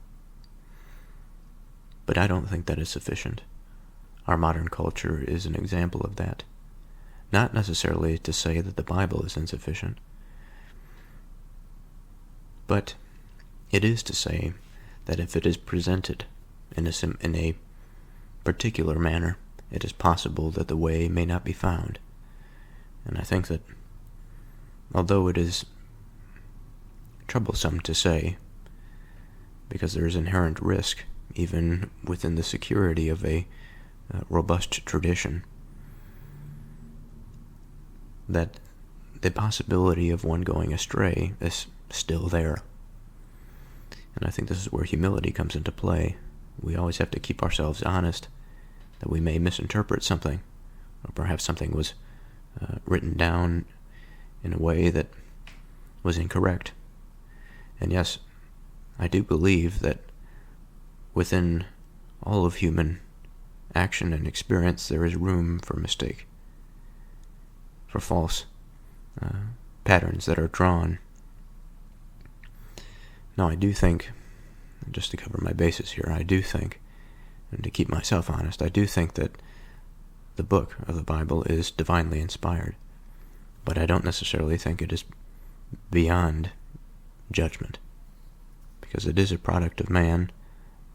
But I don't think that is sufficient. Our modern culture is an example of that. Not necessarily to say that the Bible is insufficient, But it is to say that if it is presented in a particular manner, it is possible that the way may not be found. And I think that although it is troublesome to say, because there is inherent risk even within the security of a robust tradition, that the possibility of one going astray is still there. And I think this is where humility comes into play. We always have to keep ourselves honest, that we may misinterpret something, or perhaps something was written down in a way that was incorrect. And yes, I do believe that within all of human action and experience there is room for mistake, for false patterns that are drawn. Now, I do think, just to cover my bases here, I do think, and to keep myself honest, I do think that the book of the Bible is divinely inspired, but I don't necessarily think it is beyond judgment, because it is a product of man,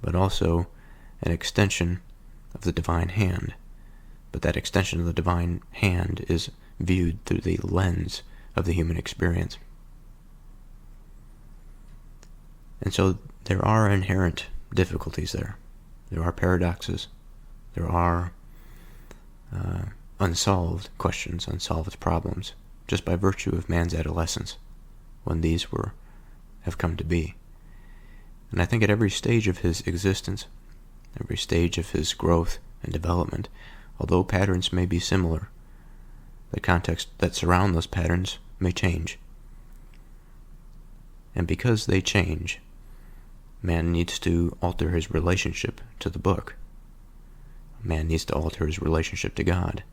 but also an extension of the divine hand. But that extension of the divine hand is viewed through the lens of the human experience. And so there are inherent difficulties there. There are paradoxes. There are unsolved questions, unsolved problems, just by virtue of man's adolescence, when these have come to be. And I think at every stage of his existence, every stage of his growth and development, although patterns may be similar, the context that surround those patterns may change. And because they change, man needs to alter his relationship to the book. Man needs to alter his relationship to God,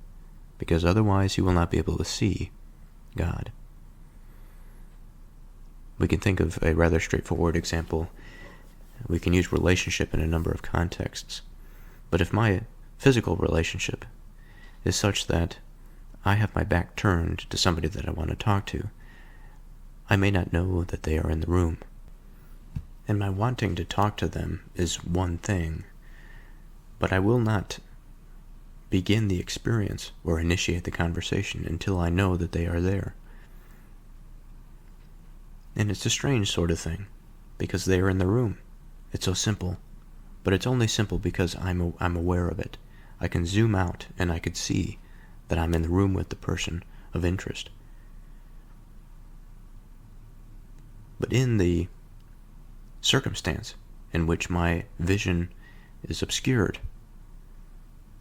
because otherwise he will not be able to see God. We can think of a rather straightforward example. We can use relationship in a number of contexts. But if my physical relationship is such that I have my back turned to somebody that I want to talk to, I may not know that they are in the room. And my wanting to talk to them is one thing, but I will not begin the experience or initiate the conversation until I know that they are there. And it's a strange sort of thing, because they are in the room. It's so simple, but it's only simple because I'm aware of it. I can zoom out and I could see that I'm in the room with the person of interest. But in the circumstance in which my vision is obscured,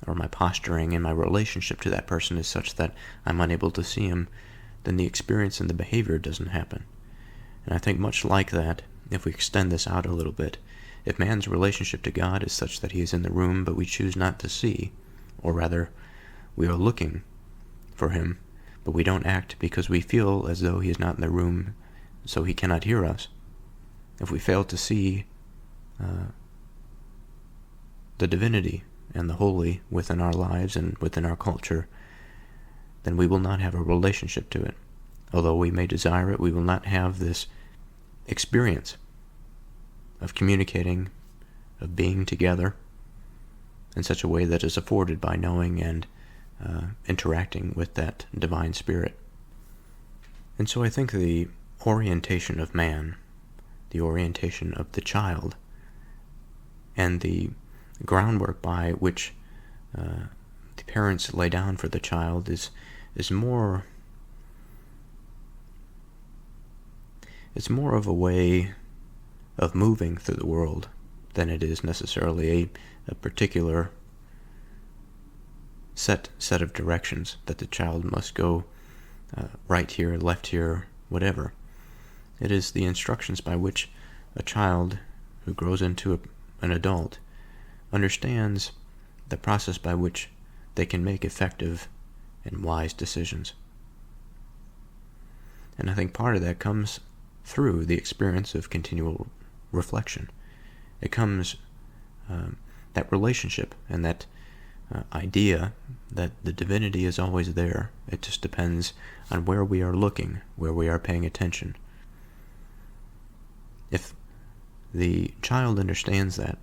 or my posturing and my relationship to that person is such that I'm unable to see him, then the experience and the behavior doesn't happen. And I think much like that, if we extend this out a little bit, if man's relationship to God is such that he is in the room but we choose not to see, or rather, we are looking for him, but we don't act because we feel as though he is not in the room, so he cannot hear us. If we fail to see the divinity and the holy within our lives and within our culture, then we will not have a relationship to it. Although we may desire it, we will not have this experience of communicating, of being together in such a way that is afforded by knowing and interacting with that divine spirit. And so I think the orientation of man, the orientation of the child, and the groundwork by which the parents lay down for the child is more of a way of moving through the world than it is necessarily a particular set of directions that the child must go right here, left here, whatever. It is the instructions by which a child who grows into an adult understands the process by which they can make effective and wise decisions. And I think part of that comes through the experience of continual reflection. It comes, that relationship and that idea that the divinity is always there. It just depends on where we are looking, where we are paying attention. If the child understands that,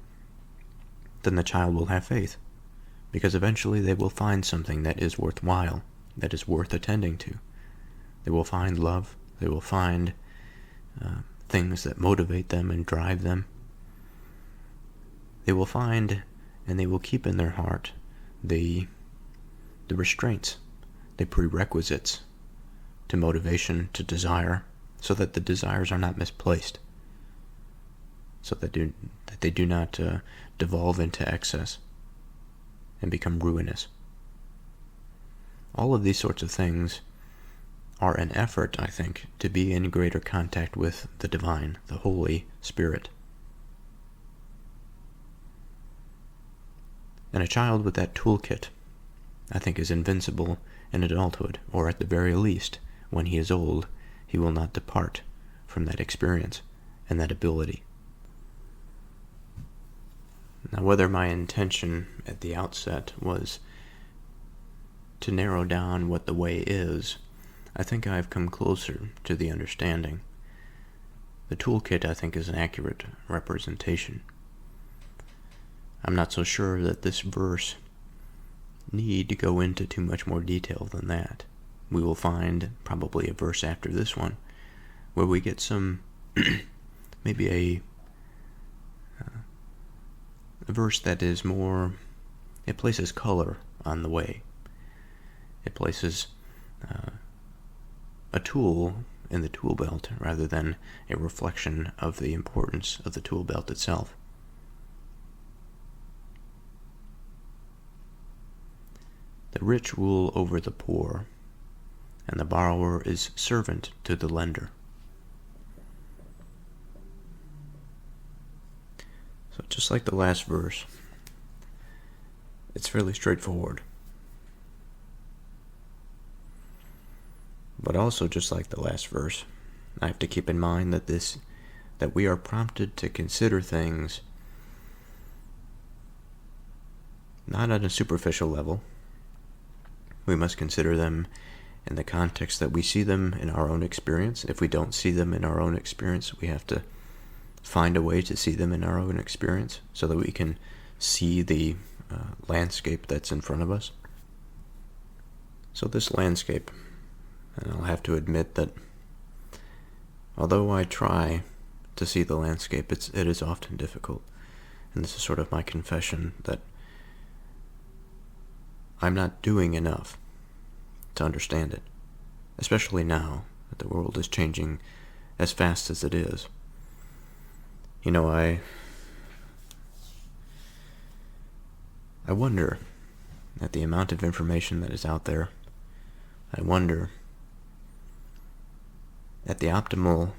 then the child will have faith, because eventually they will find something that is worthwhile, that is worth attending to. They will find love. They will find things that motivate them and drive them. They will find and they will keep in their heart the restraints, the prerequisites to motivation, to desire, so that the desires are not misplaced, so that they do not devolve into excess and become ruinous. All of these sorts of things are an effort, I think, to be in greater contact with the divine, the Holy Spirit. And a child with that toolkit, I think, is invincible in adulthood, or at the very least, when he is old, he will not depart from that experience and that ability. Now, whether my intention at the outset was to narrow down what the way is, I think I've come closer to the understanding. The toolkit, I think, is an accurate representation. I'm not so sure that this verse need to go into too much more detail than that. We will find probably a verse after this one where we get some, maybe a verse that is more, it places color on the way. It places a tool in the tool belt rather than a reflection of the importance of the tool belt itself. The rich rule over the poor, and the borrower is servant to the lender. So just like the last verse, it's fairly straightforward. But also, just like the last verse, I have to keep in mind that we are prompted to consider things not on a superficial level. We must consider them in the context that we see them in our own experience. If we don't see them in our own experience, we have to find a way to see them in our own experience so that we can see the landscape that's in front of us. So this landscape, and I'll have to admit that although I try to see the landscape, it is often difficult. And this is sort of my confession that I'm not doing enough to understand it, especially now that the world is changing as fast as it is. You know, I wonder at the amount of information that is out there. I wonder at the optimal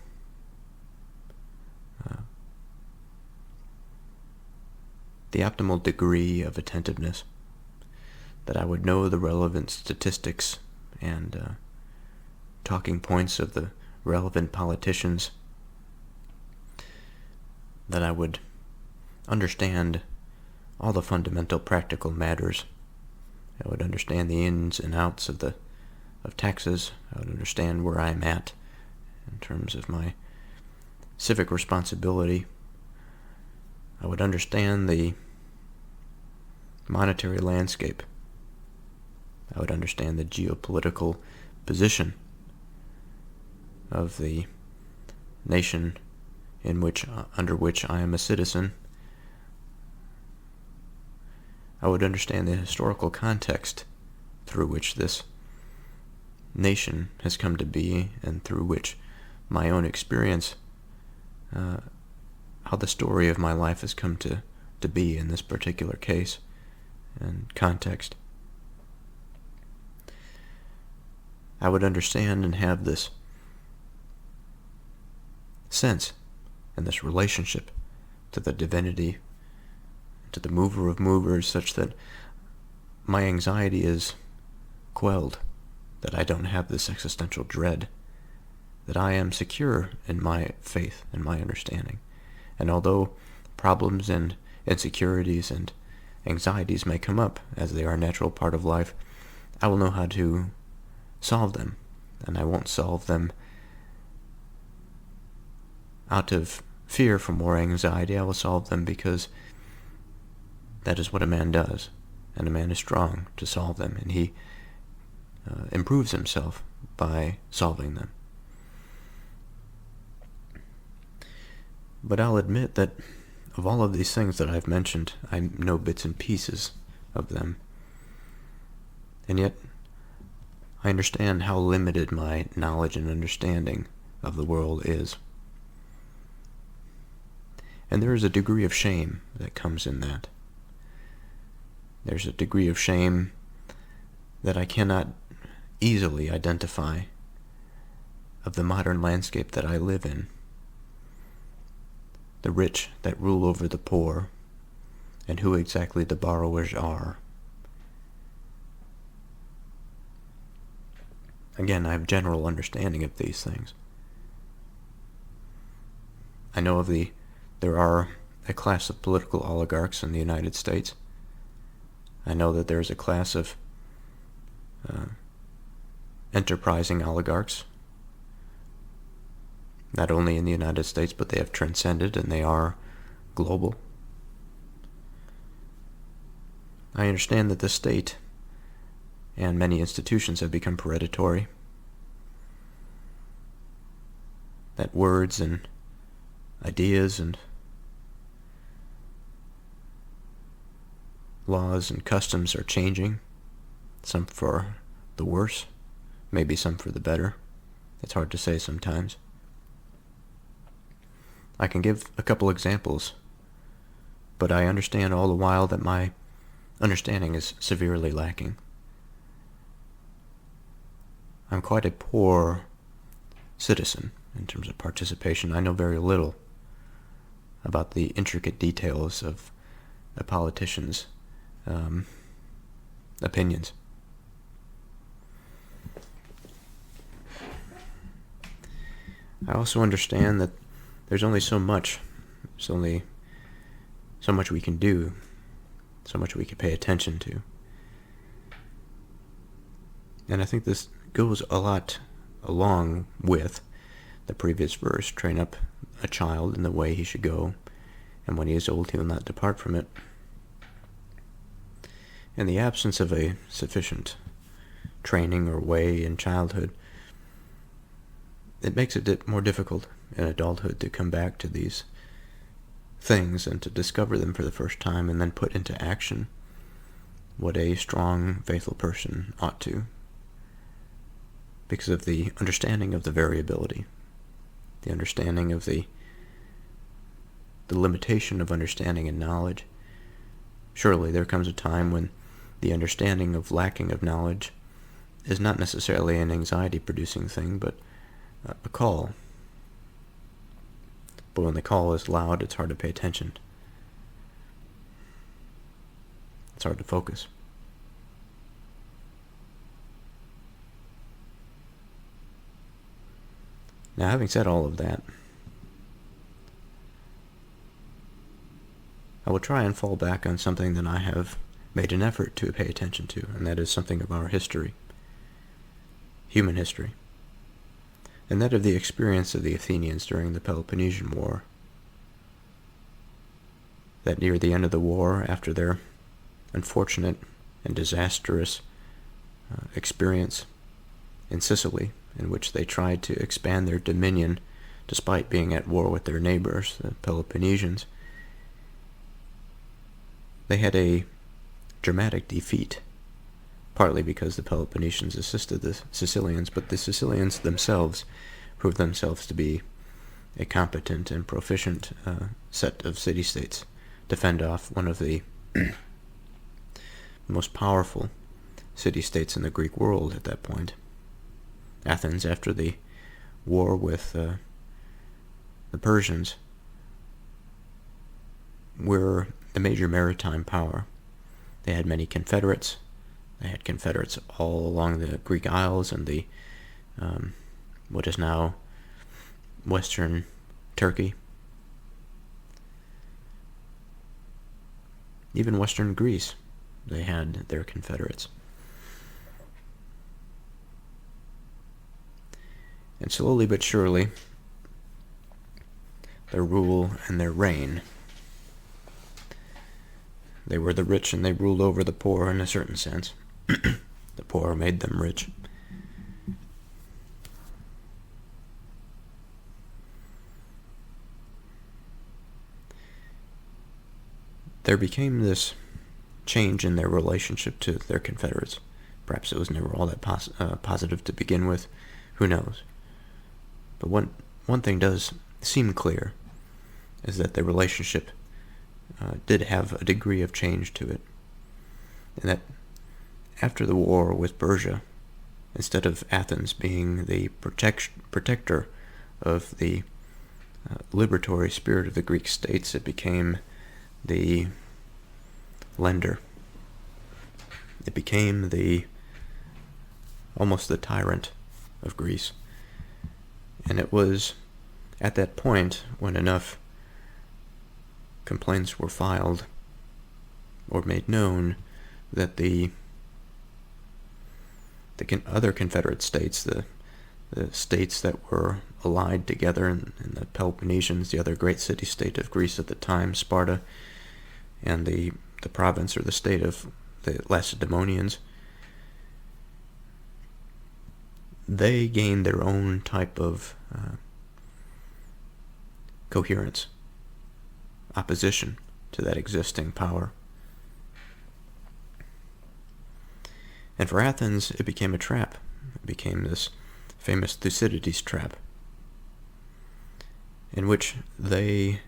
degree of attentiveness, that I would know the relevant statistics and talking points of the relevant politicians, that I would understand all the fundamental practical matters. I would understand the ins and outs of taxes. I would understand where I'm at in terms of my civic responsibility. I would understand the monetary landscape. I would understand the geopolitical position of the nation under which I am a citizen. I would understand the historical context through which this nation has come to be, and through which my own experience, how the story of my life has come to be in this particular case and context. I would understand and have this sense and this relationship to the divinity, to the mover of movers, such that my anxiety is quelled, that I don't have this existential dread, that I am secure in my faith and my understanding. And although problems and insecurities and anxieties may come up, as they are a natural part of life, I will know how to solve them, and I won't solve them out of fear from or anxiety, I will solve them because that is what a man does, and a man is strong to solve them, and he improves himself by solving them. But I'll admit that of all of these things that I've mentioned, I know bits and pieces of them. And yet, I understand how limited my knowledge and understanding of the world is. And there is a degree of shame that comes in that. There's a degree of shame that I cannot easily identify of the modern landscape that I live in. The rich that rule over the poor, and who exactly the borrowers are. Again, I have general understanding of these things. I know there are a class of political oligarchs in the United States. I know that there is a class of enterprising oligarchs, not only in the United States, but they have transcended and they are global. I understand that the state and many institutions have become predatory, that words and ideas and laws and customs are changing, some for the worse, maybe some for the better. It's hard to say sometimes. I can give a couple examples, but I understand all the while that my understanding is severely lacking. I'm quite a poor citizen in terms of participation. I know very little about the intricate details of a politician's opinions. I also understand that there's only so much. There's only so much we can do, so much we can pay attention to. And I think this goes a lot along with the previous verse, train up a child in the way he should go, and when he is old he will not depart from it. In the absence of a sufficient training or way in childhood, it makes it more difficult in adulthood to come back to these things and to discover them for the first time and then put into action what a strong, faithful person ought to, because of the understanding of the variability, the understanding of the limitation of understanding and knowledge. Surely there comes a time when the understanding of lacking of knowledge is not necessarily an anxiety-producing thing, but a call. But when the call is loud, it's hard to pay attention. It's hard to focus. Now, having said all of that, I will try and fall back on something that I have made an effort to pay attention to, and that is something of our history, human history, and that of the experience of the Athenians during the Peloponnesian War. That near the end of the war, after their unfortunate and disastrous experience in Sicily, in which they tried to expand their dominion despite being at war with their neighbors, the Peloponnesians, they had a dramatic defeat, partly because the Peloponnesians assisted the Sicilians, but the Sicilians themselves proved themselves to be a competent and proficient set of city-states to fend off one of the most powerful city-states in the Greek world at that point. Athens, after the war with the Persians, were a major maritime power. They had many confederates. They had confederates all along the Greek Isles and the what is now Western Turkey. Even Western Greece, they had their confederates. And slowly but surely, their rule and their reign. They were the rich and they ruled over the poor in a certain sense. The poor made them rich. There became this change in their relationship to their confederates. Perhaps it was never all that positive to begin with. Who knows? But one thing does seem clear, is that their relationship did have a degree of change to it. And that after the war with Persia, instead of Athens being the protector of the liberatory spirit of the Greek states, it became the lender. It became almost the tyrant of Greece. And it was at that point when enough complaints were filed or made known that the other Confederate states, the states that were allied together in the Peloponnesians, the other great city-state of Greece at the time, Sparta, and the province or the state of the Lacedaemonians, they gained their own type of coherence, opposition to that existing power. And for Athens, it became a trap. It became this famous Thucydides trap, in which they,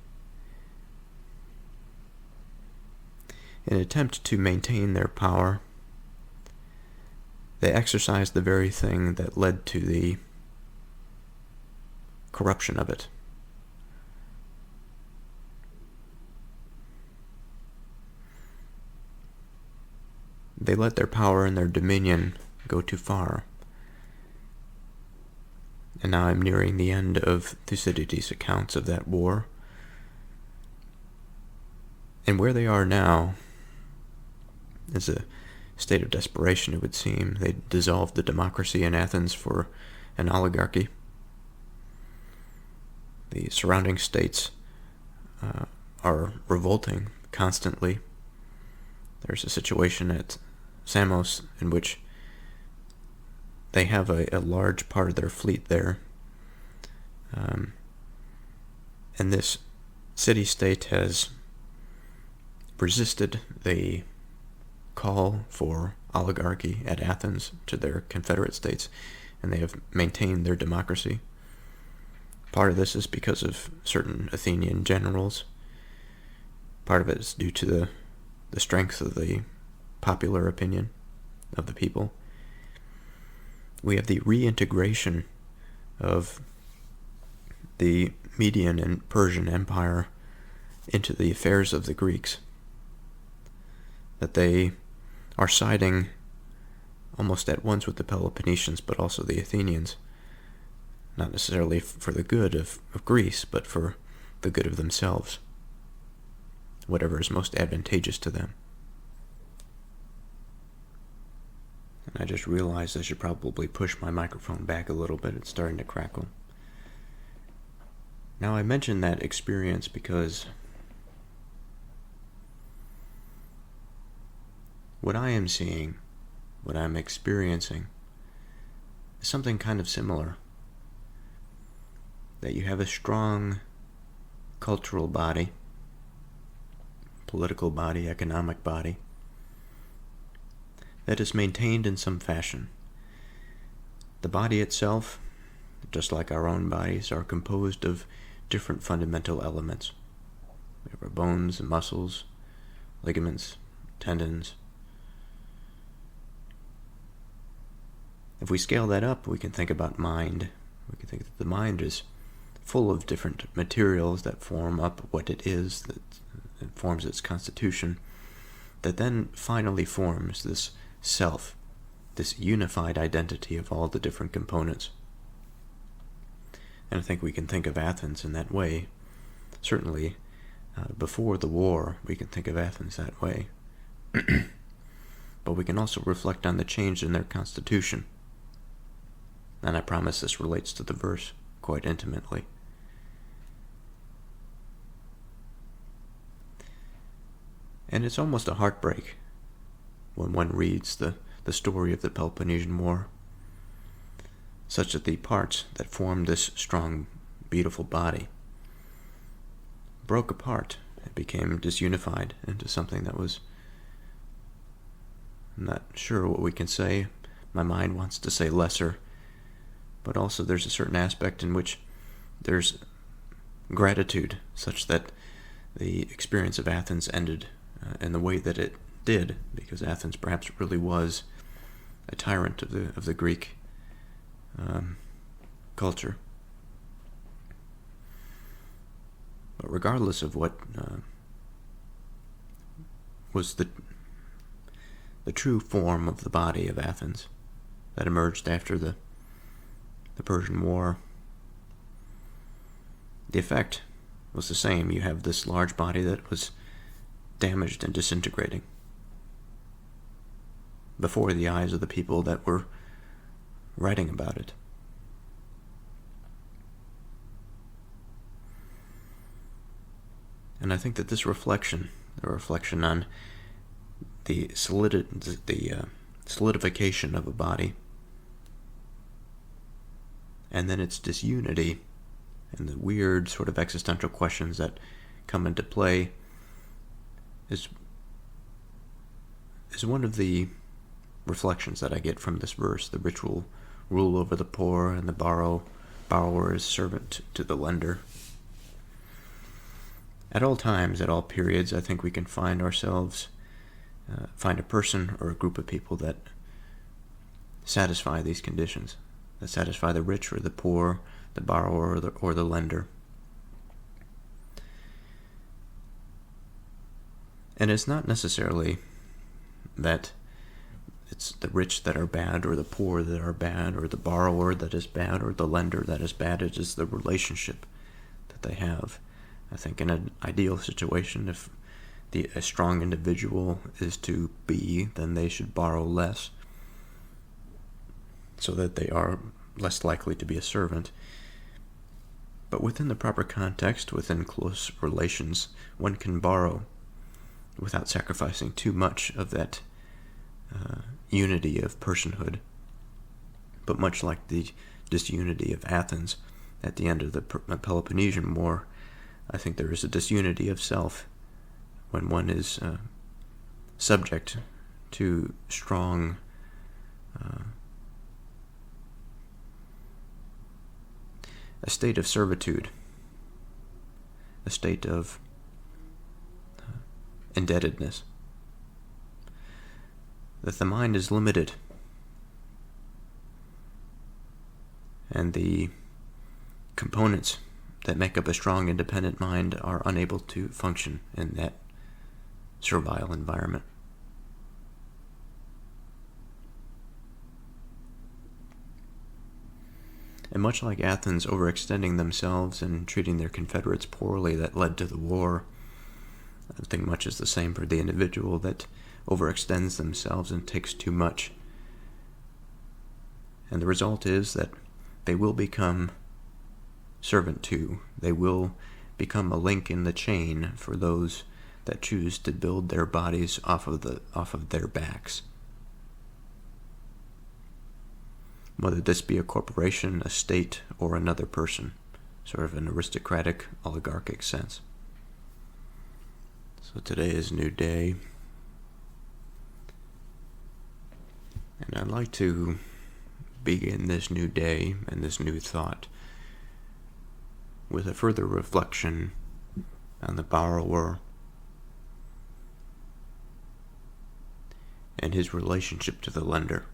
in an attempt to maintain their power, they exercised the very thing that led to the corruption of it. They let their power and their dominion go too far. And now I'm nearing the end of Thucydides' accounts of that war. And where they are now is a state of desperation, it would seem. They dissolved the democracy in Athens for an oligarchy. The surrounding states are revolting constantly. There's a situation at Samos in which they have a large part of their fleet there. And this city-state has resisted the call for oligarchy at Athens to their confederate states, and they have maintained their democracy. Part of this is because of certain Athenian generals. Part of it is due to the strength of the popular opinion of the people. We have the reintegration of the Median and Persian Empire into the affairs of the Greeks. That they are siding almost at once with the Peloponnesians, but also the Athenians. Not necessarily for the good of Greece, but for the good of themselves. Whatever is most advantageous to them. And I just realized I should probably push my microphone back a little bit. It's starting to crackle. Now, I mentioned that experience because what I am seeing, what I'm experiencing, is something kind of similar. That you have a strong cultural body, political body, economic body, that is maintained in some fashion. The body itself, just like our own bodies, are composed of different fundamental elements. We have our bones and muscles, ligaments, tendons. If we scale that up, we can think about mind. We can think that the mind is full of different materials that form up what it is, that forms its constitution, that then finally forms this self, this unified identity of all the different components. And I think we can think of Athens in that way. Certainly, before the war, we can think of Athens that way. But we can also reflect on the change in their constitution. And I promise this relates to the verse quite intimately. And it's almost a heartbreak when one reads the story of the Peloponnesian War, such that the parts that formed this strong, beautiful body broke apart and became disunified into something that was, I'm not sure what we can say. My mind wants to say lesser, but also there's a certain aspect in which there's gratitude, such that the experience of Athens ended in the way that it did, because Athens perhaps really was a tyrant of the Greek culture. But regardless of what was the true form of the body of Athens that emerged after the Persian War, the effect was the same. You have this large body that was damaged and disintegrating before the eyes of the people that were writing about it. And I think that this reflection, the reflection on the solidification of a body, and then its disunity, and the weird sort of existential questions that come into play, is one of the reflections that I get from this verse. The rich will rule over the poor, and the borrower is servant to the lender. At all times, at all periods, I think we can find ourselves, find a person or a group of people that satisfy these conditions, that satisfy the rich or the poor, the borrower or the lender. And it's not necessarily that it's the rich that are bad, or the poor that are bad, or the borrower that is bad, or the lender that is bad. It is the relationship that they have. I think in an ideal situation, if a strong individual is to be, then they should borrow less, so that they are less likely to be a servant. But within the proper context, within close relations, one can borrow without sacrificing too much of that unity of personhood. But much like the disunity of Athens at the end of the Peloponnesian War, I think there is a disunity of self when one is subject to strong a state of servitude, a state of indebtedness, that the mind is limited, and the components that make up a strong, independent mind are unable to function in that servile environment. And much like Athens overextending themselves and treating their confederates poorly that led to the war, I think much is the same for the individual that overextends themselves and takes too much. And the result is that they will become servant to, they will become a link in the chain for those that choose to build their bodies off of their backs. Whether this be a corporation, a state, or another person, sort of an aristocratic, oligarchic sense. So today is a new day, and I'd like to begin this new day and this new thought with a further reflection on the borrower and his relationship to the lender,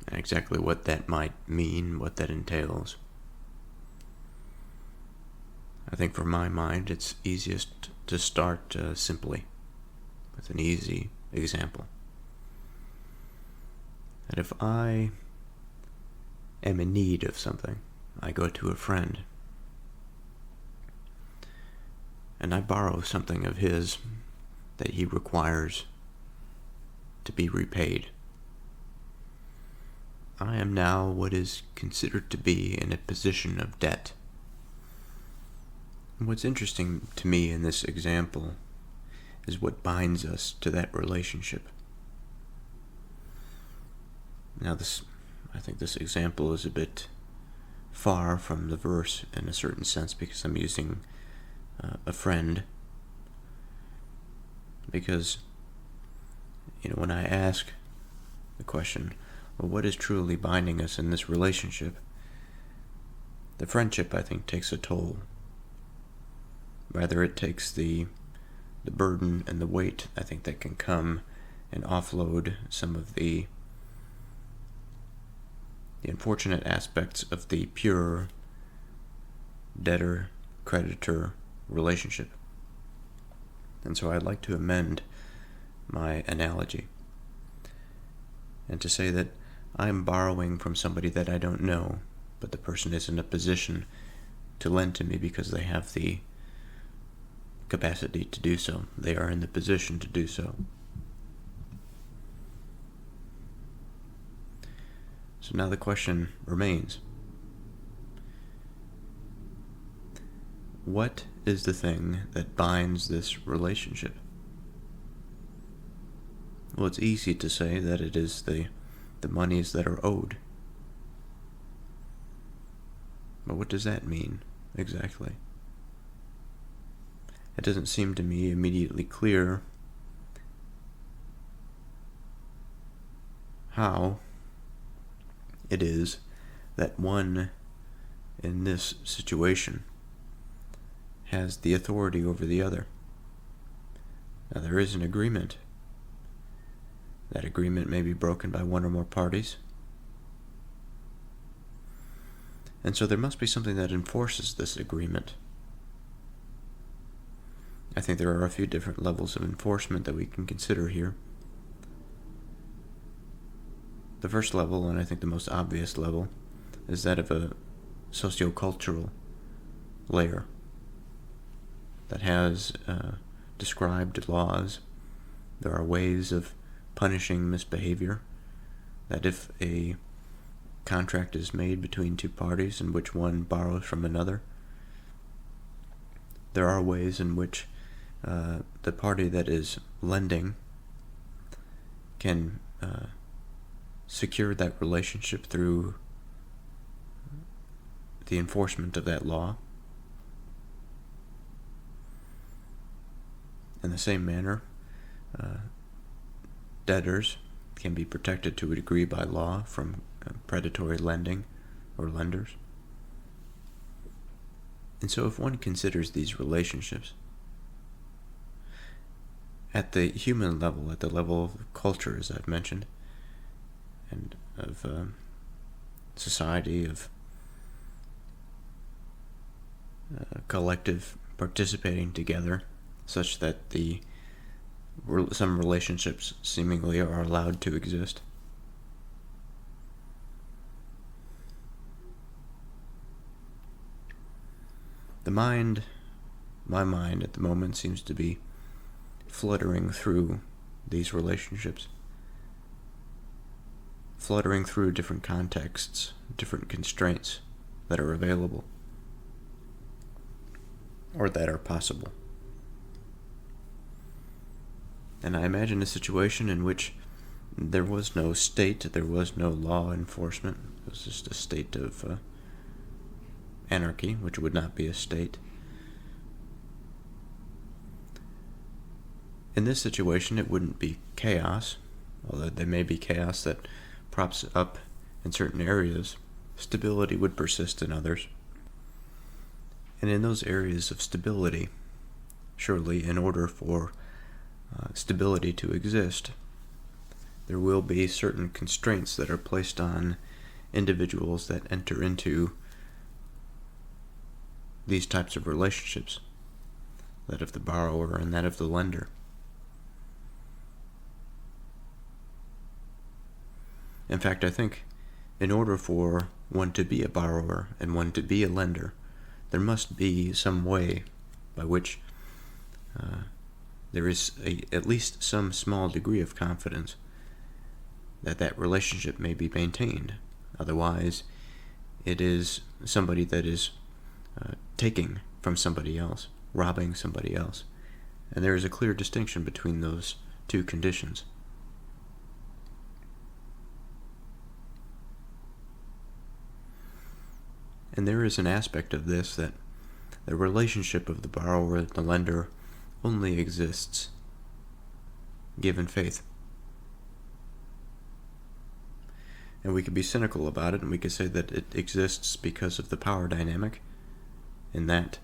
and exactly what that might mean, what that entails. I think for my mind it's easiest to start simply with an easy example. That if I am in need of something, I go to a friend and I borrow something of his that he requires to be repaid. I am now what is considered to be in a position of debt. What's interesting to me in this example is what binds us to that relationship. Now, I think this example is a bit far from the verse in a certain sense, because I'm using a friend. Because, when I ask the question, well, what is truly binding us in this relationship? The friendship, I think, takes a toll. Rather, it takes the burden and the weight, I think, that can come and offload some of the unfortunate aspects of the pure debtor-creditor relationship. And so I'd like to amend my analogy and to say that I'm borrowing from somebody that I don't know, but the person is in a position to lend to me because they have the capacity to do so. They are in the position to do so. So now the question remains, what is the thing that binds this relationship? Well, it's easy to say that it is the monies that are owed. But what does that mean exactly? It doesn't seem to me immediately clear how it is that one in this situation has the authority over the other. Now, there is an agreement. That agreement may be broken by one or more parties. And so there must be something that enforces this agreement. I think there are a few different levels of enforcement that we can consider here. The first level, and I think the most obvious level, is that of a sociocultural layer that has described laws. There are ways of punishing misbehavior, that if a contract is made between two parties in which one borrows from another, there are ways in which the party that is lending can secure that relationship through the enforcement of that law. In the same manner, debtors can be protected to a degree by law from predatory lending or lenders. And so if one considers these relationships at the human level, at the level of culture, as I've mentioned, and of society, of collective participating together, such that some relationships seemingly are allowed to exist. My mind at the moment seems to be fluttering through these relationships, fluttering through different contexts, different constraints that are available, or that are possible. And I imagine a situation in which there was no state, there was no law enforcement. It was just a state of anarchy, which would not be a state. In this situation, it wouldn't be chaos, although there may be chaos that props up in certain areas. Stability would persist in others. And in those areas of stability, surely in order for stability to exist, there will be certain constraints that are placed on individuals that enter into these types of relationships, that of the borrower and that of the lender. In fact, I think in order for one to be a borrower and one to be a lender, there must be some way by which there is at least some small degree of confidence that relationship may be maintained. Otherwise, it is somebody that is taking from somebody else, robbing somebody else. And there is a clear distinction between those two conditions. And there is an aspect of this that the relationship of the borrower and the lender only exists given faith. And we could be cynical about it, and we could say that it exists because of the power dynamic, in that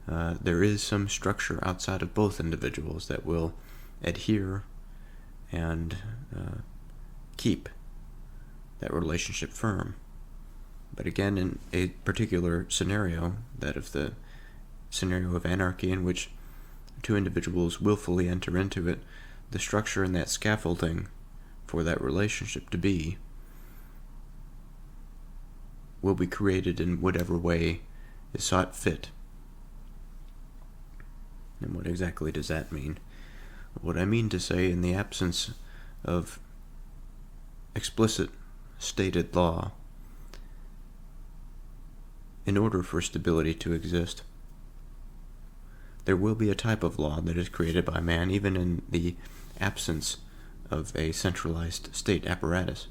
there is some structure outside of both individuals that will adhere and keep that relationship firm. But again, in a particular scenario, that of the scenario of anarchy in which two individuals willfully enter into it, the structure and that scaffolding for that relationship to be will be created in whatever way is sought fit. And what exactly does that mean? What I mean to say, in the absence of explicit stated law, in order for stability to exist, there will be a type of law that is created by man, even in the absence of a centralized state apparatus.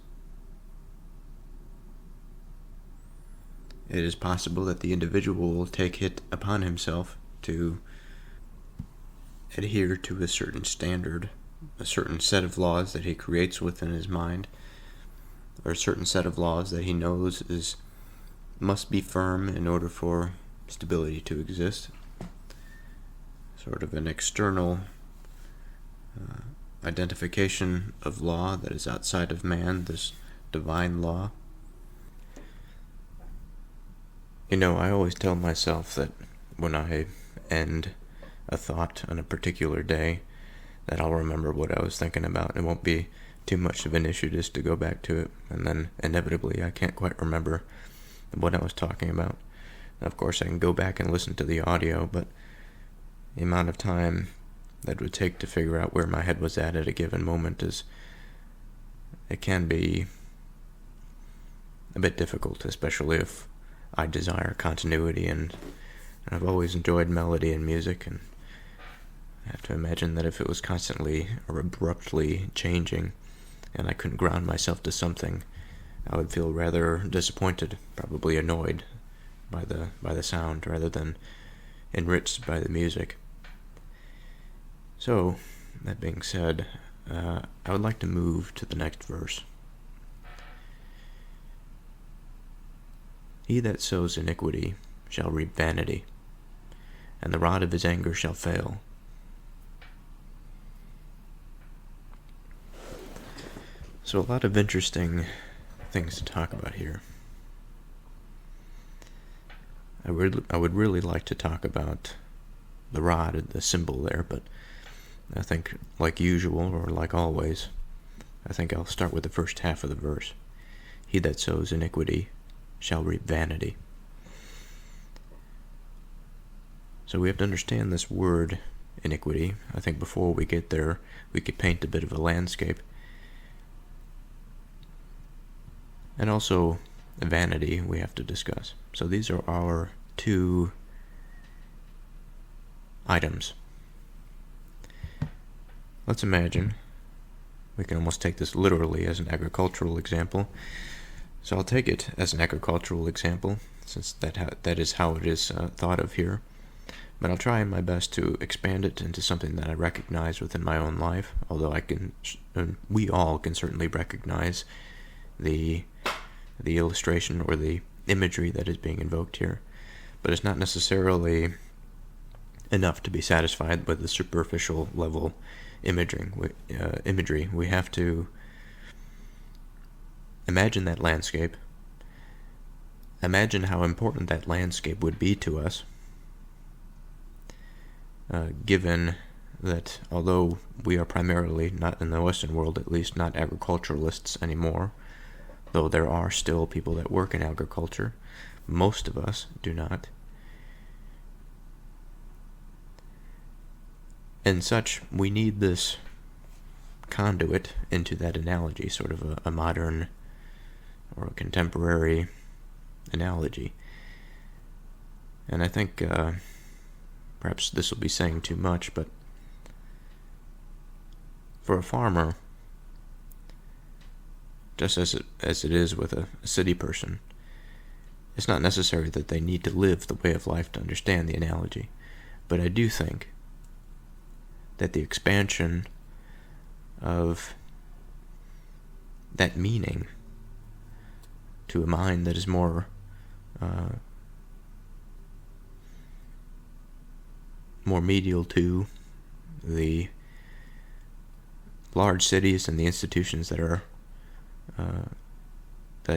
It is possible that the individual will take it upon himself to adhere to a certain standard, a certain set of laws that he creates within his mind, or a certain set of laws that he knows must be firm in order for stability to exist. Sort of an external identification of law that is outside of man, this divine law. I always tell myself that when I end a thought on a particular day, that I'll remember what I was thinking about. It won't be too much of an issue just to go back to it, and then inevitably I can't quite remember what I was talking about. Of course, I can go back and listen to the audio, but the amount of time that would take to figure out where my head was at a given moment it can be a bit difficult, especially if I desire continuity, and I've always enjoyed melody and music, and I have to imagine that if it was constantly or abruptly changing and I couldn't ground myself to something, I would feel rather disappointed, probably annoyed by the sound rather than enriched by the music. So, that being said, I would like to move to the next verse. He that sows iniquity shall reap vanity, and the rod of his anger shall fail. So a lot of interesting things to talk about here. I would really like to talk about the rod, the symbol there, but I think, like usual, or like always, I think I'll start with the first half of the verse. He that sows iniquity shall reap vanity. So we have to understand this word, iniquity. I think before we get there, we could paint a bit of a landscape. And also, vanity we have to discuss. So these are our two items. Let's imagine, we can almost take this literally as an agricultural example. So I'll take it as an agricultural example, since that is how it is thought of here. But I'll try my best to expand it into something that I recognize within my own life, although we all can certainly recognize the illustration or the imagery that is being invoked here. But it's not necessarily enough to be satisfied with the superficial level imagery. We have to imagine that landscape. Imagine how important that landscape would be to us, given that although we are primarily, not in the Western world at least, not agriculturalists anymore, though there are still people that work in agriculture, most of us do not. And such, we need this conduit into that analogy, sort of a modern or a contemporary analogy. And I think Perhaps this will be saying too much, but for a farmer, just as it is with a city person, it's not necessary that they need to live the way of life to understand the analogy. But I do think that the expansion of that meaning to a mind that is more medial to the large cities and the institutions that are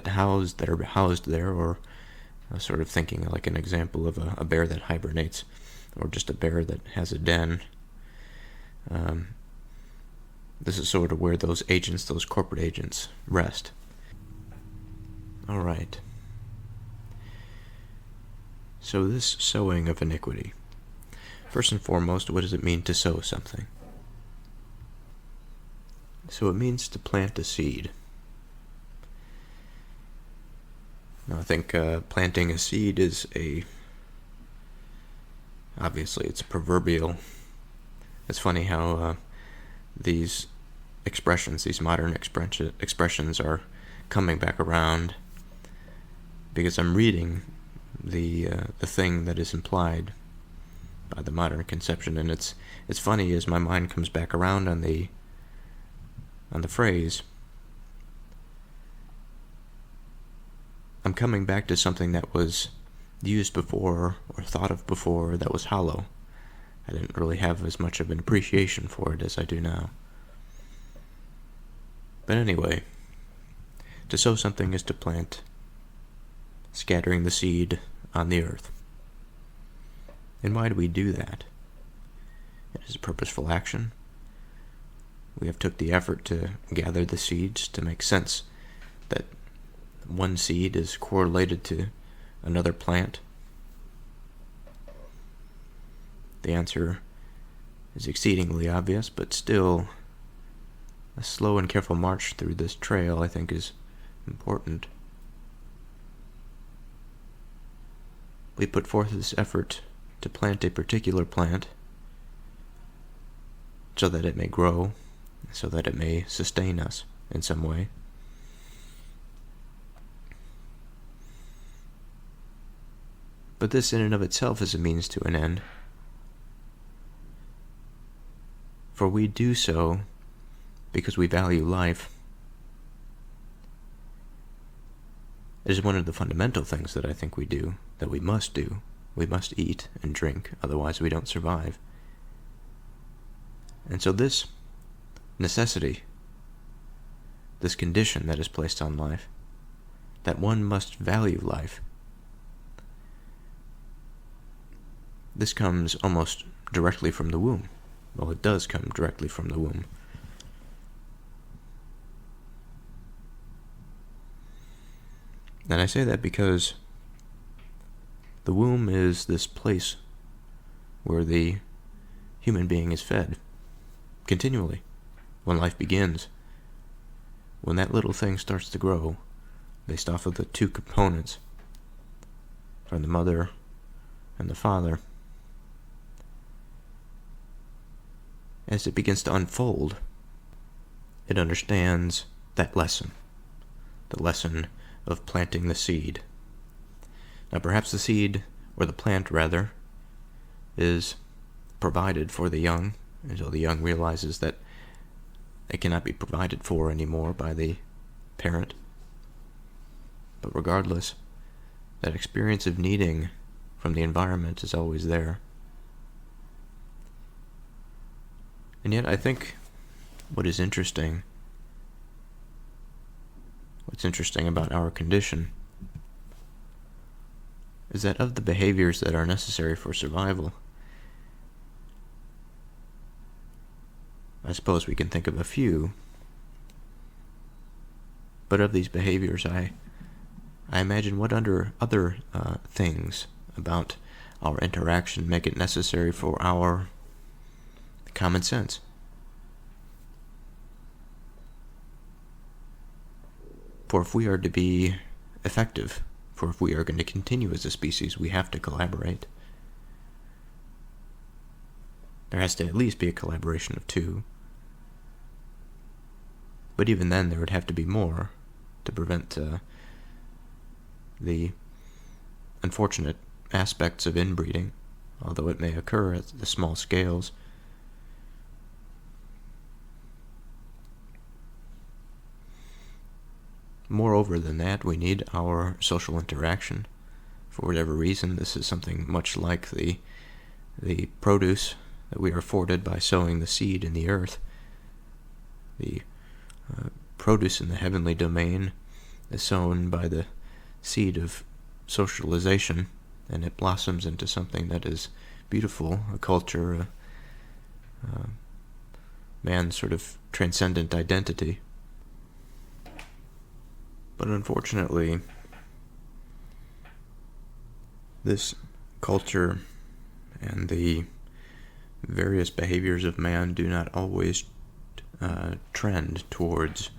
housed there, or sort of thinking like an example of a bear that hibernates, or just a bear that has a den. This is sort of where those corporate agents, rest. All right. So this sowing of iniquity. First and foremost, what does it mean to sow something? So it means to plant a seed. Now I think planting a seed is obviously it's proverbial. It's funny how these modern expressions are coming back around, because I'm reading the thing that is implied by the modern conception, and it's funny as my mind comes back around on the phrase. I'm coming back to something that was used before or thought of before that was hollow. I didn't really have as much of an appreciation for it as I do now. But anyway, to sow something is to plant, scattering the seed on the earth. And why do we do that? It is a purposeful action. We have took the effort to gather the seeds to make sense that one seed is correlated to another plant. The answer is exceedingly obvious, but still, a slow and careful march through this trail, I think, is important. We put forth this effort to plant a particular plant so that it may grow, so that it may sustain us in some way. But this in and of itself is a means to an end. For we do so because we value life. It is one of the fundamental things that I think we do, that we must do. We must eat and drink, otherwise we don't survive. And so this necessity, this condition that is placed on life, that one must value life, this comes almost directly from the womb. Well, it does come directly from the womb. And I say that because the womb is this place where the human being is fed continually when life begins. When that little thing starts to grow, based off of the two components from the mother and the father, as it begins to unfold, it understands that lesson, the lesson of planting the seed. Now perhaps the seed, or the plant rather, is provided for the young until the young realizes that it cannot be provided for anymore by the parent. But regardless, that experience of needing from the environment is always there. And yet I think what's interesting about our condition is that of the behaviors that are necessary for survival, I suppose we can think of a few, but of these behaviors I imagine what other things about our interaction make it necessary for our common sense. For if we are to be effective, for if we are going to continue as a species, we have to collaborate. There has to at least be a collaboration of two. But even then, there would have to be more to prevent the unfortunate aspects of inbreeding, although it may occur at the small scales. Moreover than that, we need our social interaction. For whatever reason, this is something much like the produce that we are afforded by sowing the seed in the earth. The produce in the heavenly domain is sown by the seed of socialization, and it blossoms into something that is beautiful, a culture, man's sort of transcendent identity. But unfortunately, this culture and the various behaviors of man do not always trend towards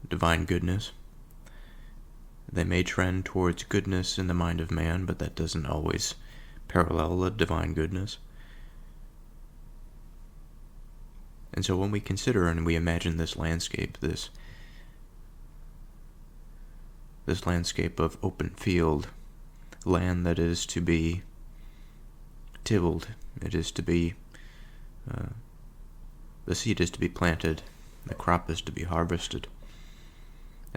divine goodness. They may trend towards goodness in the mind of man, but that doesn't always parallel the divine goodness. And so when we consider and we imagine this landscape, this landscape of open field, land that is to be tilled, it is to be, the seed is to be planted, the crop is to be harvested.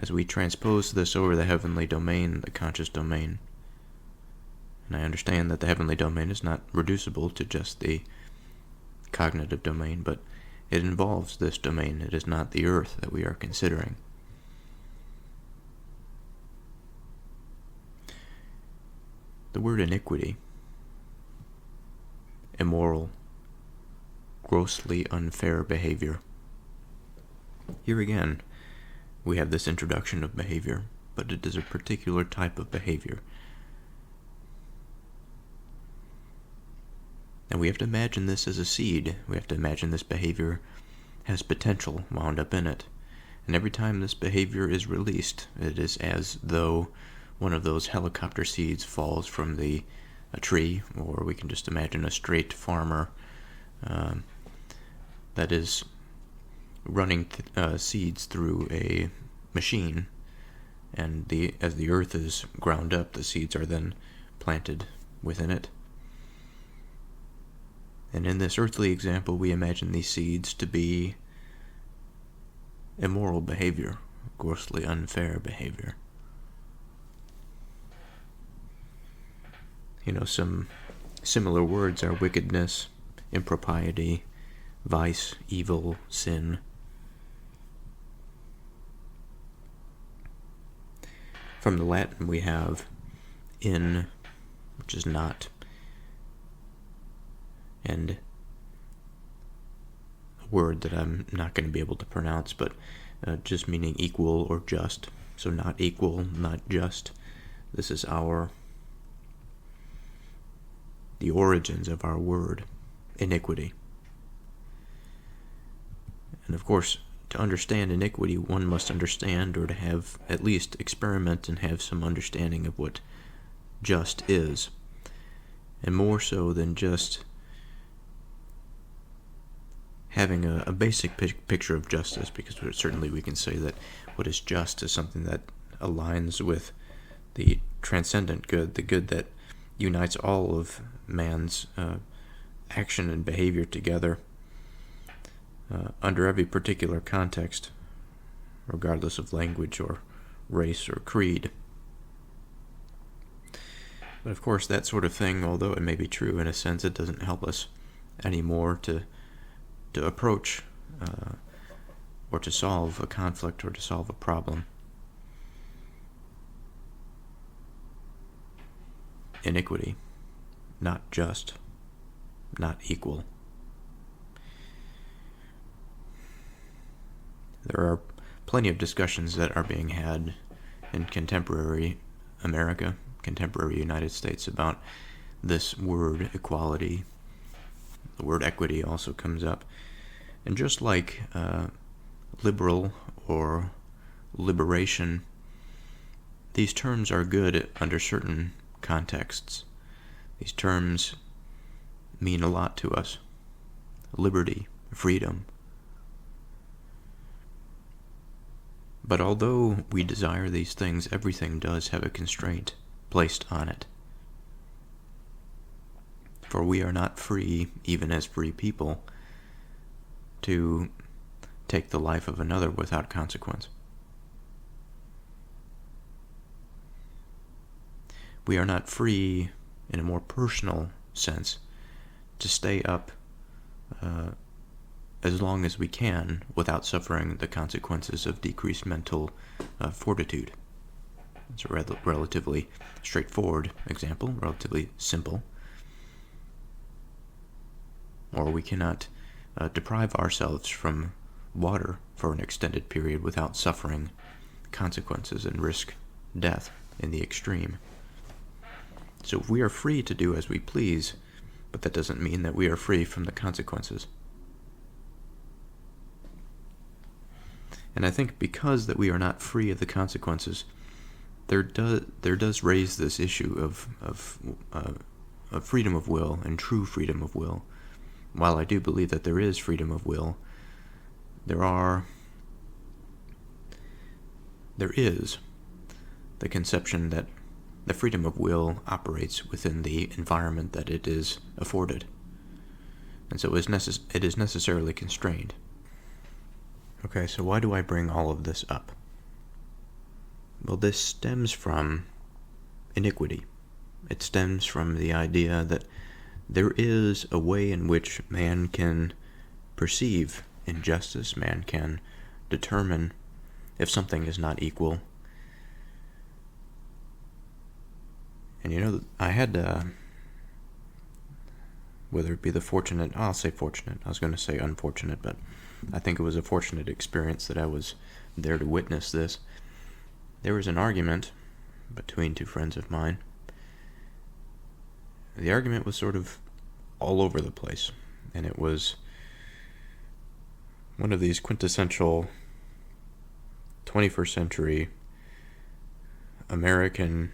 As we transpose this over the heavenly domain, the conscious domain, and I understand that the heavenly domain is not reducible to just the cognitive domain, but it involves this domain. It is not the earth that we are considering. The word iniquity, immoral, grossly unfair behavior. Here again, we have this introduction of behavior, but it is a particular type of behavior. And we have to imagine this as a seed. We have to imagine this behavior has potential wound up in it. And every time this behavior is released, it is as though one of those helicopter seeds falls from a tree, or we can just imagine a straight farmer that is running seeds through a machine, and as the earth is ground up, the seeds are then planted within it. And in this earthly example, we imagine these seeds to be immoral behavior, grossly unfair behavior. Some similar words are wickedness, impropriety, vice, evil, sin. From the Latin, we have in, which is not, and a word that I'm not going to be able to pronounce, but just meaning equal or just. So not equal, not just. This is the origins of our word, iniquity. And of course, to understand iniquity, one must understand, or to have at least experiment and have some understanding of what just is. And more so than just having a basic picture of justice, because certainly we can say that what is just is something that aligns with the transcendent good, the good that unites all of man's action and behavior together under every particular context, regardless of language or race or creed. But of course, that sort of thing, although it may be true in a sense, it doesn't help us anymore to approach or to solve a conflict or to solve a problem. Iniquity, not just, not equal. There are plenty of discussions that are being had in contemporary America, contemporary United States, about this word equality. The word equity also comes up. And just like liberal or liberation, these terms are good under certain contexts. These terms mean a lot to us. Liberty, freedom. But although we desire these things, everything does have a constraint placed on it. For we are not free, even as free people, to take the life of another without consequence. We are not free, in a more personal sense, to stay up as long as we can without suffering the consequences of decreased mental fortitude. It's a relatively straightforward example, relatively simple. Or we cannot deprive ourselves from water for an extended period without suffering consequences and risk death in the extreme. So we are free to do as we please, but that doesn't mean that we are free from the consequences. And I think because that we are not free of the consequences, there does raise this issue of freedom of will and true freedom of will. While I do believe that there is freedom of will, there is the conception that the freedom of will operates within the environment that it is afforded, and so it is necessarily constrained. Okay, so why do I bring all of this up? Well, this stems from iniquity. It stems from the idea that there is a way in which man can perceive injustice, man can determine if something is not equal. And I had, whether it be I'll say fortunate, I was going to say unfortunate, but I think it was a fortunate experience that I was there to witness this. There was an argument between two friends of mine. The argument was sort of all over the place, and it was one of these quintessential 21st century American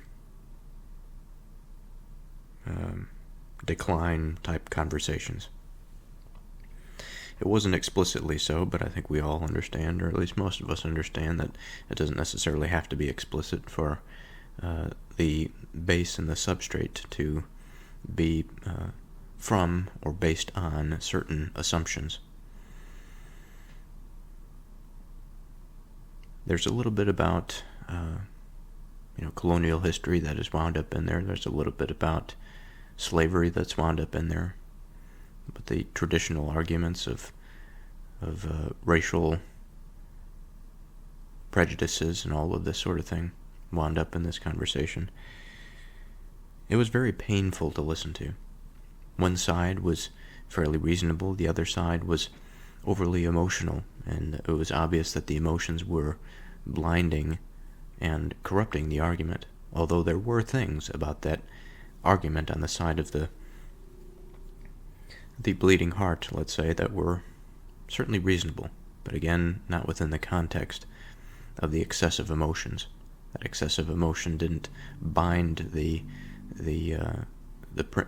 decline type conversations. It wasn't explicitly so, but I think we all understand, or at least most of us understand, that it doesn't necessarily have to be explicit for the base and the substrate to be from or based on certain assumptions. There's a little bit about colonial history that is wound up in there. There's a little bit about slavery that's wound up in there. But the traditional arguments of racial prejudices and all of this sort of thing wound up in this conversation. It was very painful to listen to. One side was fairly reasonable, the other side was overly emotional, and it was obvious that the emotions were blinding and corrupting the argument, although there were things about that argument on the side of the bleeding heart, let's say, that were certainly reasonable, but again, not within the context of the excessive emotions. That excessive emotion didn't bind the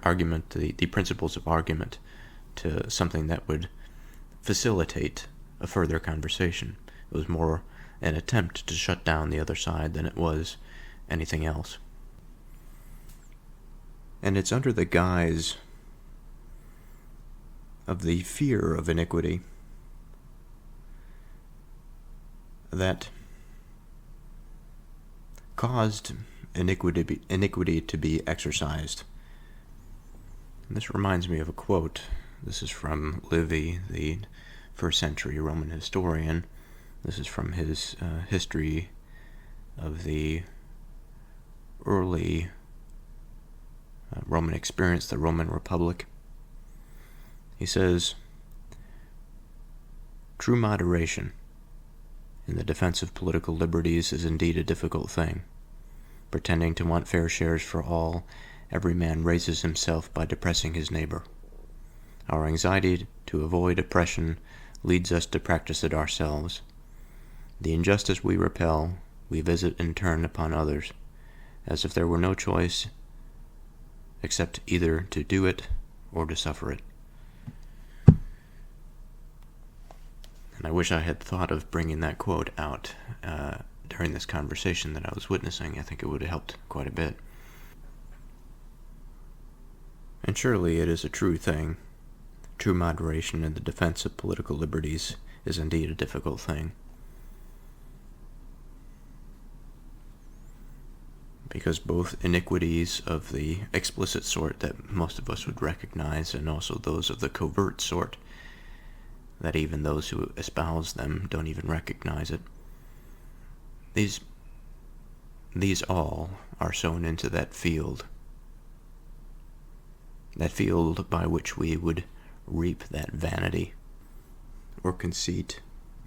argument, the principles of argument, to something that would facilitate a further conversation. It was more an attempt to shut down the other side than it was anything else. And it's under the guise of the fear of iniquity that caused iniquity to be exercised. And this reminds me of a quote. This is from Livy, the first century Roman historian. This is from his history of the early Roman experience, the Roman Republic. He says, "True moderation in the defense of political liberties is indeed a difficult thing. Pretending to want fair shares for all, every man raises himself by depressing his neighbor. Our anxiety to avoid oppression leads us to practice it ourselves. The injustice we repel, we visit in turn upon others, as if there were no choice except either to do it or to suffer it. And I wish I had thought of bringing that quote out during this conversation that I was witnessing. I think it would have helped quite a bit. And surely it is a true thing. True moderation in the defense of political liberties is indeed a difficult thing. Because both iniquities of the explicit sort that most of us would recognize, and also those of the covert sort that even those who espouse them don't even recognize it, these all are sown into that field by which we would reap that vanity, or conceit,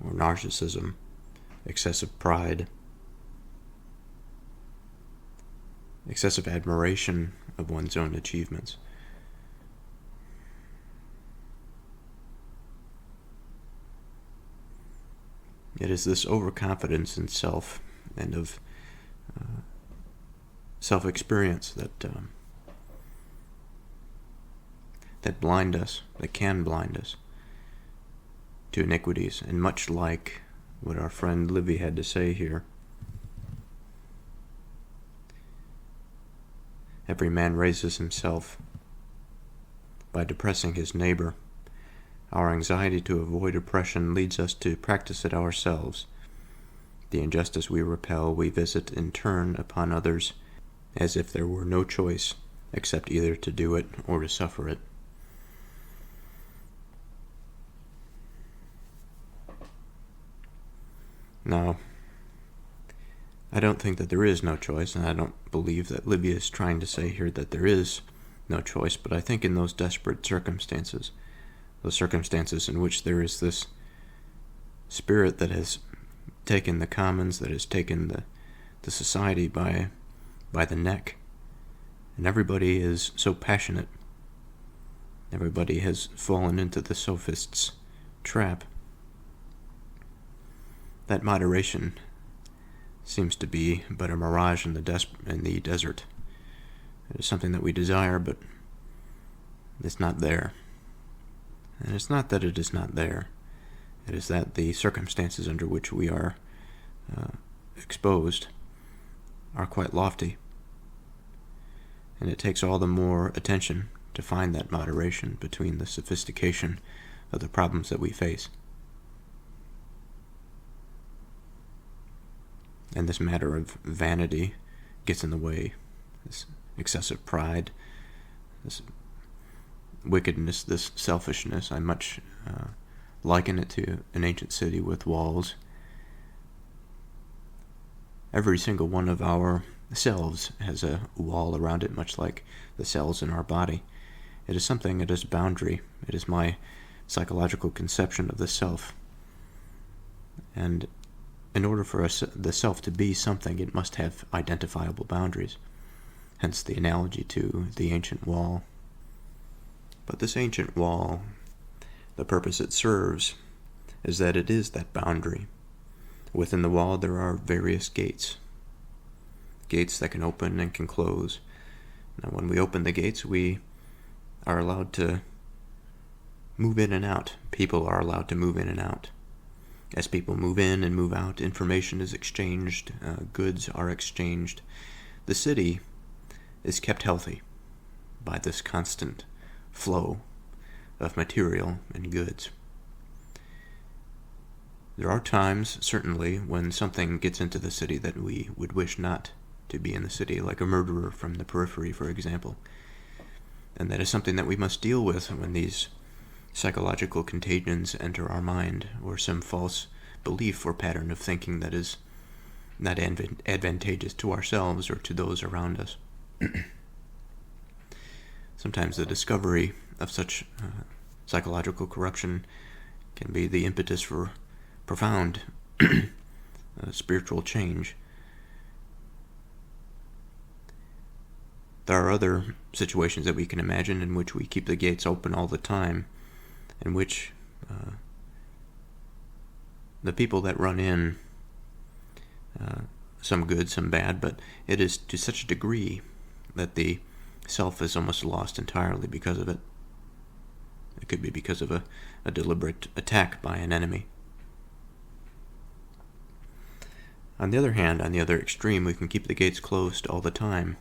or narcissism, excessive pride, excessive admiration of one's own achievements. It is this overconfidence in self and of self-experience that can blind us to iniquities. And much like what our friend Livy had to say here, every man raises himself by depressing his neighbor. Our anxiety to avoid oppression leads us to practice it ourselves. The injustice we repel, we visit in turn upon others, as if there were no choice except either to do it or to suffer it. Now, I don't think that there is no choice, and I don't believe that Livy is trying to say here that there is no choice, but I think in those desperate circumstances, those circumstances in which there is this spirit that has taken the commons, that has taken the society by the neck, and everybody is so passionate, everybody has fallen into the sophist's trap, that moderation seems to be but a mirage in the desert. It is something that we desire, but it's not there. And it's not that it is not there. It is that the circumstances under which we are exposed are quite lofty. And it takes all the more attention to find that moderation between the sophistication of the problems that we face. And this matter of vanity gets in the way. This excessive pride, this wickedness, this selfishness. I much liken it to an ancient city with walls. Every single one of our cells has a wall around it, much like the cells in our body. It is something, it is a boundary. It is my psychological conception of the self. And in order for the self to be something, it must have identifiable boundaries. Hence the analogy to the ancient wall. But this ancient wall, the purpose it serves is that it is that boundary. Within the wall there are various gates. Gates that can open and can close. Now when we open the gates, we are allowed to move in and out. People are allowed to move in and out. As people move in and move out, information is exchanged, goods are exchanged. The city is kept healthy by this constant flow of material and goods. There are times, certainly, when something gets into the city that we would wish not to be in the city, like a murderer from the periphery, for example. And that is something that we must deal with when these psychological contagions enter our mind, or some false belief or pattern of thinking that is not advantageous to ourselves or to those around us. Sometimes the discovery of such psychological corruption can be the impetus for profound spiritual change. There are other situations that we can imagine in which we keep the gates open all the time, in which the people that run in, some good, some bad, but it is to such a degree that the self is almost lost entirely because of it. It could be because of a deliberate attack by an enemy. On the other hand, on the other extreme, we can keep the gates closed all the time.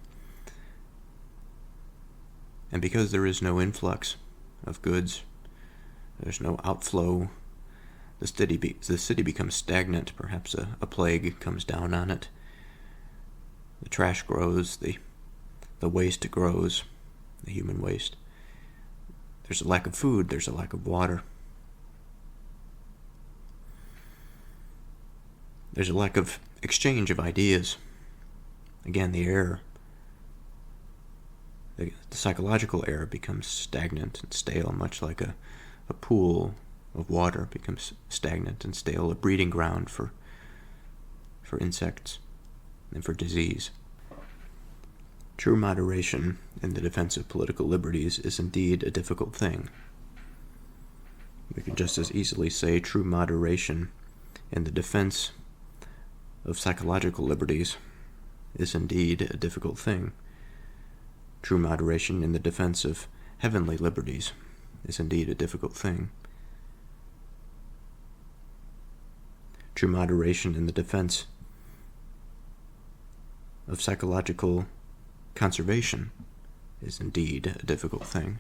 And because there is no influx of goods, there's no outflow, the city becomes stagnant. Perhaps a plague comes down on it. The trash grows, the waste grows, the human waste. There's a lack of food, there's a lack of water. There's a lack of exchange of ideas. Again, the air, the psychological air becomes stagnant and stale, much like a pool of water becomes stagnant and stale, a breeding ground for insects and for disease. True moderation in the defense of political liberties is indeed a difficult thing. We could just as easily say true moderation in the defense of psychological liberties is indeed a difficult thing. True moderation in the defense of heavenly liberties is indeed a difficult thing. True moderation in the defense of psychological conservation is indeed a difficult thing.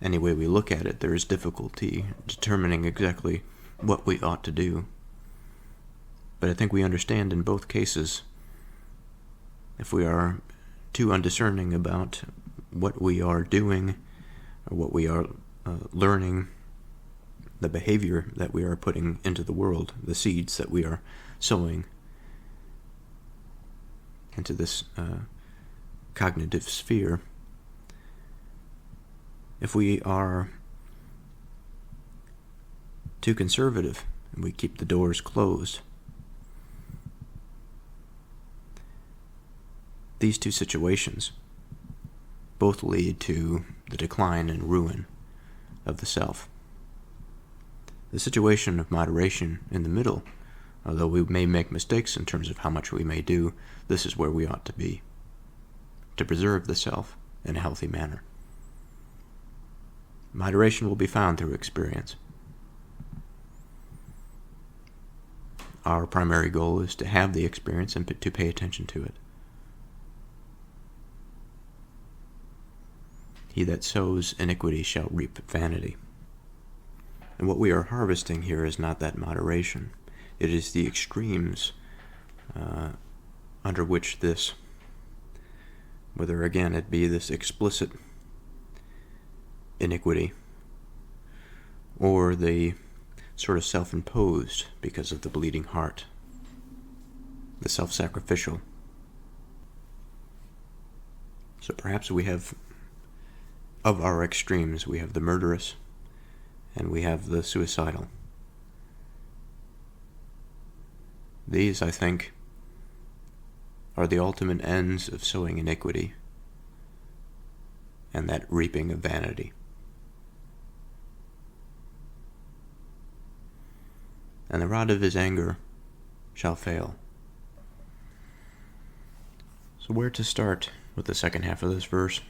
Any way we look at it, there is difficulty determining exactly what we ought to do. But I think we understand in both cases, if we are too undiscerning about what we are doing or what we are learning, the behavior that we are putting into the world, the seeds that we are sowing into this cognitive sphere, if we are too conservative and we keep the doors closed, these two situations both lead to the decline and ruin of the self. The situation of moderation in the middle, although we may make mistakes in terms of how much we may do, this is where we ought to be, to preserve the self in a healthy manner. Moderation will be found through experience. Our primary goal is to have the experience and to pay attention to it. He that sows iniquity shall reap vanity. And what we are harvesting here is not that moderation. It is the extremes under which this, whether again it be this explicit iniquity or the sort of self-imposed because of the bleeding heart, the self-sacrificial. So perhaps we have, of our extremes, we have the murderous and we have the suicidal. These, I think, are the ultimate ends of sowing iniquity and that reaping of vanity. And the rod of his anger shall fail. So where to start with the second half of this verse?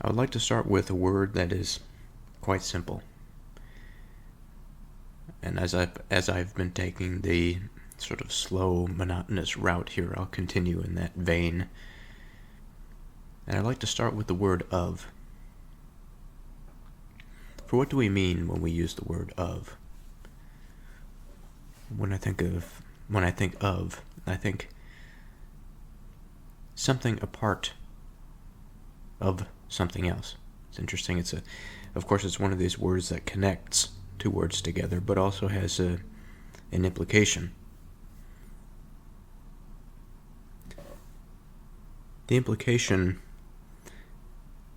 I would like to start with a word that is quite simple. And as I've been taking the sort of slow, monotonous route here, I'll continue in that vein. And I'd like to start with the word of. For what do we mean when we use the word of? When I think of, I think something apart of something else. It's interesting. Of course, it's one of these words that connects two words together, but also has an implication. The implication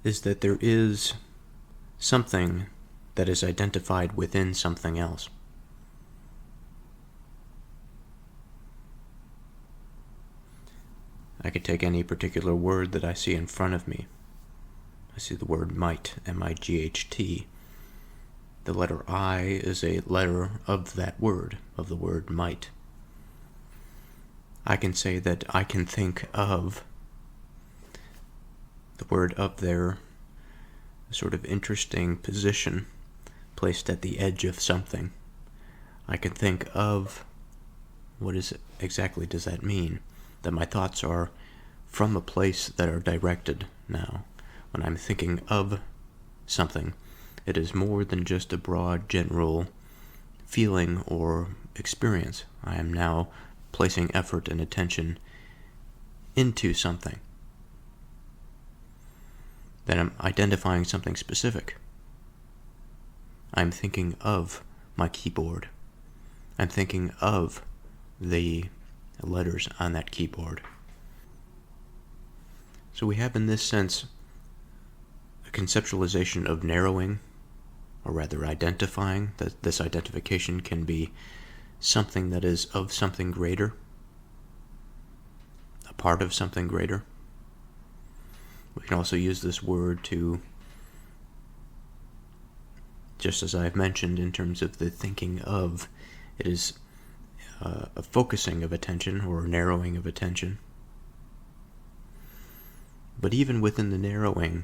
is that there is something that is identified within something else. I could take any particular word that I see in front of me. I see the word might, M-I-G-H-T. The letter I is a letter of that word, of the word might. I can say that I can think of the word of there, a sort of interesting position placed at the edge of something. I can think of, exactly does that mean? That my thoughts are from a place that are directed now. When I'm thinking of something, it is more than just a broad general feeling or experience. I am now placing effort and attention into something. Then I'm identifying something specific. I'm thinking of my keyboard. I'm thinking of the letters on that keyboard. So we have in this sense a conceptualization of narrowing, or rather identifying, that this identification can be something that is of something greater, a part of something greater. We can also use this word to, just as I've mentioned in terms of the thinking of, it is a focusing of attention or a narrowing of attention. But even within the narrowing,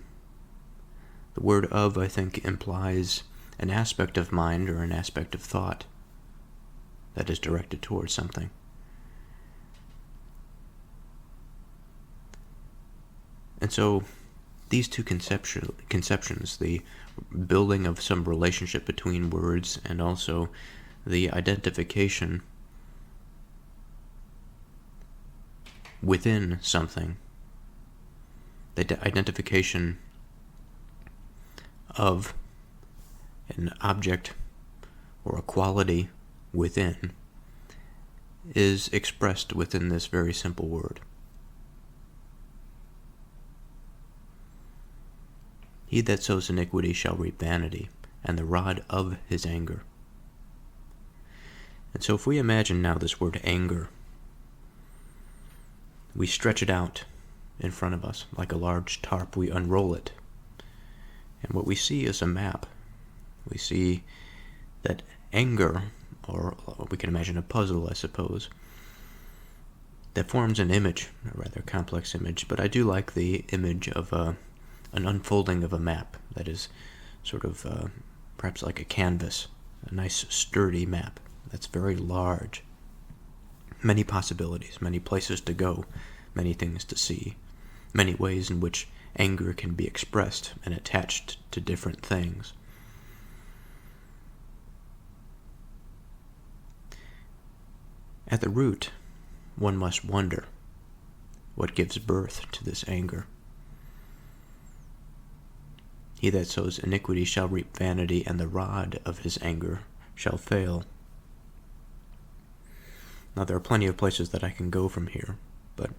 the word of, I think, implies an aspect of mind or an aspect of thought that is directed towards something. And so these two conceptions, the building of some relationship between words and also the identification within something, the identification of an object or a quality within, is expressed within this very simple word. He that sows iniquity shall reap vanity, and the rod of his anger. And so if we imagine now this word anger, we stretch it out in front of us like a large tarp, we unroll it, and what we see is a map. We see that anger, or we can imagine a puzzle, I suppose, that forms an image, a rather complex image, but I do like the image of an unfolding of a map that is sort of perhaps like a canvas, a nice sturdy map that's very large. Many possibilities, many places to go, many things to see, many ways in which anger can be expressed and attached to different things. At the root, one must wonder what gives birth to this anger. He that sows iniquity shall reap vanity, and the rod of his anger shall fail. Now, there are plenty of places that I can go from here, but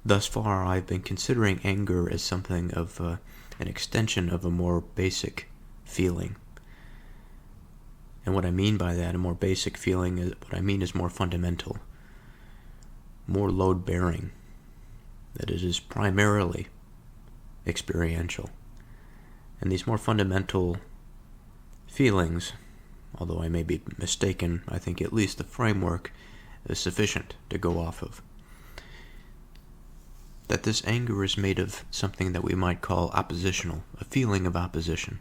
thus far I've been considering anger as something of an extension of a more basic feeling. And what I mean by that, a more basic feeling, is what I mean is more fundamental, more load-bearing, that it is primarily experiential. And these more fundamental feelings, although I may be mistaken, I think at least the framework is sufficient to go off of. That this anger is made of something that we might call oppositional, a feeling of opposition.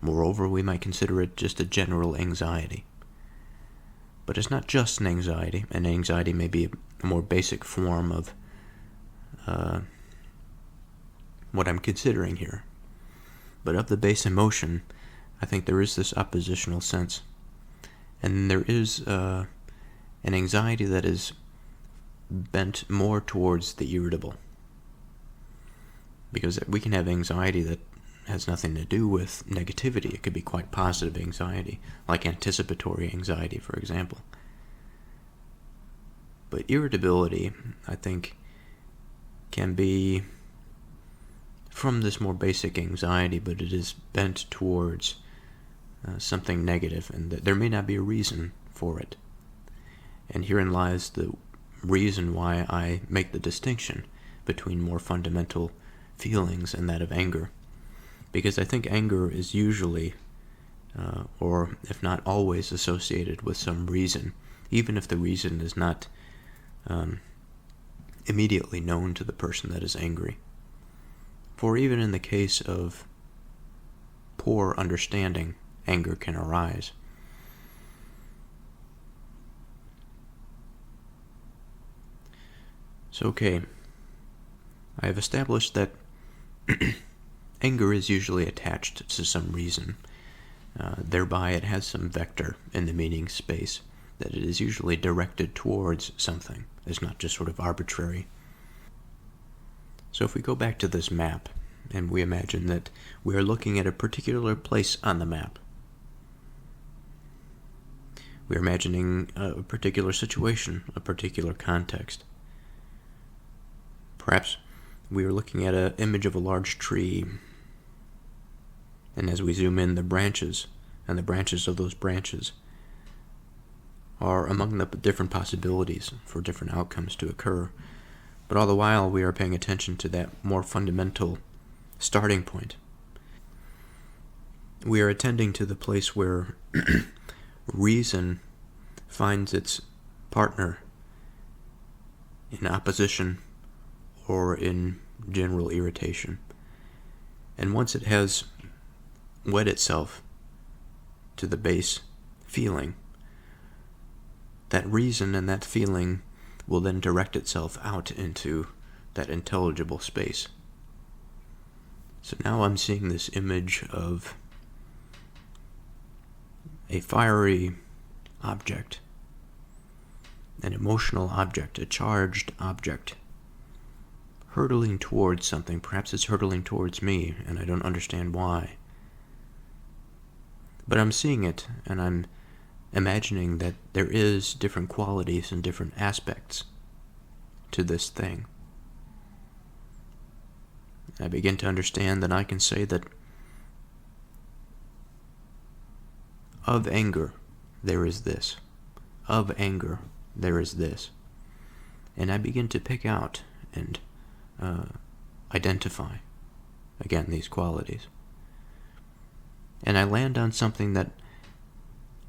Moreover, we might consider it just a general anxiety. But it's not just an anxiety. An anxiety may be a more basic form of what I'm considering here. But of the base emotion, I think there is this oppositional sense. And there is an anxiety that is bent more towards the irritable. Because we can have anxiety that has nothing to do with negativity. It could be quite positive anxiety, like anticipatory anxiety, for example. But irritability, I think, can be from this more basic anxiety, but it is bent towards something negative, and there may not be a reason for it. And herein lies the reason why I make the distinction between more fundamental feelings and that of anger. Because I think anger is usually, or if not always, associated with some reason, even if the reason is not immediately known to the person that is angry. For even in the case of poor understanding, anger can arise. So, okay, I have established that anger is usually attached to some reason. Thereby it has some vector in the meaning space, that it is usually directed towards something. It's not just sort of arbitrary. So if we go back to this map, and we imagine that we are looking at a particular place on the map, we are imagining a particular situation, a particular context. Perhaps we are looking at an image of a large tree, and as we zoom in, the branches of those branches are among the different possibilities for different outcomes to occur. But all the while, we are paying attention to that more fundamental starting point. We are attending to the place where reason finds its partner in opposition or in general irritation. And once it has wed itself to the base feeling, that reason and that feeling will then direct itself out into that intelligible space. So now I'm seeing this image of a fiery object, an emotional object, a charged object, hurtling towards something. Perhaps it's hurtling towards me, and I don't understand why. But I'm seeing it, and I'm imagining that there is different qualities and different aspects to this thing. I begin to understand that I can say that of anger, there is this. Of anger, there is this. And I begin to pick out and identify, again, these qualities. And I land on something that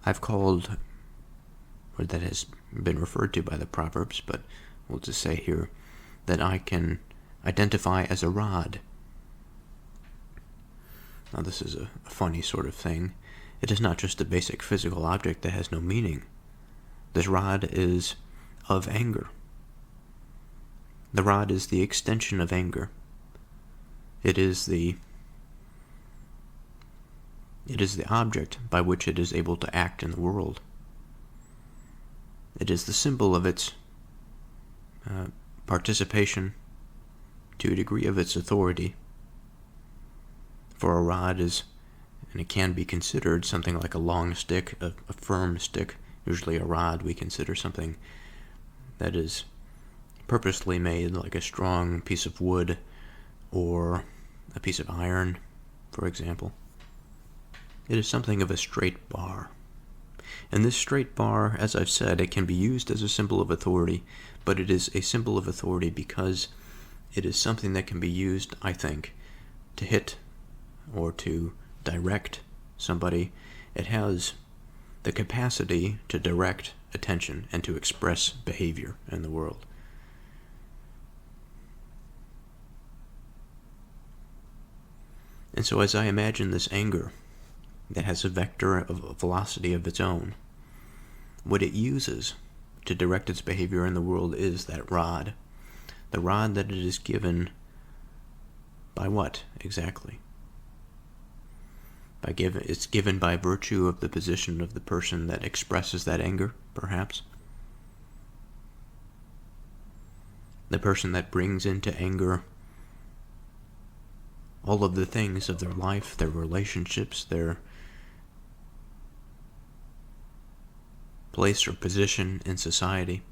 I've called, or that has been referred to by the Proverbs, but we'll just say here that I can identify as a rod. Now this is a funny sort of thing. It is not just a basic physical object that has no meaning. This rod is of anger. The rod is the extension of anger. It is the object by which it is able to act in the world. It is the symbol of its participation to a degree of its authority. For a rod is, and it can be considered, something like a long stick, a firm stick. Usually a rod we consider something that is purposely made, like a strong piece of wood or a piece of iron, for example. It is something of a straight bar. And this straight bar, as I've said, it can be used as a symbol of authority, but it is a symbol of authority because it is something that can be used, I think, to hit or to direct somebody. It has the capacity to direct attention and to express behavior in the world. And so as I imagine this anger that has a vector of a velocity of its own, what it uses to direct its behavior in the world is that rod. The rod that it is given by what exactly? It's given by virtue of the position of the person that expresses that anger, perhaps. The person that brings into anger all of the things of their life, their relationships, their place or position in society,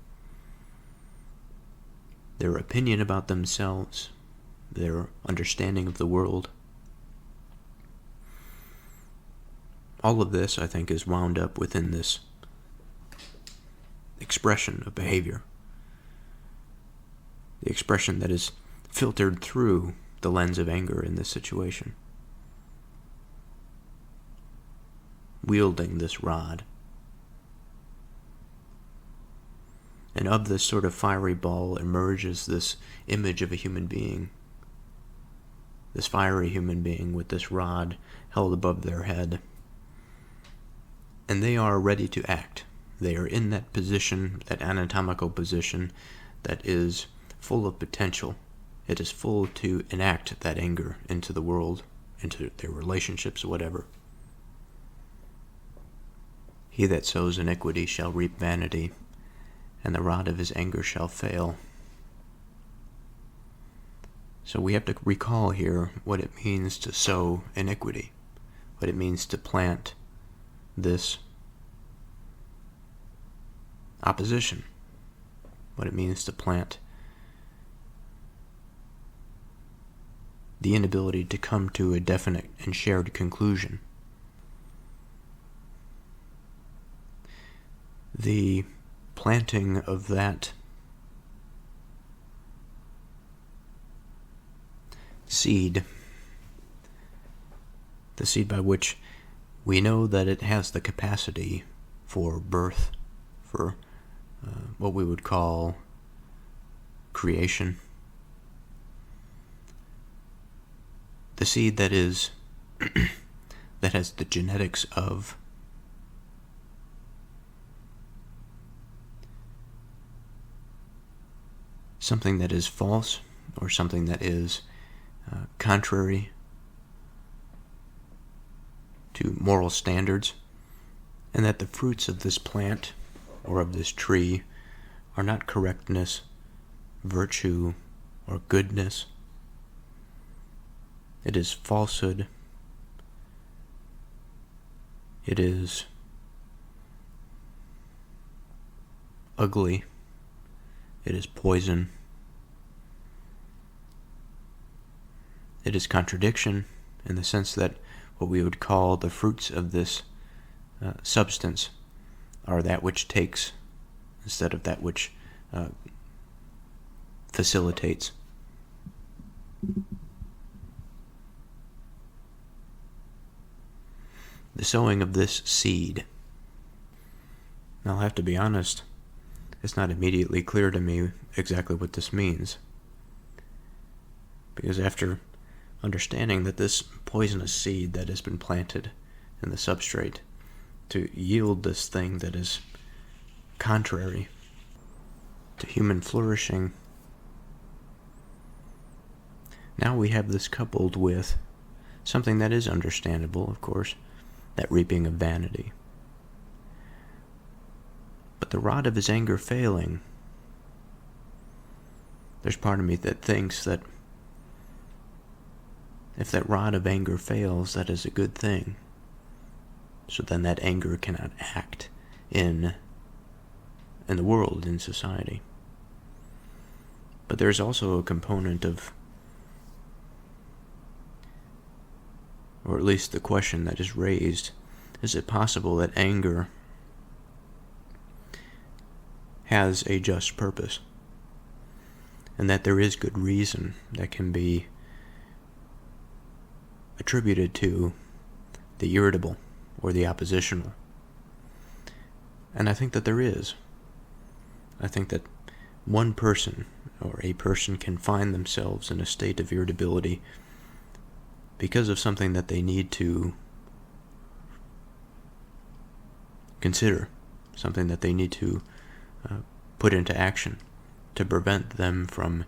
their opinion about themselves, their understanding of the world. All of this, I think, is wound up within this expression of behavior. The expression that is filtered through the lens of anger in this situation. Wielding this rod. And of this sort of fiery ball emerges this image of a human being this fiery human being with this rod held above their head. And they are ready to act. They are in that position, that anatomical position, that is full of potential. It is full to enact that anger into the world, into their relationships, whatever. He that sows iniquity shall reap vanity, and the rod of his anger shall fail. So we have to recall here what it means to sow iniquity, what it means to plant this opposition, what it means to plant the inability to come to a definite and shared conclusion. The planting of that seed, the seed by which we know that it has the capacity for birth, for what we would call creation. The seed that is that has the genetics of something that is false, or something that is contrary to moral standards, and that the fruits of this plant or of this tree are not correctness, virtue, or goodness. It is falsehood. It is ugly. It is poison. It is contradiction in the sense that what we would call the fruits of this substance are that which takes instead of that which facilitates. The sowing of this seed. Now, I'll have to be honest, it's not immediately clear to me exactly what this means. Because after understanding that this poisonous seed that has been planted in the substrate to yield this thing that is contrary to human flourishing, now we have this coupled with something that is understandable, of course, that reaping of vanity. But the rod of his anger failing, there's part of me that thinks that if that rod of anger fails, that is a good thing. So then that anger cannot act in the world, in society. But there's also a component of, or at least the question that is raised, is it possible that anger has a just purpose, and that there is good reason that can be attributed to the irritable or the oppositional? And I think that there is. I think that one person or a person can find themselves in a state of irritability because of something that they need to consider, something that they need to put into action to prevent them from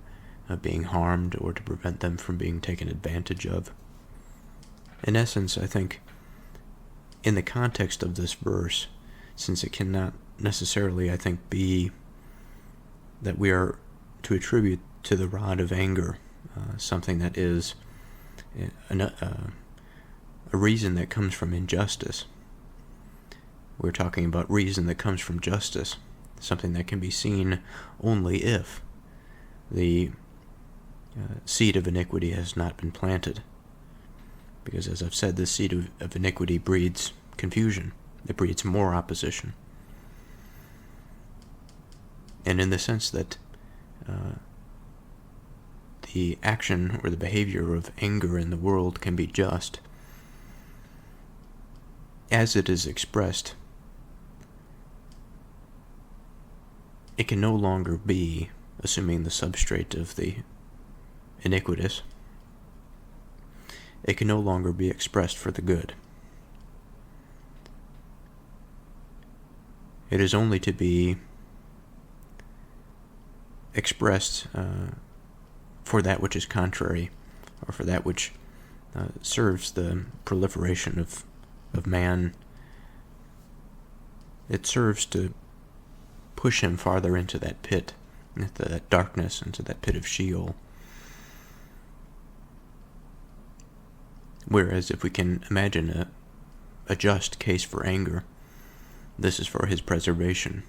being harmed or to prevent them from being taken advantage of. In essence, I think, in the context of this verse, since it cannot necessarily, I think, be that we are to attribute to the rod of anger something that is a reason that comes from injustice. We're talking about reason that comes from justice, something that can be seen only if the seed of iniquity has not been planted. Because, as I've said, this seed of iniquity breeds confusion. It breeds more opposition. And in the sense that the action or the behavior of anger in the world can be just, as it is expressed, it can no longer be, assuming the substrate of the iniquitous, it can no longer be expressed for the good. It is only to be expressed for that which is contrary, or for that which serves the proliferation of man. It serves to push him farther into that pit, into that darkness, into that pit of Sheol. Whereas if we can imagine a just case for anger, this is for his preservation,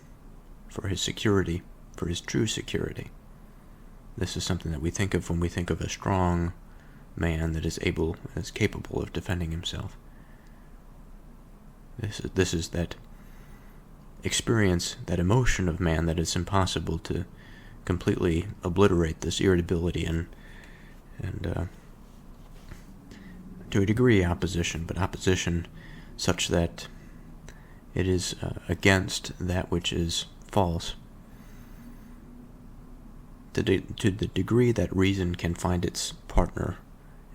for his security, for his true security. This is something that we think of when we think of a strong man that is capable of defending himself. This is that experience, that emotion of man that it's impossible to completely obliterate, this irritability and to a degree opposition, but opposition such that it is against that which is false. To the degree that reason can find its partner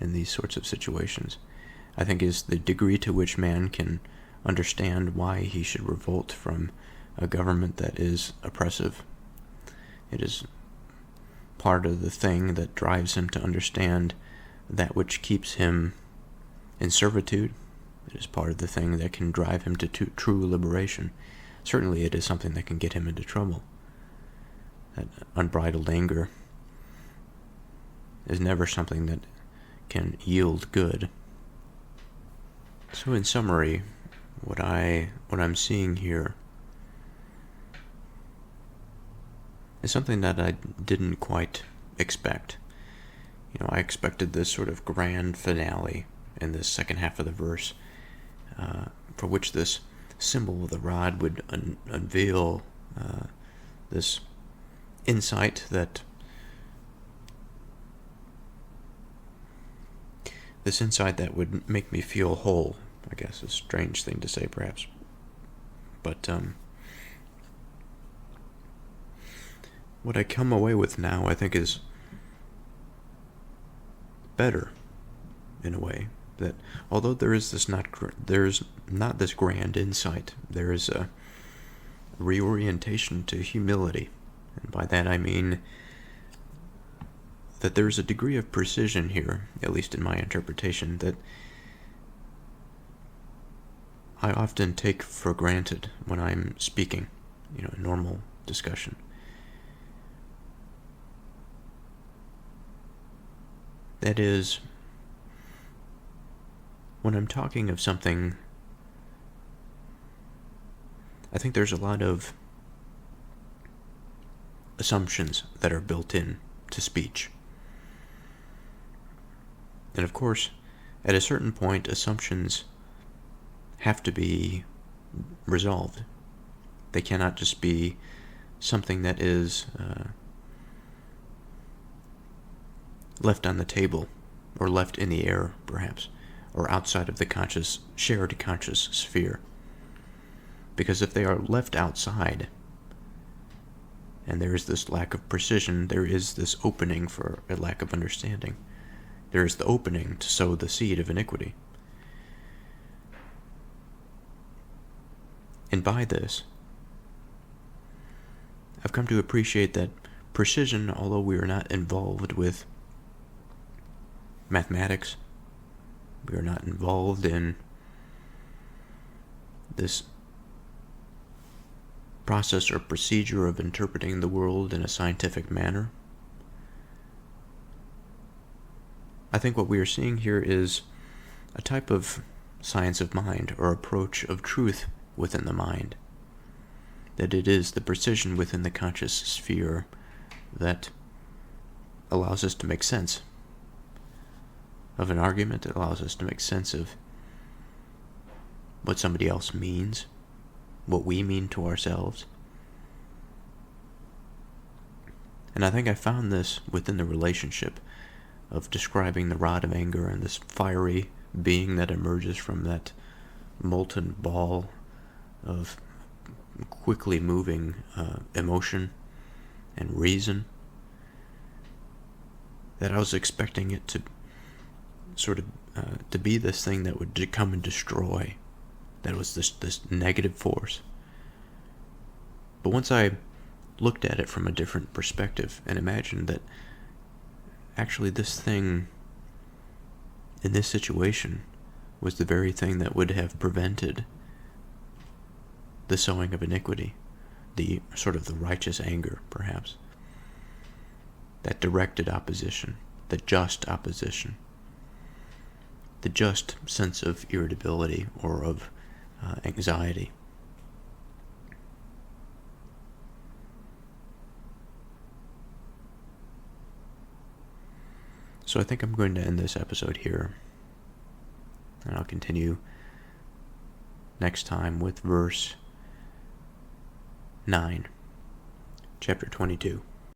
in these sorts of situations, I think is the degree to which man can understand why he should revolt from a government that is oppressive. It is part of the thing that drives him to understand that which keeps him in servitude. It is part of the thing that can drive him to true liberation. Certainly it is something that can get him into trouble. That unbridled anger is never something that can yield good. So in summary, what I'm seeing here is something that I didn't quite expect. I expected this sort of grand finale in this second half of the verse, for which this symbol of the rod would unveil this insight that would make me feel whole. I guess a strange thing to say, perhaps, but what I come away with now, I think, is better in a way. That although there's not this grand insight, there is a reorientation to humility, and by that I mean that there's a degree of precision here, at least in my interpretation, that I often take for granted when I'm speaking, in normal discussion. That is, when I'm talking of something, I think there's a lot of assumptions that are built in to speech. And of course, at a certain point, assumptions have to be resolved. They cannot just be something that is left on the table, or left in the air, perhaps, or outside of the shared conscious sphere. Because if they are left outside, and there is this lack of precision, there is this opening for a lack of understanding. There is the opening to sow the seed of iniquity. And by this, I've come to appreciate that precision, although we are not involved with mathematics, we are not involved in this process or procedure of interpreting the world in a scientific manner. I think what we are seeing here is a type of science of mind, or approach of truth within the mind. That it is the precision within the conscious sphere that allows us to make sense of an argument. It allows us to make sense of what somebody else means, what we mean to ourselves. And I think I found this within the relationship of describing the rod of anger and this fiery being that emerges from that molten ball of quickly moving emotion and reason, that I was expecting it to sort of to be this thing that would come and destroy, that was this negative force. But once I looked at it from a different perspective and imagined that actually this thing in this situation was the very thing that would have prevented the sowing of iniquity, the sort of the righteous anger, perhaps, that directed opposition, the just opposition, the just sense of irritability or of anxiety. So I think I'm going to end this episode here, and I'll continue next time with verse 9, chapter 22.